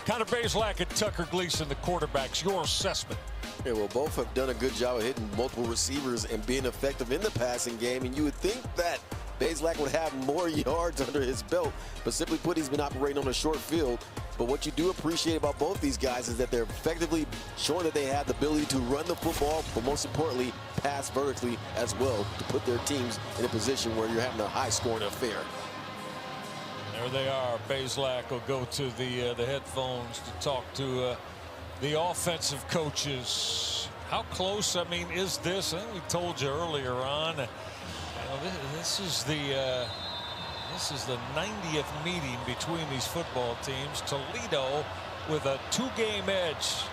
Connor Bazelak and Tucker Gleason, the quarterbacks. Your assessment? Yeah, well, both have done a good job of hitting multiple receivers and being effective in the passing game, and you would think that Bazelak would have more yards under his belt, but simply put, he's been operating on a short field. But what you do appreciate about both these guys is that they're effectively showing that they have the ability to run the football, but most importantly, pass vertically as well to put their teams in a position where you're having a high-scoring affair. There they are. Bazelak will go to the headphones to talk to the offensive coaches. How close, I mean, is this? I think we told you earlier on. This is the 90th meeting between these football teams. Toledo with a 2-game edge.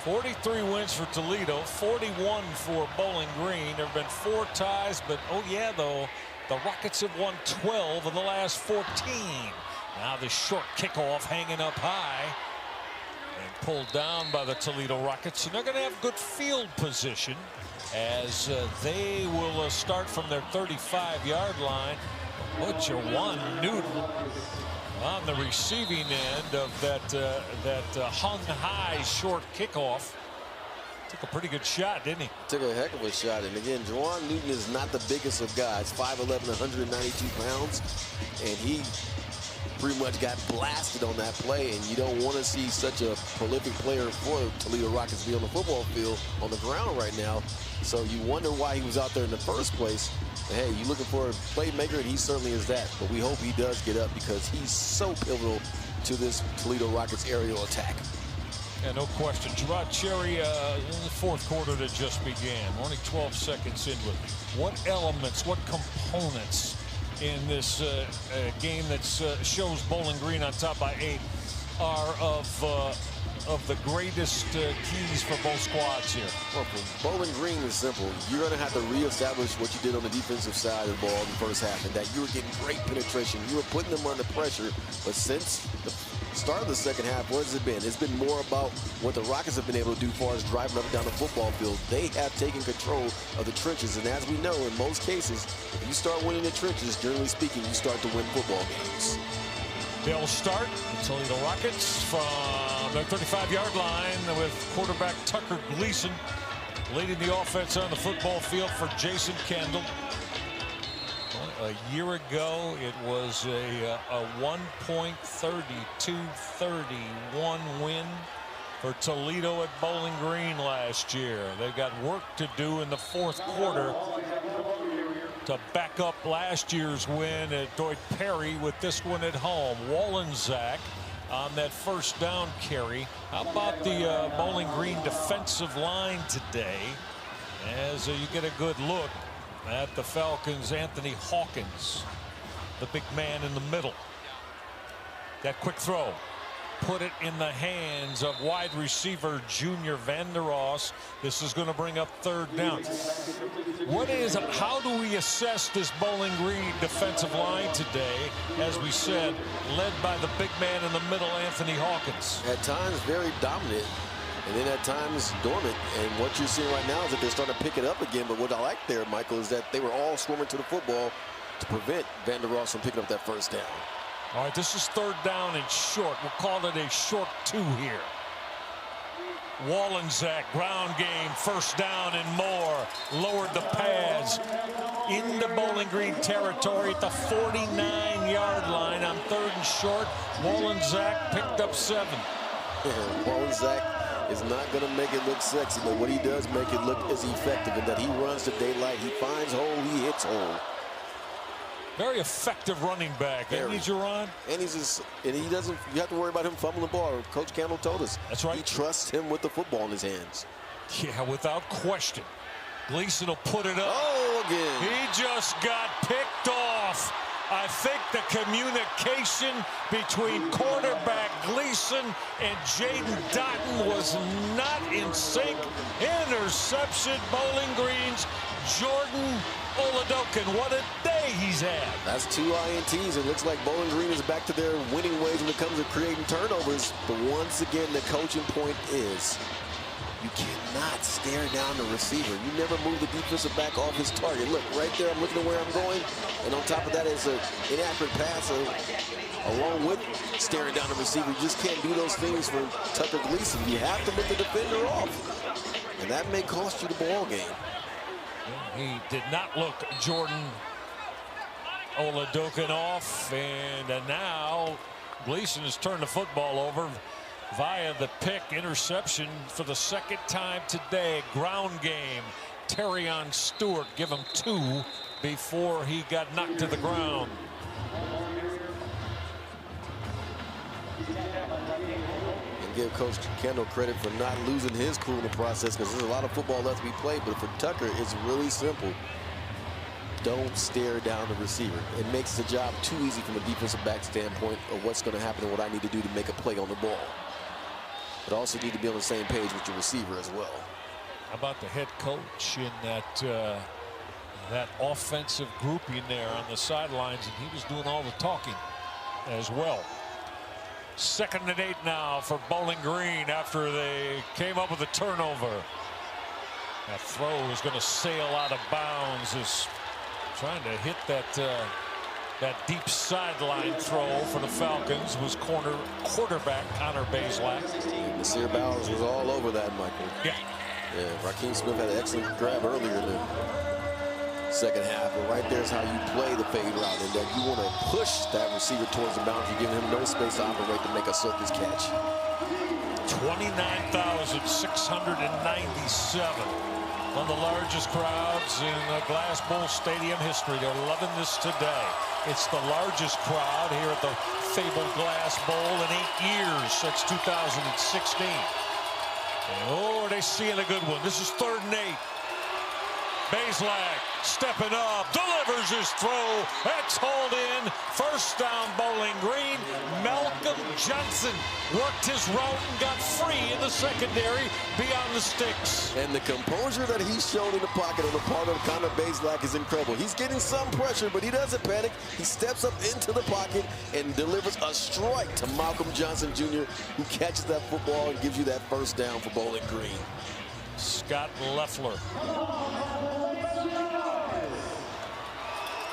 43 wins for Toledo, 41 for Bowling Green. There have been 4 ties, but oh yeah, though, the Rockets have won 12 of the last 14. Now the short kickoff hanging up high and pulled down by the Toledo Rockets, and they're going to have good field position as they will start from their 35-yard line. But Jawan Newton on the receiving end of that hung high short kickoff. Took a pretty good shot, didn't he? Took a heck of a shot. And again, Jawan Newton is not the biggest of guys. 5'11", 192 pounds. And he pretty much got blasted on that play. And you don't want to see such a prolific player for Toledo Rockets be on the football field on the ground right now. So you wonder why he was out there in the first place. But hey, you're looking for a playmaker, and he certainly is that. But we hope he does get up because he's so pivotal to this Toledo Rockets aerial attack. Yeah, no question. Gerard Cherry in the 4th quarter that just began. We're only 12 seconds into it. What elements, what components in this game that shows Bowling Green on top by 8 are of the greatest keys for both squads here? Well, for Bowling Green is simple. You're going to have to reestablish what you did on the defensive side of the ball in the first half, and that you were getting great penetration. You were putting them under pressure, but since the start of the second half, what has it been? It's been more about what the Rockets have been able to do as far as driving up and down the football field. They have taken control of the trenches, and as we know, in most cases, if you start winning the trenches, generally speaking, you start to win football games. They'll start the Toledo Rockets from the 35-yard line with quarterback Tucker Gleason leading the offense on the football field for Jason Kendall. A year ago, it was a 1.32-31 win for Toledo at Bowling Green last year. They've got work to do in the 4th quarter to back up last year's win at Doyd Perry with this one at home. Wallensack on that first down carry. How about the Bowling Green defensive line today as you get a good look at the Falcons? Anthony Hawkins, the big man in the middle. That quick throw, put it in the hands of wide receiver Junior Vandeross. This is going to bring up 3rd down. How do we assess this Bowling Green defensive line today? As we said, led by the big man in the middle, Anthony Hawkins. At times very dominant, and then at times dormant. And what you're seeing right now is that they're starting to pick it up again. But what I like there, Michael, is that they were all swarming to the football to prevent Vandeross from picking up that first down. All right, this is 3rd down and short. We'll call it a short 2 here. Wallensack, ground game, 1st down and more. Lowered the pads into Bowling Green territory at the 49-yard line on 3rd and short. Wallensack picked up 7. Wallensack is not going to make it look sexy, but what he does make it look as effective in that he runs to daylight, he finds hole, he hits hole. Very effective running back. And he's Ron. And he doesn't. You have to worry about him fumbling the ball. Coach Campbell told us. That's right. He trusts him with the football in his hands. Yeah, without question. Gleason will put it up. Oh, again. He just got picked off. I think the communication between quarterback Gleason and Jaden Dotton was not in sync. Interception, Bowling Green's Jordan Oladokin. What a day he's had. That's 2 INTs. It looks like Bowling Green is back to their winning ways when it comes to creating turnovers. But once again, the coaching point is you cannot stare down the receiver. You never move the defensive back off his target. Look, right there, I'm looking at where I'm going. And on top of that is an inaccurate pass along with staring down the receiver. You just can't do those things for Tucker Gleason. You have to look the defender off. And that may cost you the ball game. He did not look Jordan Oladokin off. And now Gleason has turned the football over via the pick interception for the second time today. Ground game. Terrion Stewart give him 2 before he got knocked to the ground. And give Coach Kendall credit for not losing his cool in the process, because there's a lot of football left to be played. But for Tucker, it's really simple. Don't stare down the receiver. It makes the job too easy from a defensive back standpoint of what's going to happen and what I need to do to make a play on the ball. But also need to be on the same page with your receiver as well. How about the head coach in that that offensive grouping there on the sidelines, and he was doing all the talking as well. 2nd and 8 now for Bowling Green after they came up with a turnover. That throw is going to sail out of bounds. Is trying to hit that deep sideline throw for the Falcons was quarterback Connor Bazelak. Nasir Bowers was all over that, Michael. Yeah. Raheem Smith had an excellent grab earlier in the second half, but right there's how you play the fade route, and that you want to push that receiver towards the boundary, giving him no space to operate to make a circus catch. 29,697. One of the largest crowds in Glass Bowl Stadium history. They're loving this today. It's the largest crowd here at the fabled Glass Bowl in 8 years since 2016. Oh, are they seeing a good one? This is 3rd and 8. Bazelak stepping up, delivers his throw. That's hauled in. First down, Bowling Green. Malcolm Johnson worked his route and got free in the secondary beyond the sticks. And the composure that he's shown in the pocket on the part of Connor Bazelak is incredible. He's getting some pressure, but he doesn't panic. He steps up into the pocket and delivers a strike to Malcolm Johnson Jr., who catches that football and gives you that first down for Bowling Green. Scott Leffler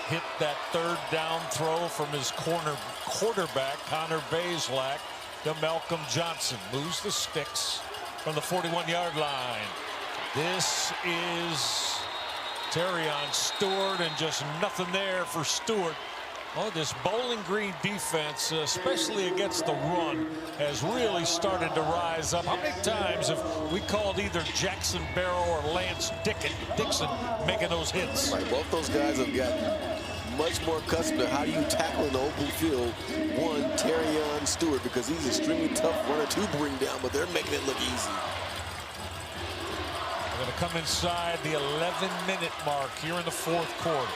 hit that 3rd down throw from his quarterback Connor Bazelak to Malcolm Johnson. Moves the sticks from the 41-yard line. This is Terrion Stewart, and just nothing there for Stewart. Oh, this Bowling Green defense, especially against the run, has really started to rise up. How many times have we called either Jackson Barrow or Lance Dixon making those hits? Right, both those guys have gotten much more accustomed to how do you tackle in the open field. One, Terrion Stewart, because he's an extremely tough runner to bring down, but they're making it look easy. We're going to come inside the 11-minute mark here in the 4th quarter.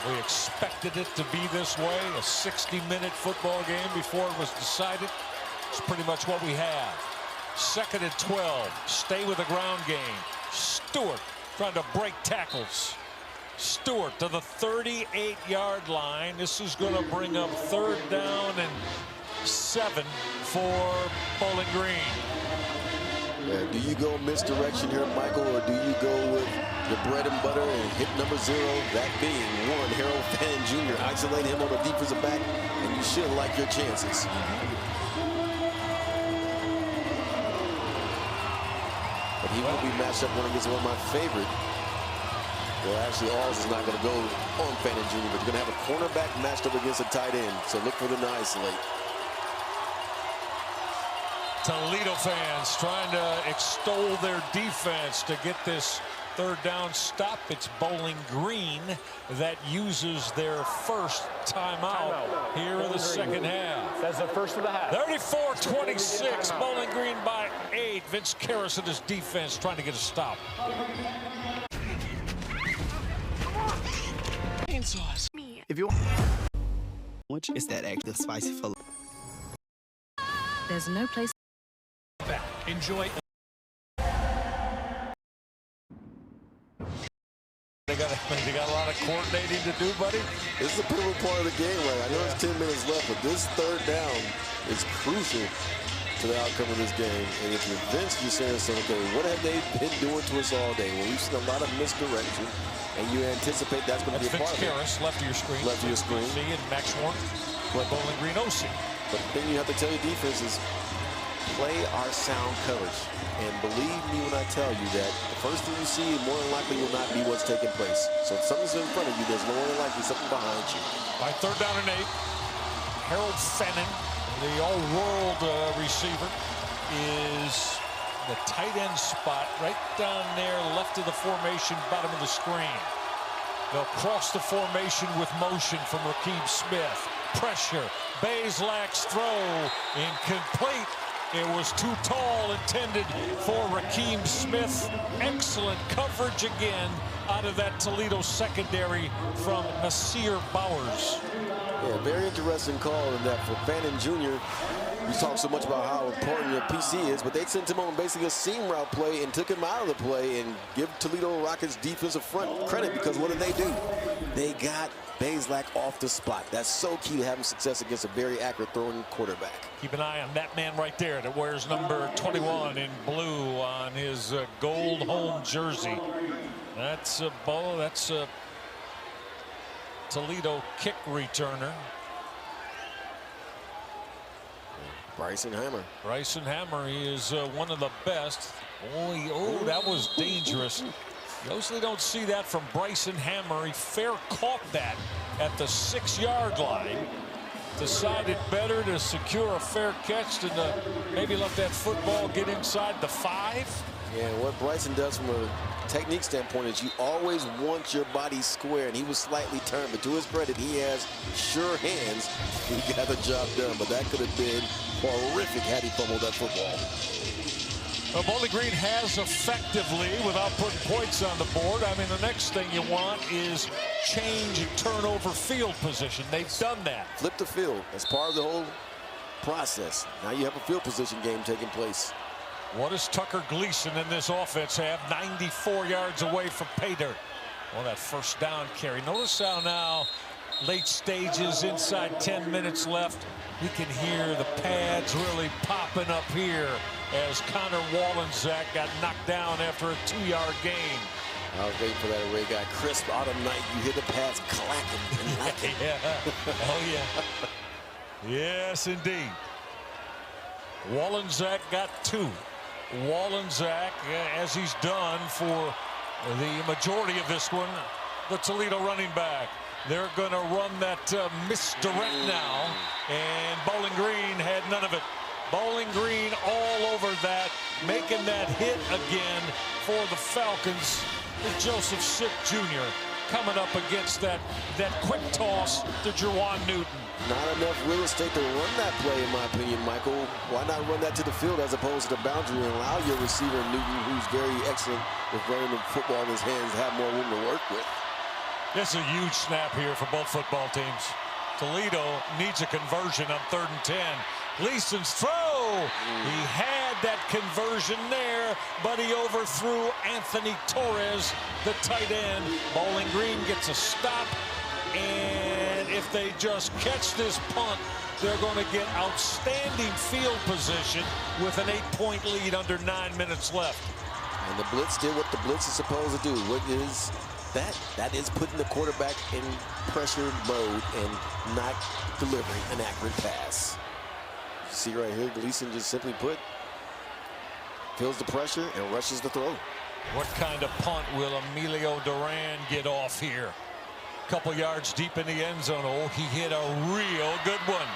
We expected it to be this way, a 60-minute football game before it was decided. It's pretty much what we have. 2nd and 12. Stay with the ground game. Stewart trying to break tackles. Stewart to the 38-yard line. This is going to bring up 3rd down and 7 for Bowling Green. Do you go misdirection here, Michael, or do you go with the bread and butter and hit number 0, that being one, Harold Fannin Jr., isolate him on the defensive back, and you should like your chances. But he will be matched up against one of my favorite. Well, actually, Alls is not going to go on Fannin Jr., but you're going to have a cornerback matched up against a tight end, so look for them to isolate. Toledo fans trying to extol their defense to get this third down stop. It's Bowling Green that uses their first timeout here in the second half. That's the first of the half. 34-26, Bowling Green by 8. Vince Karras and his defense trying to get a stop. If you which is that extra spicy filler. There's no place. Back. Enjoy. They got a lot of coordinating to do, buddy. This is a pivotal part of the game, right? I know it's 10 minutes left, but this third down is crucial to the outcome of this game. And if you're Vince, you're saying, so, okay, what have they been doing to us all day? Well, we've seen a lot of misdirection, and you anticipate that's going to be a part of it. Vince Karras, left of your screen. Left of your screen. See, and Max Warren, Bowling Green OC. But the thing you have to tell your defense is play our sound coverage. And believe me when I tell you that the first thing you see more than likely will not be what's taking place. So if something's in front of you, there's more than likely something behind you. By third down and 8, Harold Fenton, the all-world receiver, is the tight end spot right down there, left of the formation, bottom of the screen. They'll cross the formation with motion from Rakeem Smith. Pressure. Bazelak's throw incomplete. It was too tall, intended for Rakeem Smith. Excellent coverage again out of that Toledo secondary from Nasir Bowers. Yeah, very interesting call in that for Fannin Jr. We talk so much about how important your PC is, but they sent him on basically a seam route play and took him out of the play, and give Toledo Rockets defensive front credit, because what did they do? They got Bazelak off the spot. That's so key to having success against a very accurate throwing quarterback. Keep an eye on that man right there that wears number 21 in blue on his gold home jersey. That's a ball. That's a Toledo kick returner. Bryson Hammer. Bryson Hammer, he is one of the best. Oh, that was dangerous. You usually don't see that from Bryson Hammer. He fair caught that at the 6-yard line. Decided better to secure a fair catch than to maybe let that football get inside the 5. Yeah, what Bryson does from a technique standpoint is you always want your body square, and he was slightly turned, but to his credit, he has sure hands. He got the job done, but that could have been horrific had he fumbled that football. Well, Bowling Green has effectively, without putting points on the board, I mean, the next thing you want is change and turnover field position. They've done that. Flip the field. That's part of the whole process. Now you have a field position game taking place. What does Tucker Gleason in this offense have? 94 yards away from pay dirt. Well, that first down carry. Notice how now, late stages, inside 10 minutes left, we can hear the pads really popping up here as Connor Wallensack got knocked down after a 2-yard gain. I was waiting for that array guy. Crisp autumn night. You hear the pads clacking and lacking. Yeah. Oh, yeah. Yes, indeed. Wallensack got 2. Wallensack, as he's done for the majority of this one, the Toledo running back. They're going to run that misdirect now, and Bowling Green had none of it. Bowling Green all over that, making that hit again for the Falcons with Joseph Sipp Jr. coming up against that quick toss to Juwan Newton. Not enough real estate to run that play, in my opinion, Michael. Why not run that to the field as opposed to the boundary and allow your receiver, Newton, who's very excellent with running the football in his hands, have more room to work with? This is a huge snap here for both football teams. Toledo needs a conversion on 3rd and 10. Gleason's throw. He had that conversion there, but he overthrew Anthony Torres, the tight end. Bowling Green gets a stop, and if they just catch this punt, they're going to get outstanding field position with an 8-point lead under 9 minutes left. And the blitz did what the blitz is supposed to do. What is that? That is putting the quarterback in pressure mode and not delivering an accurate pass. See right here, Gleason just simply put, feels the pressure and rushes the throw. What kind of punt will Emilio Duran get off here? Couple yards deep in the end zone. Oh, he hit a real good one.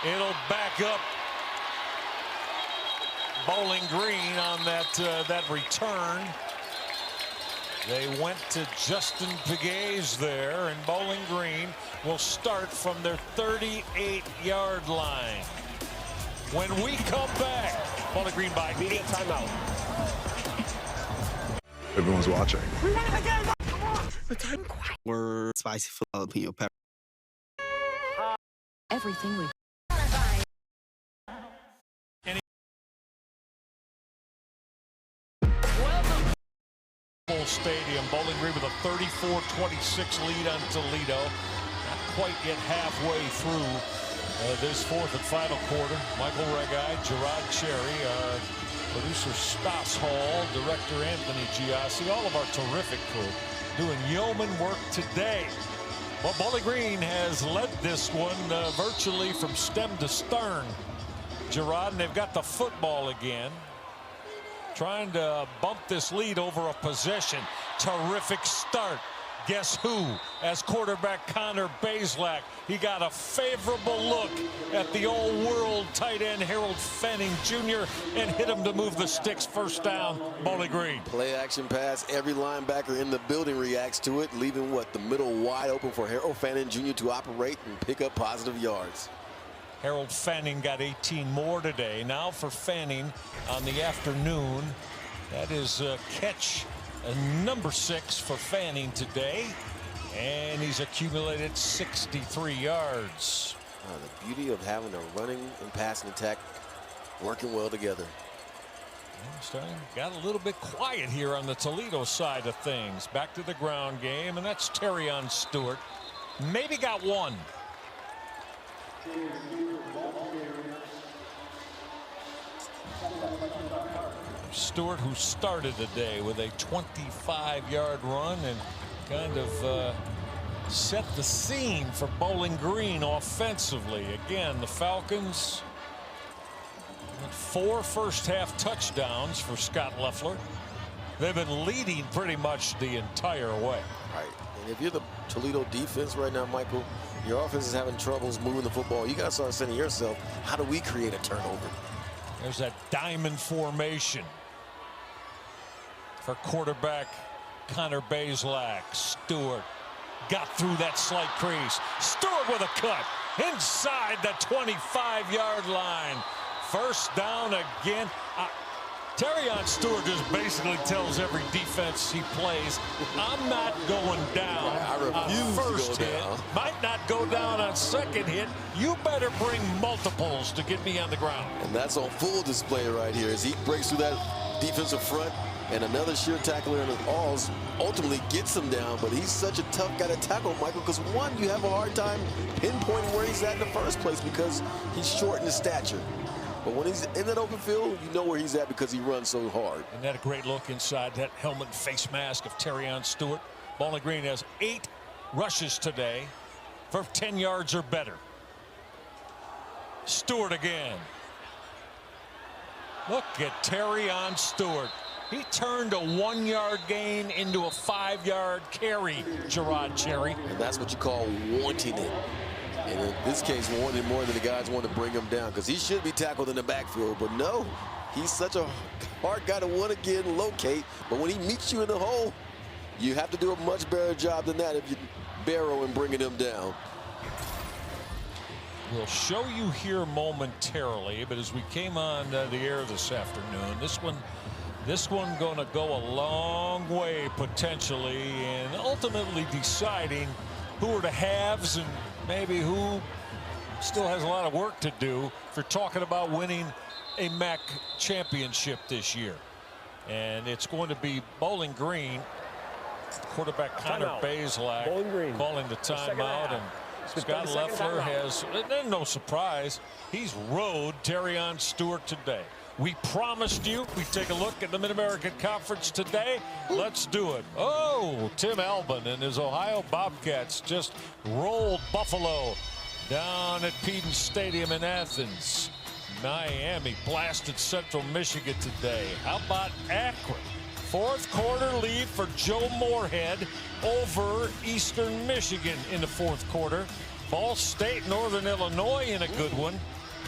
It'll back up Bowling Green on that return. They went to Justin Pegues there, and Bowling Green will start from their 38-yard line. When we come back, Bowling Green by 8. Timeout. Everyone's watching. We're spicy jalapeno pepper. Everything we Stadium. Bowling Green with a 34-26 lead on Toledo. Not quite yet halfway through this fourth and final quarter. Michael Regai, Gerard Cherry, our producer Stas Hall, director Anthony Giassi, all of our terrific crew doing yeoman work today. Well, Bowling Green has led this one virtually from stem to stern. Gerard, and they've got the football again. Trying to bump this lead over a possession. Terrific start. Guess who? As quarterback Connor Bazelak. He got a favorable look at the all-world tight end Harold Fanning Jr. and hit him to move the sticks. First down, Bowling Green. Play action pass. Every linebacker in the building reacts to it, leaving the middle wide open for Harold Fanning Jr. to operate and pick up positive yards. Harold Fanning got 18 more today. Now for Fanning on the afternoon. That is catch number 6 for Fanning today. And he's accumulated 63 yards. The beauty of having a running and passing attack working well together. Got a little bit quiet here on the Toledo side of things. Back to the ground game, and that's Terrion Stewart. Maybe got one. Stewart, who started the day with a 25-yard run and kind of set the scene for Bowling Green offensively. Again, the Falcons had 4 first-half touchdowns for Scott Loeffler. They've been leading pretty much the entire way. Right. And if you're the Toledo defense right now, Michael, your offense is having troubles moving the football. You got to start saying to yourself, how do we create a turnover? There's that diamond formation for quarterback Connor Bazelak. Stewart got through that slight crease. Stewart with a cut inside the 25-yard line. First down again. Terrion Stewart just basically tells every defense he plays, I'm not going down on first hit. Might not go down on second hit. You better bring multiples to get me on the ground. And that's on full display right here as he breaks through that defensive front, and another sheer tackler in his alls ultimately gets him down. But he's such a tough guy to tackle, Michael, because one, you have a hard time pinpointing where he's at in the first place because he's short in his stature. But when he's in that open field, you know where he's at because he runs so hard. And that a great look inside that helmet and face mask of Terrion Stewart. Bowling Green has 8 rushes today for 10 yards or better. Stewart again. Look at Terrion Stewart. He turned a 1-yard gain into a 5-yard carry, Gerard Cherry. And that's what you call wanting it. And in this case, wanted more than the guys want to bring him down because he should be tackled in the backfield. But no, he's such a hard guy to want to get and locate. But when he meets you in the hole, you have to do a much better job than that if you barrel and bringing him down. We'll show you here momentarily, but as we came on the air this afternoon, this one going to go a long way potentially in ultimately deciding who are the haves and maybe who still has a lot of work to do for talking about winning a MAC championship this year. And it's going to be Bowling Green. Quarterback Connor Bazelak calling the timeout, and Scott Loeffler has, no surprise, he's rode Terrion Stewart today. We promised you we'd take a look at the Mid-American Conference today. Let's do it. Oh, Tim Albin and his Ohio Bobcats just rolled Buffalo down at Peden Stadium in Athens. Miami blasted Central Michigan today. How about Akron? 4th quarter lead for Joe Moorhead over Eastern Michigan in the 4th quarter. Ball State, Northern Illinois in a good one.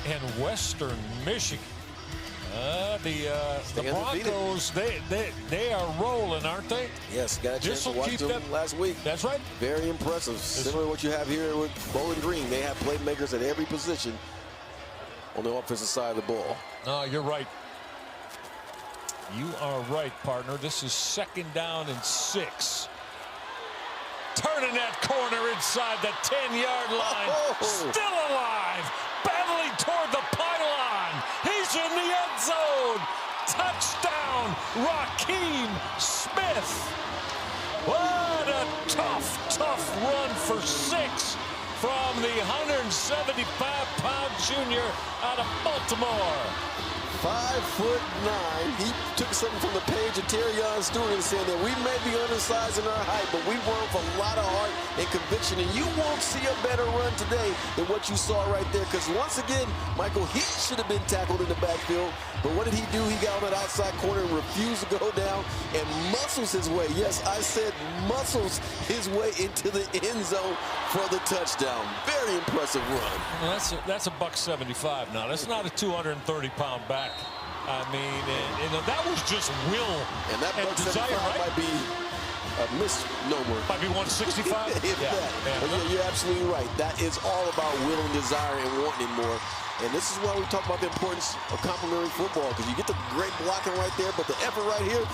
And Western Michigan The Broncos, they are rolling, aren't they? Yes, got a chance to watch them last week. That's right. Very impressive. Similar to what you have here with Bowling Green. They have playmakers at every position on the offensive side of the ball. No, you're right. You are right, partner. This is 2nd down and 6. Turning that corner inside the 10-yard line. Still alive. Battling toward the pylon. He's in the end zone. Touchdown, Raheem Smith. What a tough run for 6 from the 175-pound junior out of Baltimore. 5'9". He took something from the page of Terrion Stewart and said that we may be undersized in our height, but we run with a lot of heart and conviction, and you won't see a better run today than what you saw right there, because once again, Michael, he should have been tackled in the backfield, but what did he do? He got on that outside corner and refused to go down and muscles his way. Yes, I said muscles his way into the end zone for the touchdown. Very impressive run. Well, that's a $175 now. That's not a 230-pound back. I mean, and that was just will and that desire, right? Might be a misnomer. Might be 165. If that. But yeah, you're absolutely right. That is all about will and desire and wanting more. And this is why we talk about the importance of complementary football, because you get the great blocking right there, but the effort right here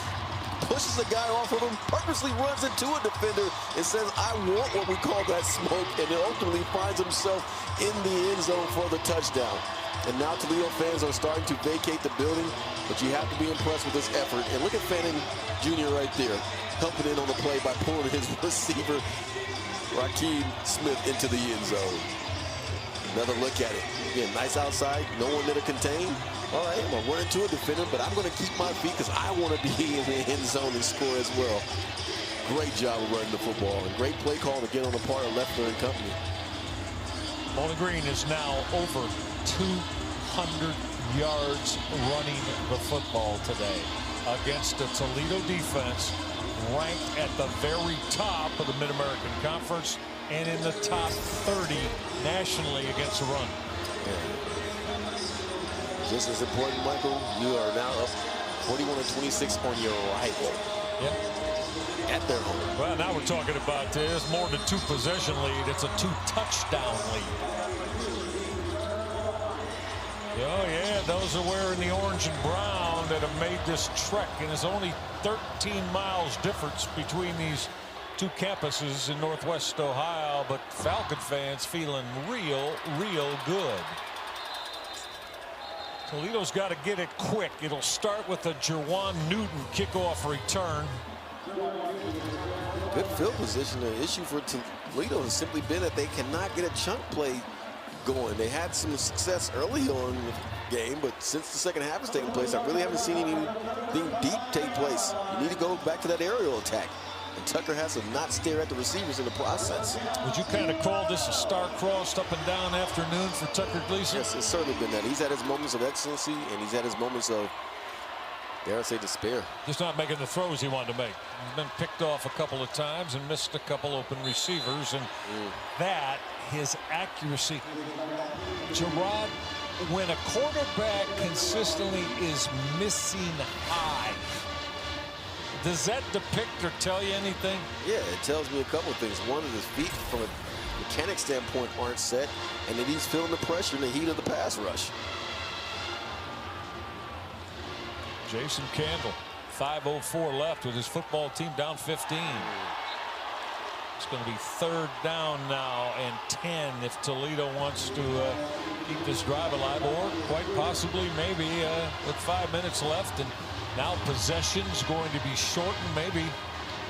pushes a guy off of him, purposely runs into a defender and says, I want what we call that smoke, and then ultimately finds himself in the end zone for the touchdown. And now Toledo fans are starting to vacate the building, but you have to be impressed with this effort. And look at Fannin Jr. right there, helping in on the play by pulling his receiver, Raheem Smith, into the end zone. Another look at it. Again, nice outside, no one there to contain. All right, I'm going to run into a defender, but I'm going to keep my feet because I want to be in the end zone and score as well. Great job of running the football, and great play call again on the part of Leffler and company. Bowling Green is now over 200 yards running the football today against a Toledo defense ranked at the very top of the Mid-American Conference and in the top 30 nationally against the run. Just as important, Michael, you are now up 41-26 on your rival. Yeah. At their home. Well, now we're talking about this more than 2-possession lead. It's a 2-touchdown lead. Oh, yeah, those are wearing the orange and brown that have made this trek, and it's only 13 miles difference between these two campuses in Northwest Ohio, but Falcon fans feeling real good. Toledo's got to get it quick. It'll start with a Jerwan Newton kickoff return. Good field position. The issue for Toledo has simply been that they cannot get a chunk play going. They had some success early on in the game, but since the second half has taken place, I really haven't seen anything deep take place. You need to go back to that aerial attack. And Tucker has to not stare at the receivers in the process. Would you kind of call this a star-crossed up and down afternoon for Tucker Gleason? Yes, it's certainly been that. He's had his moments of excellency, and he's had his moments of, dare I say, despair. Just not making the throws he wanted to make. He's been picked off a couple of times and missed a couple open receivers, and that, his accuracy. Gerard, when a quarterback consistently is missing high, does that depict or tell you anything? Yeah, it tells me a couple of things. One, that his feet, from a mechanic standpoint, aren't set, and that he's feeling the pressure in the heat of the pass rush. Jason Candle, 5:04 left with his football team down 15. It's going to be 3rd down now and 10 if Toledo wants to keep this drive alive, or quite possibly maybe with 5 minutes left. And now possession's going to be shortened. Maybe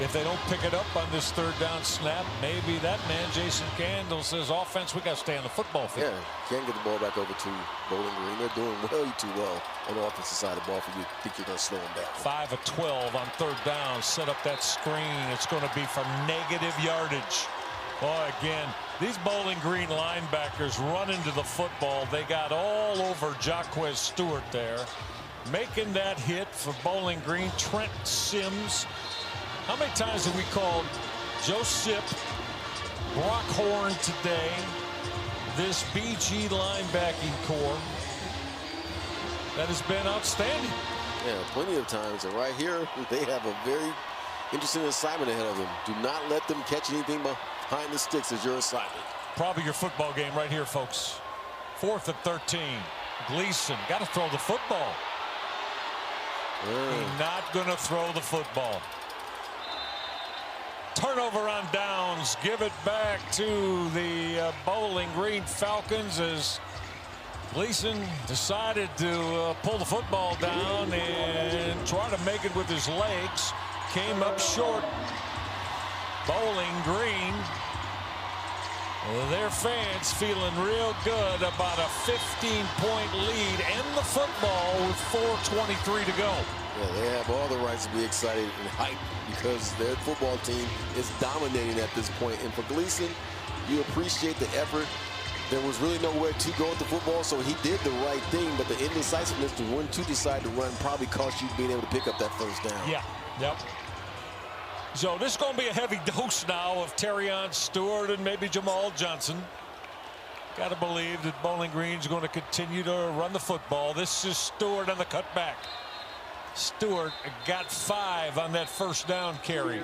if they don't pick it up on this 3rd down snap, maybe that man, Jason Candle, says, offense, we got to stay on the football field. Yeah, can't get the ball back over to Bowling Green. They're doing way too well on the offensive side of the ball for you to think you're going to slow them down. 5 of 12 on 3rd down. Set up that screen. It's going to be for negative yardage. Boy, again, these Bowling Green linebackers run into the football. They got all over Jaquez Stewart there. Making that hit for Bowling Green, Trent Sims. How many times have we called Joe Sipp, Brock Horn today, this BG linebacking core? that has been outstanding. Yeah, plenty of times. And right here, they have a very interesting assignment ahead of them. Do not let them catch anything behind the sticks as your assignment. Probably your football game right here, folks. 4th and 13. Gleason got to throw the football. He's not going to throw the football. Turnover on downs. Give it back to the Bowling Green Falcons as Gleason decided to pull the football down and try to make it with his legs. Came up short. Bowling Green, their fans feeling real good about a 15-point lead and the football with 4:23 to go. Yeah, they have all the rights to be excited and hyped because their football team is dominating at this point. And for Gleason, you appreciate the effort. There was really nowhere to go with the football, so he did the right thing. But the indecisiveness to when to decide to run probably cost you being able to pick up that first down. Yeah, yep. So this is going to be a heavy dose now of Terrion Stewart and maybe Jamal Johnson. Got to believe that Bowling Green's going to continue to run the football. This is Stewart on the cutback. Stewart got 5 on that first down carry.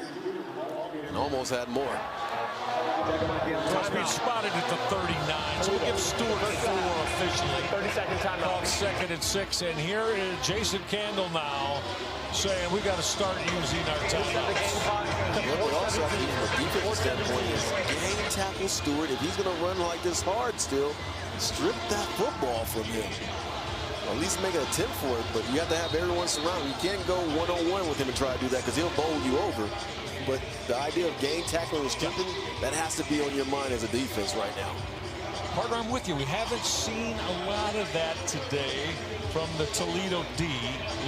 And almost had more. Must be spotted at the 39. So we give Stewart 4 officially. 30-second timeout. 2nd and 6. And here is Jason Candle now saying we got to start using our timeouts. What we also have to do from a defensive standpoint is gang tackle Stewart. If he's going to run like this hard still, strip that football from him. Or at least make an attempt for it, but you have to have everyone surrounded. You can't go one-on-one with him and try to do that because he'll bowl you over. But the idea of gang tackling and stripping, that has to be on your mind as a defense right now. Partner, I'm with you. We haven't seen a lot of that today from the Toledo D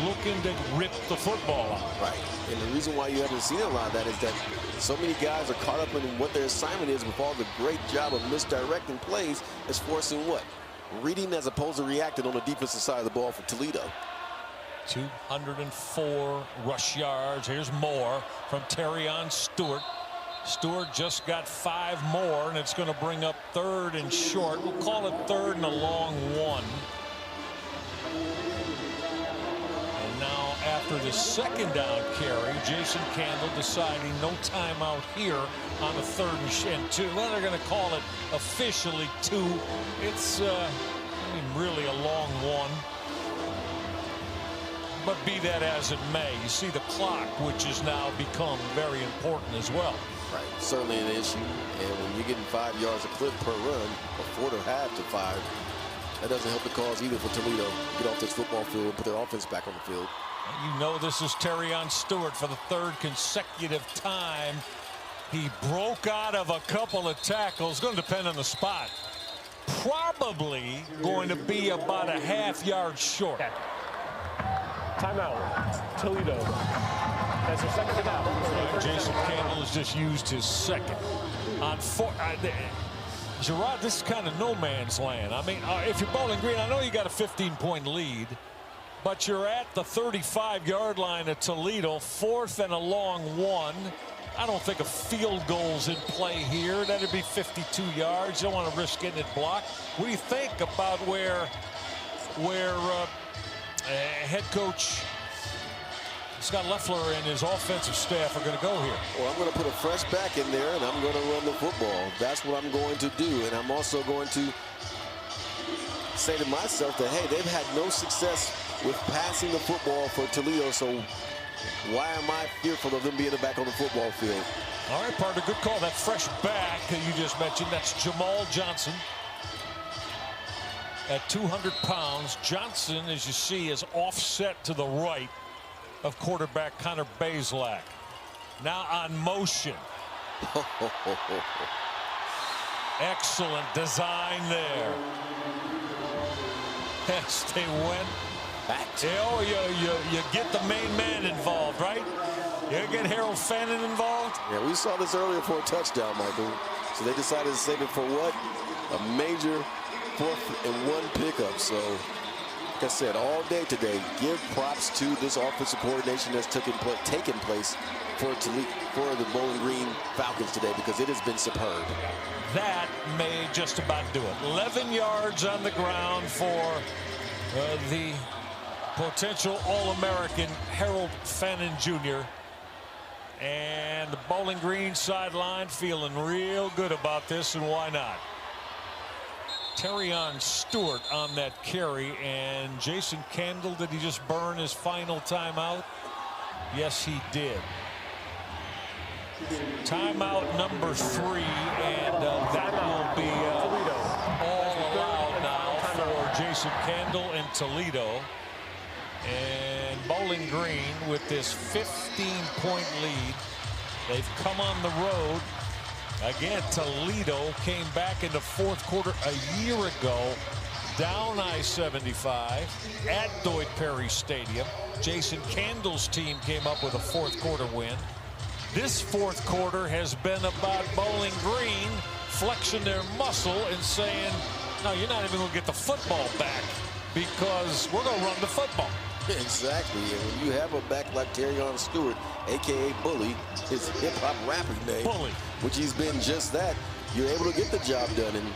looking to rip the football out. Right. And the reason why you haven't seen a lot of that is that so many guys are caught up in what their assignment is with all the great job of misdirecting plays is forcing what? Reading as opposed to reacting on the defensive side of the ball for Toledo. 204 rush yards. Here's more from Terrion Stewart. Stewart just got 5 more, and it's going to bring up 3rd and short. We'll call it 3rd and a long 1. And now after the 2nd down carry, Jason Candle deciding no timeout here on the 3rd and 2. Well, they're going to call it officially 2. It's really a long 1. But be that as it may, you see the clock, which has now become very important as well. Right, certainly an issue. And when you're getting 5 yards a clip per run, or 4 to half to 5, that doesn't help the cause either for Toledo to get off this football field and put their offense back on the field. You know this is Terrion Stewart for the 3rd consecutive time. He broke out of a couple of tackles. Going to depend on the spot. Probably going to be about a half-yard short. Timeout. Toledo. That's their 2nd down. Jason Candle has just used his 2nd on 4. Gerard, this is kind of no man's land. I mean, if you're Bowling Green, I know you got a 15-point lead, but you're at the 35-yard line at Toledo, 4th and a long 1. I don't think a field goal's in play here. That'd be 52 yards. You don't want to risk getting it blocked. What do you think about where head coach Scott Loeffler and his offensive staff are going to go here? Well, I'm going to put a fresh back in there, and I'm going to run the football. That's what I'm going to do. And I'm also going to say to myself that, hey, they've had no success with passing the football for Toledo, so why am I fearful of them being back on the football field? All right, partner, good call. That fresh back that you just mentioned, that's Jamal Johnson. At 200 pounds, Johnson, as you see, is offset to the right of quarterback Connor Bazelak. Now on motion. Excellent design there. Yes, they went back. You get the main man involved, right? You get Harold Fannin involved. Yeah, we saw this earlier for a touchdown, Michael. So they decided to save it for what? A major 4th and 1 pickup. So, like I said, all day today, give props to this offensive coordination that's taken place for the Bowling Green Falcons today, because it has been superb. That may just about do it. 11 yards on the ground for the Potential All-American Harold Fannin Jr. And the Bowling Green sideline feeling real good about this, and why not? Terrion Stewart on that carry, and Jason Kendall, did he just burn his final timeout? Yes, he did. Timeout number 3, and that will be all allowed now for Jason Kendall and Toledo. And Bowling Green with this 15-point lead. They've come on the road. Again, Toledo came back in the fourth quarter a year ago, down I-75 at Doyd Perry Stadium. Jason Kendall's team came up with a fourth quarter win. This fourth quarter has been about Bowling Green flexing their muscle and saying, no, you're not even going to get the football back because we're going to run the football. Exactly, and when you have a back like Terrion Stewart, a.k.a. Bully, his hip-hop rapping name, Bully, which he's been just that, you're able to get the job done. And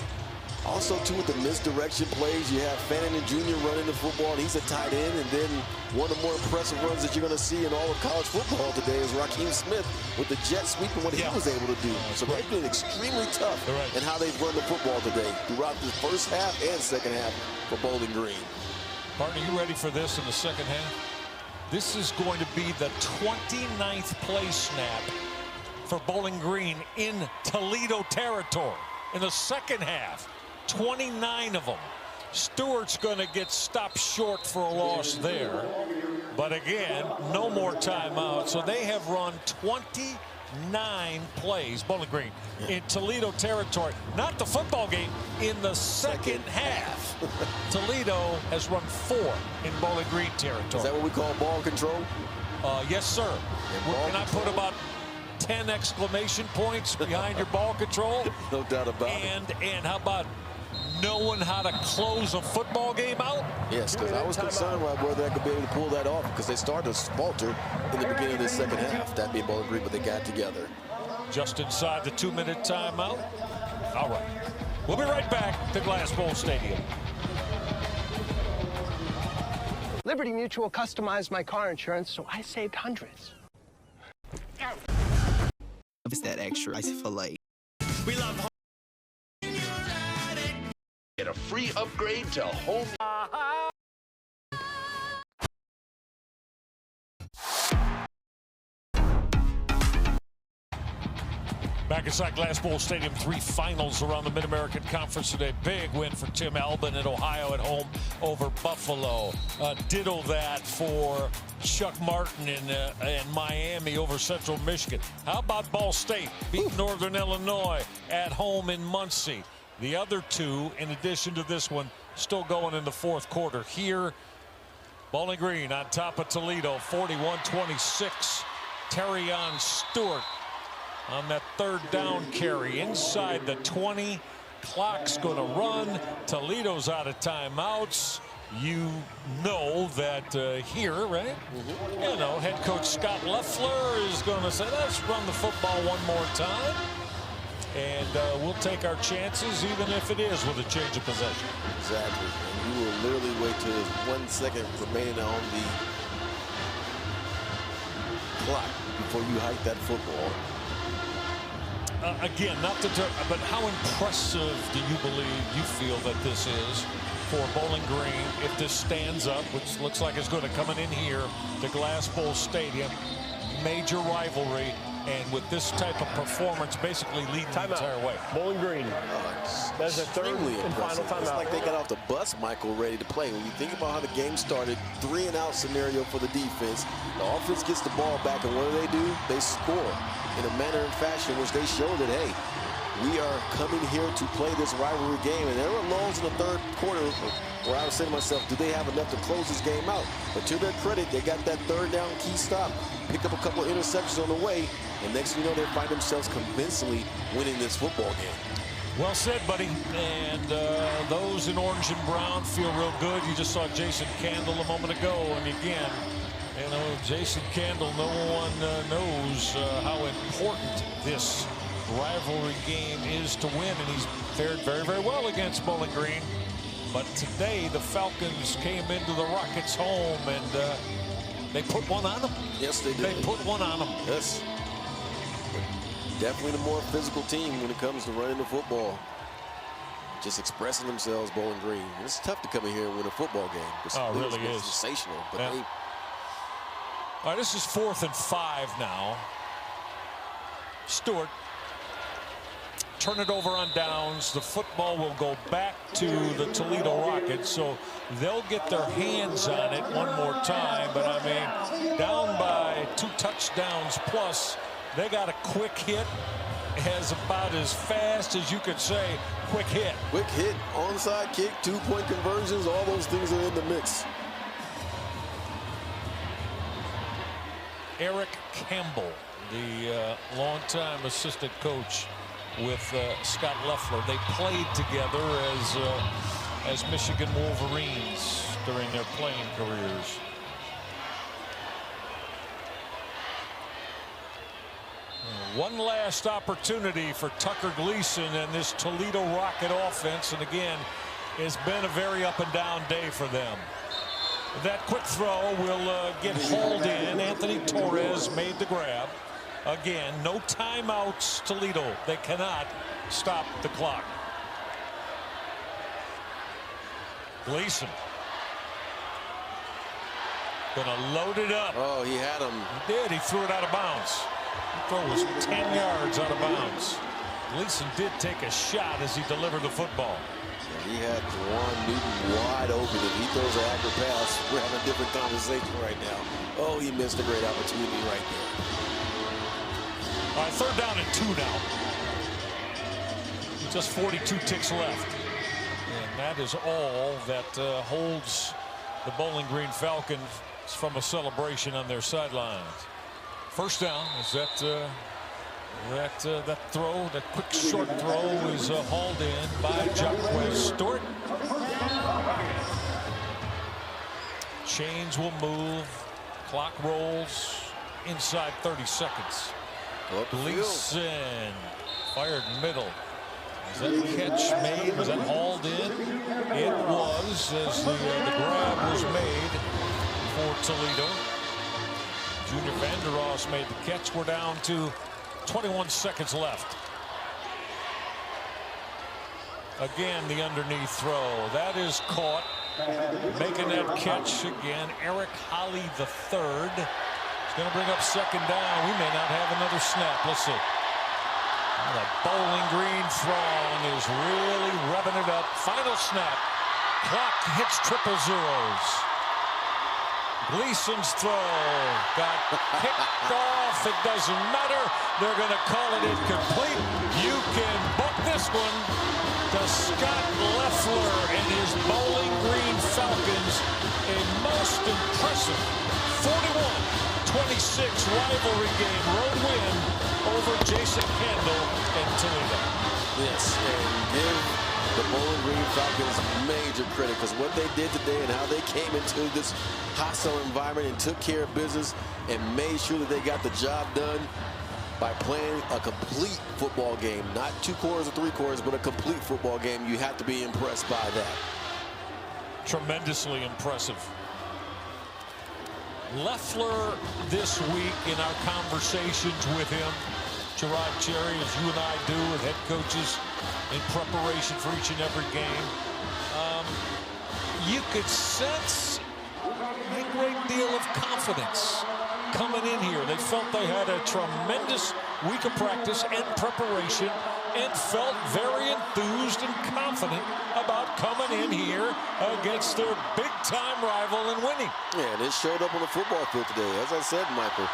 also, too, with the misdirection plays, you have Fannin Jr. running the football, and he's a tight end. And then one of the more impressive runs that you're going to see in all of college football today is Raheem Smith with the jet sweep and what he was able to do. So they've been extremely tough in how they've run the football today throughout the first half and second half for Bowling Green. Partner, you ready for this in the second half? This is going to be the 29th play snap for Bowling Green in Toledo territory in the second half. 29 of them. Stewart's going to get stopped short for a loss there. But again, no more timeouts. So they have run 29 plays, Bowling Green, in Toledo territory. Not the football game, in the second half. Toledo has run 4 in Bowling Green territory. Is that what we call ball control? Yes, sir. Can I put about 10 exclamation points behind your ball control? No doubt about it. And how about knowing how to close a football game out? Yes, because I was concerned about whether they could be able to pull that off because they started to falter in the beginning of the second half. That being Bowling Green, but they got it together. Just inside the 2-minute timeout. All right. We'll be right back to Glass Bowl Stadium. Liberty Mutual customized my car insurance, so I saved hundreds. If it's that extra, I feel like We love home. Get a free upgrade to home. Back inside Glass Bowl Stadium, 3 finals around the Mid-American Conference today. Big win for Tim Albin in Ohio at home over Buffalo. Ditto that for Chuck Martin in Miami over Central Michigan. How about Ball State beat Northern Illinois at home in Muncie? The other 2, in addition to this one, still going in the fourth quarter. Here, Bowling Green on top of Toledo, 41-26. Terrion Stewart on that third down carry inside the 20. Clock's going to run. Toledo's out of timeouts. You know that here, right? You know, head coach Scott Loeffler is going to say, let's run the football one more time. And we'll take our chances, even if it is with a change of possession. Exactly. And you will literally wait till there's 1 second remaining on the clock before you hike that football. Again, not to, but how impressive do you believe, you feel that this is for Bowling Green if this stands up, which looks like it's going to come in here to Glass Bowl Stadium, major rivalry, and with this type of performance basically leading the entire way. Bowling Green. That's the third and final timeout. It's like they got off the bus, Michael, ready to play. When you think about how the game started, 3-and-out scenario for the defense. The offense gets the ball back, and what do? They score in a manner and fashion which they show that, hey, we are coming here to play this rivalry game. And there were lulls in the third quarter where I was saying to myself, do they have enough to close this game out? But to their credit, they got that third down key stop, picked up a couple of interceptions on the way, and next thing you know, they find themselves convincingly winning this football game. Well said, buddy. And those in orange and brown feel real good. You just saw Jason Kendall a moment ago, and again, you know, Jason Kendall, no one knows how important this rivalry game is to win, and he's fared very, very well against Bowling Green. But today the Falcons came into the Rockets' home and they put one on them. Yes, they did. They put one on them. Yes. Definitely the more physical team when it comes to running the football. Just expressing themselves, Bowling Green. It's tough to come in here and win a football game. Oh, it really is. Sensational. But yeah. All right, this is 4th and 5 now. Stewart. Turn it over on downs. The football will go back to the Toledo Rockets, so they'll get their hands on it one more time. But I mean, down by 2 touchdowns plus, they got a quick hit, as about as fast as you could say quick hit. Quick hit, onside kick, 2-point conversions, all those things are in the mix. Eric Campbell, the longtime assistant coach with Scott Loeffler. They played together as Michigan Wolverines during their playing careers. One last opportunity for Tucker Gleason and this Toledo Rocket offense, and again, it's been a very up and down day for them. That quick throw will get hauled in. Anthony Torres made the grab. Again, no timeouts, Toledo. They cannot stop the clock. Gleason. Gonna load it up. Oh, he had him. He did. He threw it out of bounds. The throw was 10 yards out of bounds. Gleason did take a shot as he delivered the football. He had Juwan Newton wide open. If he throws an accurate pass, we're having a different conversation right now. Oh, he missed a great opportunity right there. All right, 3rd down and 2 now. Just 42 ticks left. And that is all that holds the Bowling Green Falcons from a celebration on their sidelines. 1st down is that throw, that quick short throw is hauled in by Jacquez Stewart. Chains will move. Clock rolls inside 30 seconds. Gleason fired middle. Was that catch made? Was that hauled in? It was, as the grab was made for Toledo. Junior Vandeross made the catch. We're down to 21 seconds left. Again, the underneath throw. That is caught. Making that catch again, Eric Holly III. He's going to bring up 2nd down. We may not have another snap. Let's see. The Bowling Green throng is really revving it up. Final snap. Clock hits triple zeros. Gleason's throw got kicked off. It doesn't matter. They're going to call it incomplete. You can book this one to Scott Loeffler and his Bowling Green Falcons. A most impressive 41-26 rivalry game road win over Jason Kendall and Toledo. Yes, and give the Bowling Green Falcons major credit, because what they did today and how they came into this hostile environment and took care of business and made sure that they got the job done by playing a complete football game. Not 2 quarters or 3 quarters, but a complete football game. You have to be impressed by that. Tremendously impressive. Loeffler this week in our conversations with him, Gerard Cherry, as you and I do with head coaches in preparation for each and every game, you could sense a great deal of confidence coming in here. They felt they had a tremendous week of practice and preparation and felt very enthused and confident about coming in here against their big-time rival and winning. Yeah, and it showed up on the football field today. As I said, Michael,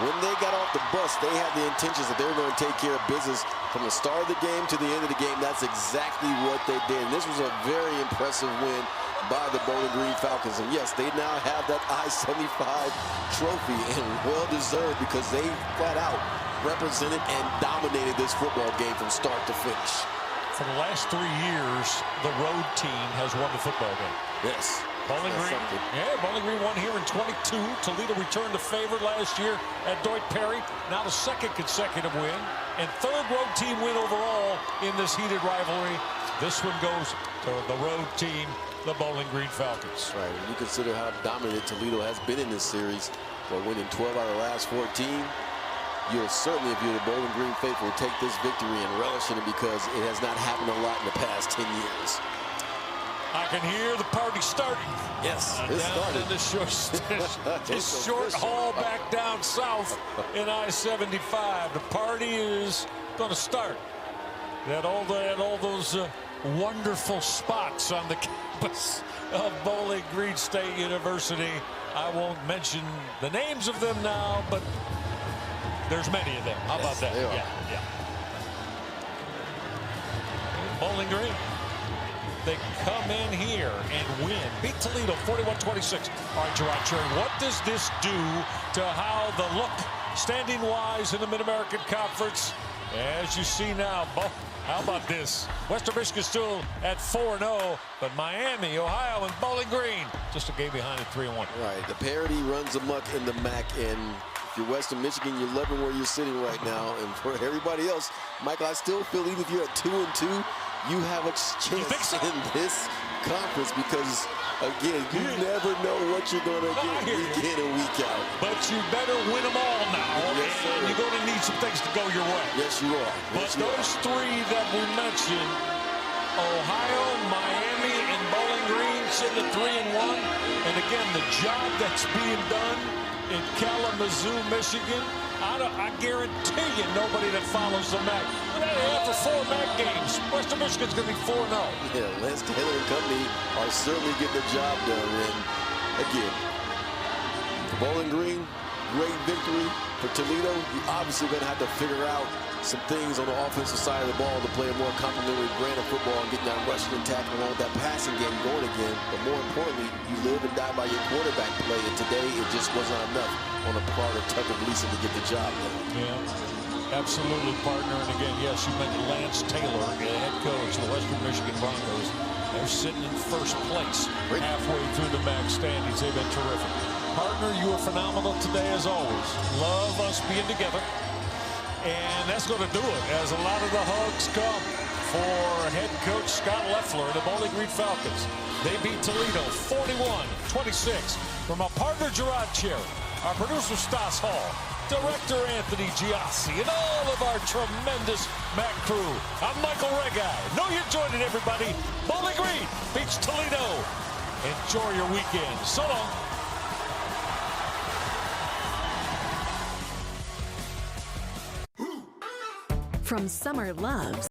when they got off the bus, they had the intentions that they were going to take care of business from the start of the game to the end of the game. That's exactly what they did. And this was a very impressive win by the Bowling Green Falcons. And yes, they now have that I-75 trophy, and well-deserved, because they flat out represented and dominated this football game from start to finish. For the last 3 years, the road team has won the football game. Yes. Bowling Green, Bowling Green won here in 22. Toledo returned the favor last year at Deutsch Perry. Now the 2nd consecutive win and 3rd road team win overall in this heated rivalry. This one goes to the road team, the Bowling Green Falcons. Right, when you consider how dominant Toledo has been in this series, for winning 12 out of the last 14, you'll certainly, if you're the Bowling Green faithful, take this victory and relish in it because it has not happened a lot in the past 10 years. I can hear the party starting. Yes, it's down started. In this short haul back down south in I-75. The party is going to start. At all those wonderful spots on the campus of Bowling Green State University. I won't mention the names of them now, but there's many of them. How about that? Yeah. Bowling Green. They come in here and win. Beat Toledo 41-26. All right, Gerard Cherry, what does this do to how the look standing-wise in the Mid-American Conference? As you see now, how about this? Western Michigan still at 4-0, but Miami, Ohio, and Bowling Green just a game behind at 3-1. Right, the parity runs amok in the MAC, and if you're Western Michigan, you're loving where you're sitting right now. And for everybody else, Michael, I still feel even if you're at 2-2, you have a chance in this conference because, again, you never know what you're going to get week in and week out. But you better win them all now. Yes, sir. And you're going to need some things to go your way. Yes, you are. But those three that we mentioned, Ohio, Miami, and Bowling Green sitting at 3-1. And again, the job that's being done in Kalamazoo, Michigan, I guarantee you nobody that follows the MAC. After 4 MAC games, Western Michigan's going to be 4-0. Yeah, Lance Taylor and company are certainly getting the job done. And again, Bowling Green, great victory for Toledo. You're obviously going to have to figure out some things on the offensive side of the ball to play a more complementary brand of football and getting that rushing and tackling along with that passing game going again. But more importantly, you live and die by your quarterback play. And today, it just wasn't enough on the part of Tucker Gleason to get the job done. Yeah, absolutely, partner. And again, yes, you mentioned Lance Taylor, the head coach of the Western Michigan Broncos. They're sitting in first place halfway through the MAC standings. They've been terrific. Partner, you were phenomenal today as always. Love us being together. And that's going to do it as a lot of the hugs come for head coach Scott Loeffler and the Bowling Green Falcons. They beat Toledo 41-26. From our partner Gerard Cherry, our producer Stas Hall, director Anthony Giassi, and all of our tremendous MAC crew, I'm Michael Regai. Know you're joining everybody. Bowling Green beats Toledo. Enjoy your weekend. So long. From summer loves